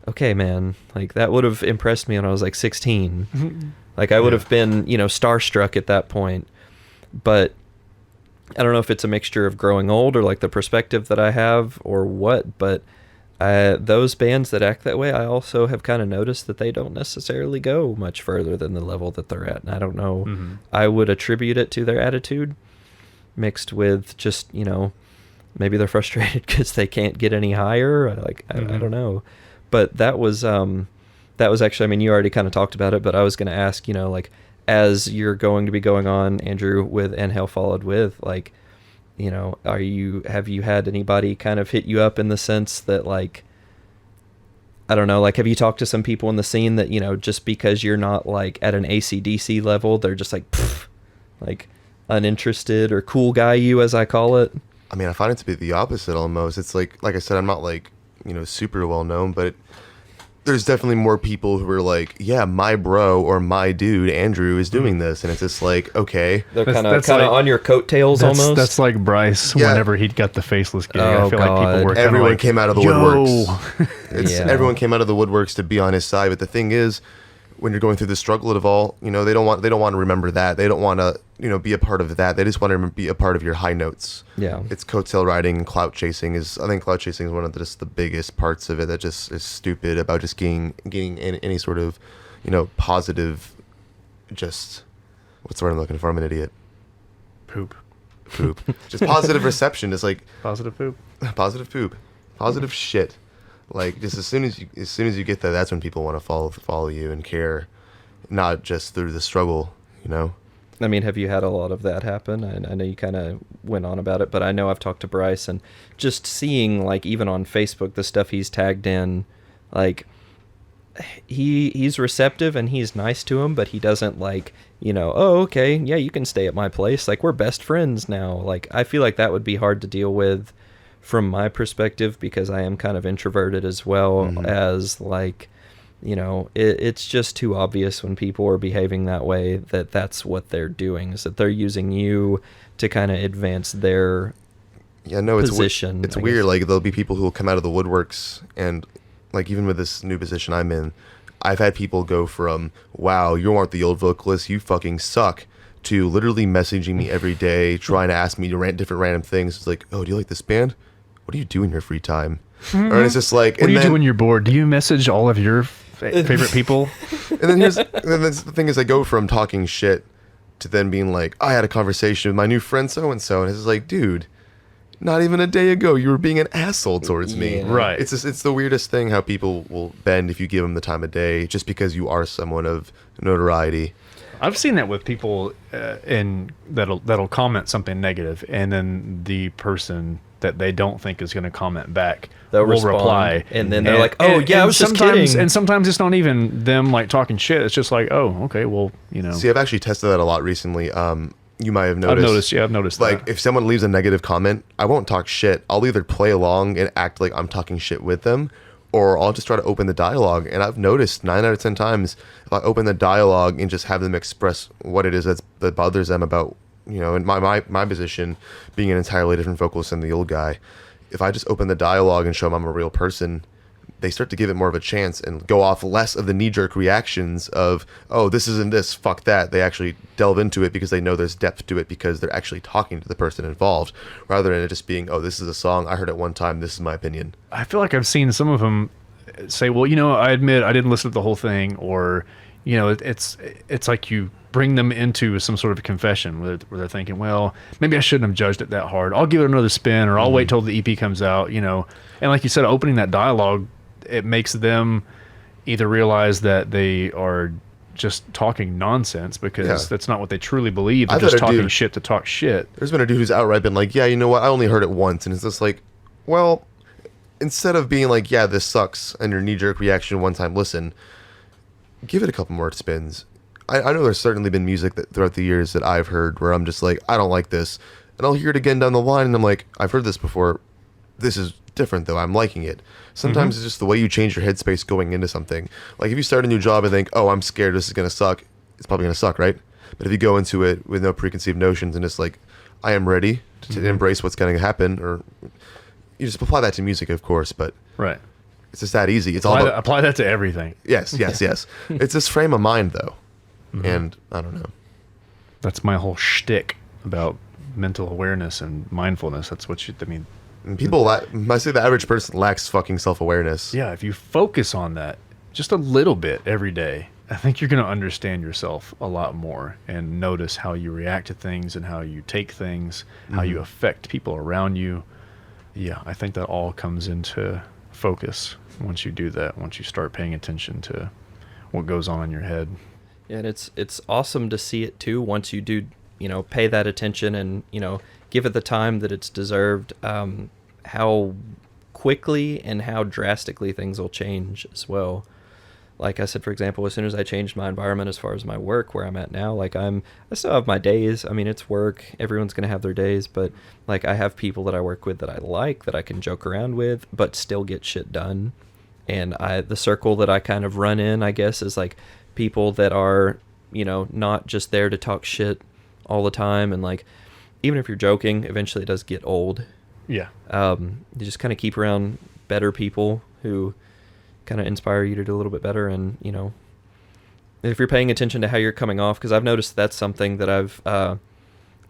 okay, man. Like, that would have impressed me when I was like 16. Like, I would have been, starstruck at that point. But I don't know if it's a mixture of growing old or like the perspective that I have or what, but those bands that act that way, I also have kind of noticed that they don't necessarily go much further than the level that they're at. And I don't know. I would attribute it to their attitude mixed with just, maybe they're frustrated because they can't get any higher. Like, I don't know. But that was actually, I mean, you already kind of talked about it, but I was going to ask, like, as you're going to be going on, Andrew, with And Hell Followed With, like, you know, have you had anybody kind of hit you up in the sense that, like, I don't know, like, have you talked to some people in the scene that, you know, just because you're not like at an AC/DC level, they're just like, pfft, like uninterested or cool guy you, as I call it? I mean, I find it to be the opposite almost. It's like I said, I'm not like, you know, super well known, but there's definitely more people who are like, yeah, my bro or my dude Andrew is doing this, and it's just like, okay, They're kind of that's like- on your coattails almost. That's like Bryce Yeah. whenever he got the faceless gig. Oh, I feel like God. people were kind of everyone like, came out of the "Yo." woodworks. Yeah. Everyone came out of the woodworks to be on his side, but the thing is, when you're going through the struggle of all, you know, they don't want to remember that. They don't want to, you know, be a part of that. They just want to be a part of your high notes. Yeah. It's coattail riding and clout chasing I think clout chasing is one of just the biggest parts of it that just is stupid about just gaining any sort of, you know, positive, just, what's the word I'm looking for? I'm an idiot. Poop. Just positive reception. It's like Positive poop. positive poop, positive shit. Like, just as soon as you get that, that's when people want to follow you and care, not just through the struggle, you know. I mean, have you had a lot of that happen? I know you kind of went on about it, but I know I've talked to Bryce, and just seeing, like, even on Facebook, the stuff he's tagged in, like, he's receptive and he's nice to him, but he doesn't, like, you know, oh, okay, yeah, you can stay at my place. Like, we're best friends now. Like, I feel like that would be hard to deal with from my perspective, because I am kind of introverted as well, as, like, you know, it's just too obvious when people are behaving that way that that's what they're doing, is that they're using you to kind of advance their position. It's I weird. guess. Like, there'll be people who will come out of the woodworks, and like, even with this new position I'm in, I've had people go from, wow, you aren't the old vocalist, you fucking suck, to literally messaging me every day, trying to ask me to different random things. It's like, oh, do you like this band? What do you do in your free time? Or it's just like, What do you do when you're bored? Do you message all of your favorite people? And then the thing is, I go from talking shit to then being like, I had a conversation with my new friend so and so, and it's like, dude, not even a day ago you were being an asshole towards me. Yeah. Right. It's the weirdest thing how people will bend if you give them the time of day just because you are someone of notoriety. I've seen that with people that'll comment something negative, and then the person that they don't think is going to comment back They'll will respond, reply, and then they're like, "Oh, yeah, I was just sometimes, kidding." And sometimes it's not even them like talking shit. It's just like, oh, okay, well, you know. See, I've actually tested that a lot recently. You might have noticed. I've noticed Like, that. if someone leaves a negative comment, I won't talk shit. I'll either play along and act like I'm talking shit with them, or I'll just try to open the dialogue. And I've noticed 9 out of 10 times, if I open the dialogue and just have them express what it is that bothers them about, you know, in my position, being an entirely different vocalist than the old guy, if I just open the dialogue and show them I'm a real person, they start to give it more of a chance and go off less of the knee-jerk reactions of, oh, this isn't this, fuck that. They actually delve into it because they know there's depth to it because they're actually talking to the person involved, rather than it just being, oh, this is a song, I heard it one time, this is my opinion. I feel like I've seen some of them say, well, you know, I admit I didn't listen to the whole thing, or, you know, it's like you bring them into some sort of confession where they're thinking, well, maybe I shouldn't have judged it that hard. I'll give it another spin, or I'll wait till the EP comes out, you know. And like you said, opening that dialogue, it makes them either realize that they are just talking nonsense because that's not what they truly believe. They're I've had just a talking dude- shit to talk shit. There's been a dude who's outright been like, yeah, you know what, I only heard it once. And it's just like, well, instead of being like, yeah, this sucks, and your knee-jerk reaction one time listen, give it a couple more spins. I know there's certainly been music that throughout the years that I've heard where I'm just like, I don't like this. And I'll hear it again down the line, and I'm like, I've heard this before. This is different, though. I'm liking it. Sometimes it's just the way you change your headspace going into something. Like, if you start a new job and think, oh, I'm scared this is going to suck, it's probably going to suck, right? But if you go into it with no preconceived notions and just like, I am ready to embrace what's going to happen, or you just apply that to music, of course, but Right. it's just that easy. It's all about, Apply that to everything. yes. It's this frame of mind, though. And I don't know. That's my whole shtick about mental awareness and mindfulness. That's what I mean. And people, I say the average person lacks fucking self-awareness. Yeah, if you focus on that just a little bit every day, I think you're going to understand yourself a lot more and notice how you react to things and how you take things, how you affect people around you. Yeah, I think that all comes into focus once you do that, once you start paying attention to what goes on in your head. And it's awesome to see it too once you do, pay that attention and, give it the time that it's deserved, how quickly and how drastically things will change as well. Like I said, for example, as soon as I changed my environment as far as my work, where I'm at now, like I still have my days. I mean, it's work. Everyone's going to have their days, but like I have people that I work with that I like, that I can joke around with, but still get shit done. And the circle that I kind of run in, I guess, is like people that are, not just there to talk shit all the time. And like, even if you're joking, eventually it does get old. Yeah. You just kind of keep around better people who kind of inspire you to do a little bit better. And, if you're paying attention to how you're coming off, because I've noticed that's something that I've,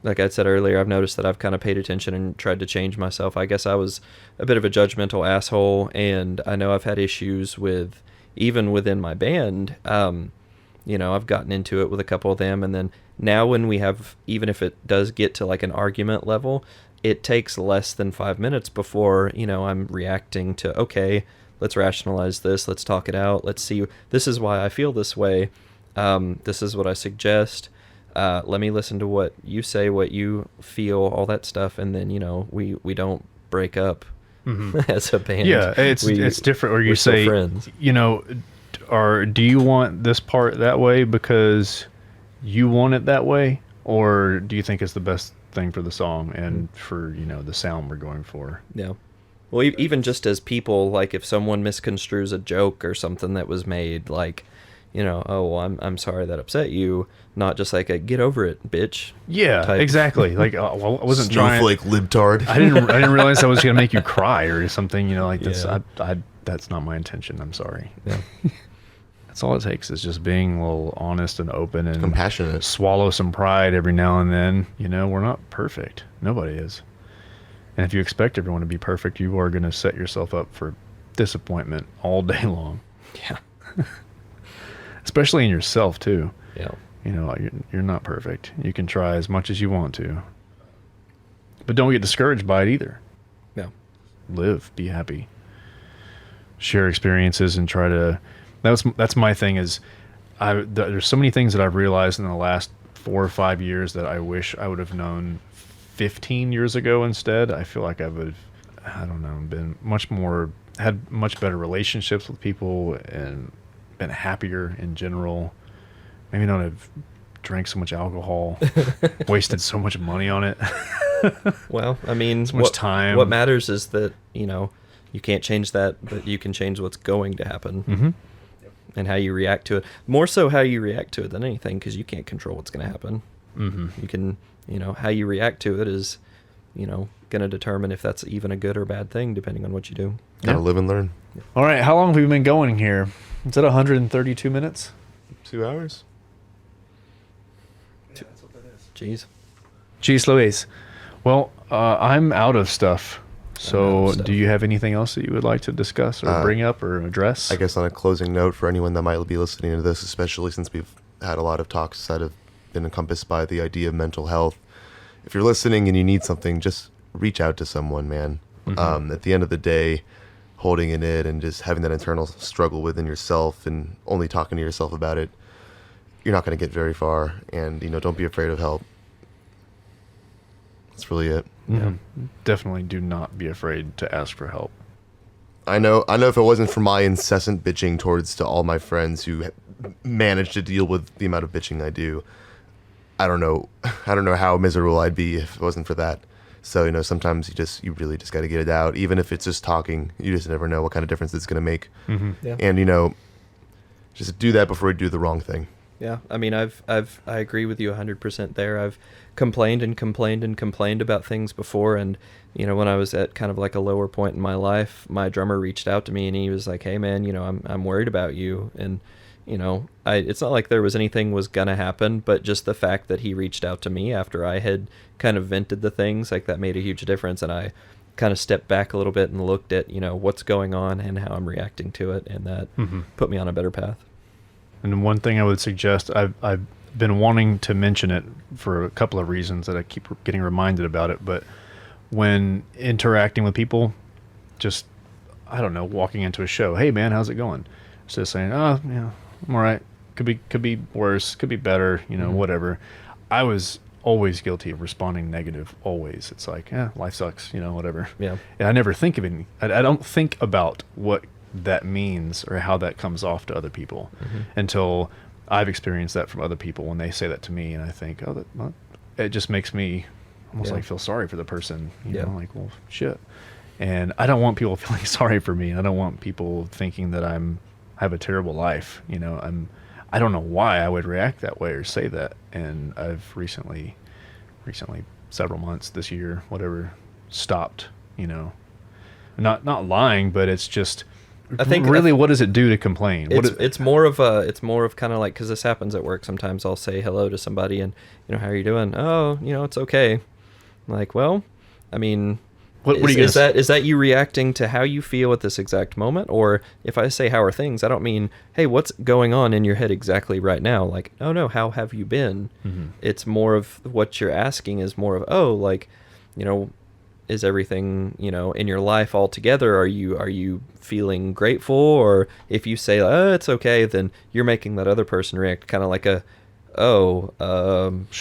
like I said earlier, I've noticed that I've kind of paid attention and tried to change myself. I guess I was a bit of a judgmental asshole, and I know I've had issues with, even within my band, I've gotten into it with a couple of them, and then now when we have, even if it does get to like an argument level, it takes less than 5 minutes before, I'm reacting to, okay, let's rationalize this. Let's talk it out. Let's see. This is why I feel this way. This is what I suggest. Let me listen to what you say, what you feel, all that stuff. And then, we don't break up as a band. Yeah, it's different where you we're still say, friends. Do you want this part that way because you want it that way? Or do you think it's the best thing for the song and for, the sound we're going for? Yeah. Well, even just as people, like if someone misconstrues a joke or something that was made, like, oh, well, I'm sorry that upset you, not just like a get over it, bitch. Yeah, type. Exactly. Like, well, I wasn't trying. Snowflake libtard. I didn't realize I was gonna make you cry or something. Like this. Yeah. I that's not my intention. I'm sorry. Yeah. That's all it takes is just being a little honest and open and Compassionate. swallow some pride every now and then. We're not perfect. Nobody is. And if you expect everyone to be perfect, you are going to set yourself up for disappointment all day long. Yeah. Especially in yourself, too. Yeah. You're not perfect. You can try as much as you want to. But don't get discouraged by it either. Yeah. Live. Be happy. Share experiences and try to... That's my thing is... there's so many things that I've realized in the last 4 or 5 years that I wish I would have known 15 years ago instead. I feel like I would have, I don't know, had much better relationships with people and been happier in general. Maybe not have drank so much alcohol, wasted so much money on it. Well, I mean, so much time. What matters is that, you can't change that, but you can change what's going to happen. Mm-hmm. And how you react to it. More so how you react to it than anything, because you can't control what's going to happen. Mm-hmm. You can, how you react to it is, going to determine if that's even a good or bad thing, depending on what you do. Gotta live and learn. All right, how long have we been going here? Is that 132 minutes? 2 hours. Jeez. Jeez Louise. Well, I'm out of stuff. So do you have anything else that you would like to discuss or bring up or address? I guess on a closing note for anyone that might be listening to this, especially since we've had a lot of talks that have been encompassed by the idea of mental health. If you're listening and you need something, just reach out to someone, man. Mm-hmm. At the end of the day, holding in it and just having that internal struggle within yourself and only talking to yourself about it, you're not going to get very far. And, don't be afraid of help. That's really it. Yeah, definitely do not be afraid to ask for help. I know if it wasn't for my incessant bitching to all my friends who manage to deal with the amount of bitching I do, I don't know how miserable I'd be if it wasn't for that. So, sometimes you really just got to get it out. Even if it's just talking, you just never know what kind of difference it's going to make. Mm-hmm. Yeah. And, just do that before you do the wrong thing. Yeah, I mean, I agree with you 100% there. I've complained and complained and complained about things before, and when I was at kind of like a lower point in my life, my drummer reached out to me and he was like, "Hey, man, I'm worried about you," and it's not like there was anything was gonna happen, but just the fact that he reached out to me after I had kind of vented the things, like that made a huge difference, and I kind of stepped back a little bit and looked at what's going on and how I'm reacting to it, and that put me on a better path. And one thing I would suggest, I've been wanting to mention it for a couple of reasons that I keep getting reminded about it, but when interacting with people, just, I don't know, walking into a show, "Hey man, how's it going?" Instead of saying, "Oh, yeah, I'm all right," Could be worse. Could be better. You know, whatever. I was always guilty of responding negative. Always. It's like, life sucks. You know, whatever. Yeah. And I never think of any. I don't think about what that means or how that comes off to other people until I've experienced that from other people when they say that to me, and I think, it just makes me almost like feel sorry for the person. You know, like, well, shit. And I don't want people feeling sorry for me. I don't want people thinking that I have a terrible life. You know, I don't know why I would react that way or say that. And I've recently, several months this year, whatever, stopped. You know, not lying, but it's just. I think really, what does it do to complain? It's more of kind of like, because this happens at work. Sometimes I'll say hello to somebody and, you know, how are you doing? Oh, you know, it's okay. I'm like, well, I mean, is that you reacting to how you feel at this exact moment? Or if I say how are things, I don't mean, hey, what's going on in your head exactly right now? Like, oh no, how have you been? It's more of what you're asking is more of, oh, like, you know, is everything, you know, in your life all together? Are you feeling grateful? Or if you say, oh, it's okay, then you're making that other person react kind of like should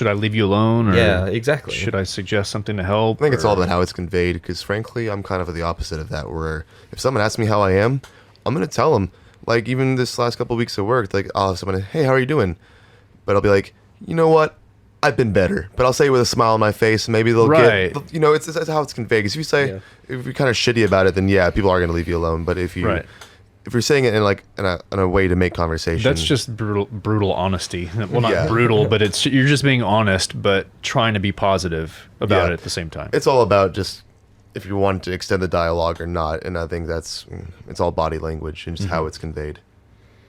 I leave you alone? Or yeah, exactly. Should I suggest something to help? I think it's all about how it's conveyed, because frankly, I'm kind of the opposite of that, where if someone asks me how I am, I'm going to tell them. Like, even this last couple of weeks at work, like, I'll have someone, hey, how are you doing? But I'll be like, you know what? I've been better, but I'll say it with a smile on my face. Maybe they'll get, you know, it's how it's conveyed. Because if you say, if you're kind of shitty about it, then people are going to leave you alone. But if you're saying it in a way to make conversation, that's just brutal honesty. Well, not brutal, but you're just being honest, but trying to be positive about it at the same time. It's all about just if you want to extend the dialogue or not. And I think it's all body language and just how it's conveyed.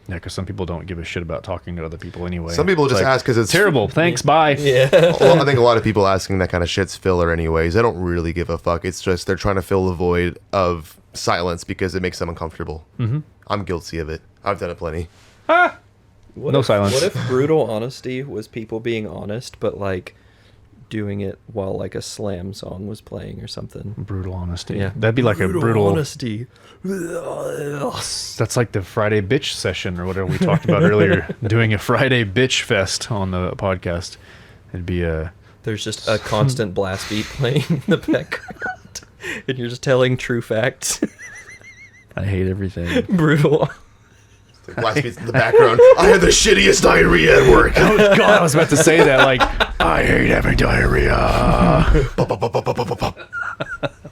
Yeah, because some people don't give a shit about talking to other people anyway. Some people just ask because it's terrible. Thanks, bye. Yeah. Well, I think a lot of people asking that kind of shit's filler anyways. They don't really give a fuck. It's just they're trying to fill the void of silence because it makes them uncomfortable. I'm guilty of it. I've done it plenty. No silence. What if brutal honesty was people being honest, but like doing it while like a Slam song was playing or something? Brutal honesty. Yeah. That'd be like a brutal honesty. That's like the Friday bitch session or whatever we talked about earlier. Doing a Friday bitch fest on the podcast. It'd be there's just a constant blast beat playing in the background, and you're just telling true facts. I hate everything. Brutal. Blast beats in the background. I had the shittiest diarrhea at work. Oh God, I was about to say that. Like, I hate having diarrhea.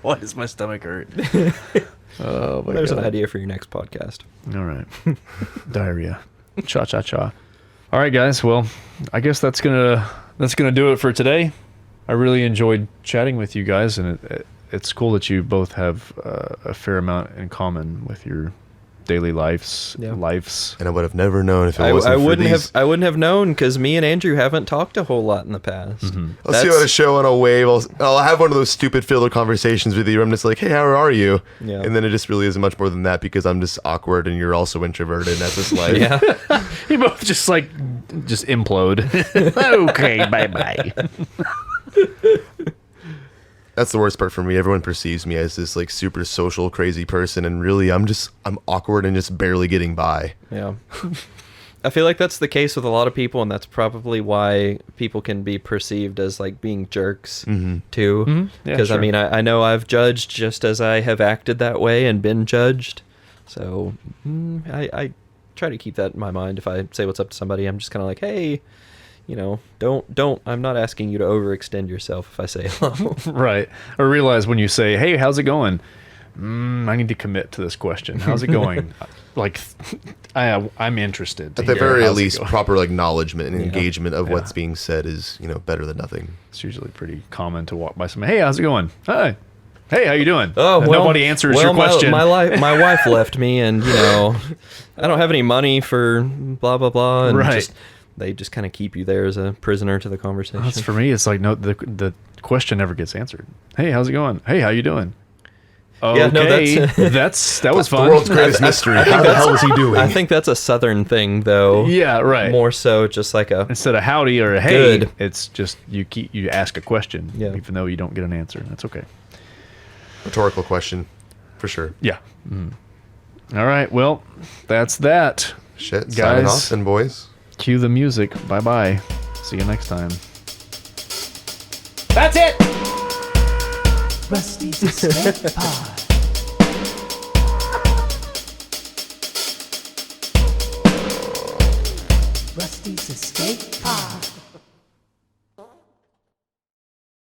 Why does my stomach hurt? Oh my There's God. an idea for your next podcast. All right. Diarrhea. Cha cha cha. All right, guys. Well, I guess that's gonna do it for today. I really enjoyed chatting with you guys, and it's cool that you both have a fair amount in common with your daily lives. And I would have never known if it wasn't for these. I wouldn't have known, because me and Andrew haven't talked a whole lot in the past. I'll see you at a show on a wave. I'll have one of those stupid filler conversations with you. I'm just like, hey, how are you? Yeah. And then it just really isn't much more than that, because I'm just awkward and you're also introverted, and that's just life. Yeah. You both just implode. Okay, bye. That's the worst part for me. Everyone perceives me as this like super social, crazy person, and really I'm awkward and just barely getting by. Yeah. I feel like that's the case with a lot of people, and that's probably why people can be perceived as like being jerks too. Because sure. I mean, I know I've judged just as I have acted that way and been judged. So I try to keep that in my mind. If I say what's up to somebody, I'm just kind of like, hey, you know, don't. I'm not asking you to overextend yourself if I say hello. Right. Or realize when you say, hey, how's it going? I need to commit to this question. How's it going? Like, I'm interested. At the very least, proper acknowledgement and engagement of what's being said is, better than nothing. It's usually pretty common to walk by somebody. Hey, how's it going? Hi. Hey, how you doing? Oh, and nobody answers your question. My wife left me, and I don't have any money for blah blah blah. And right. They just kind of keep you there as a prisoner to the conversation. That's for me. It's like no, the question never gets answered. Hey, how's it going? Hey, how you doing? Okay, yeah, no, that was fun. The world's greatest mystery. How the hell is he doing? I think that's a Southern thing, though. Yeah, right. More so, just like instead of howdy or a hey, good. It's just you ask a question, even though you don't get an answer. That's okay. Rhetorical question, for sure. Yeah. All right. Well, that's that. Shit. Guys. Signing off then, boys. Cue the music. Bye-bye. See you next time. That's it! Rusty's Escape Pod. Rusty's Escape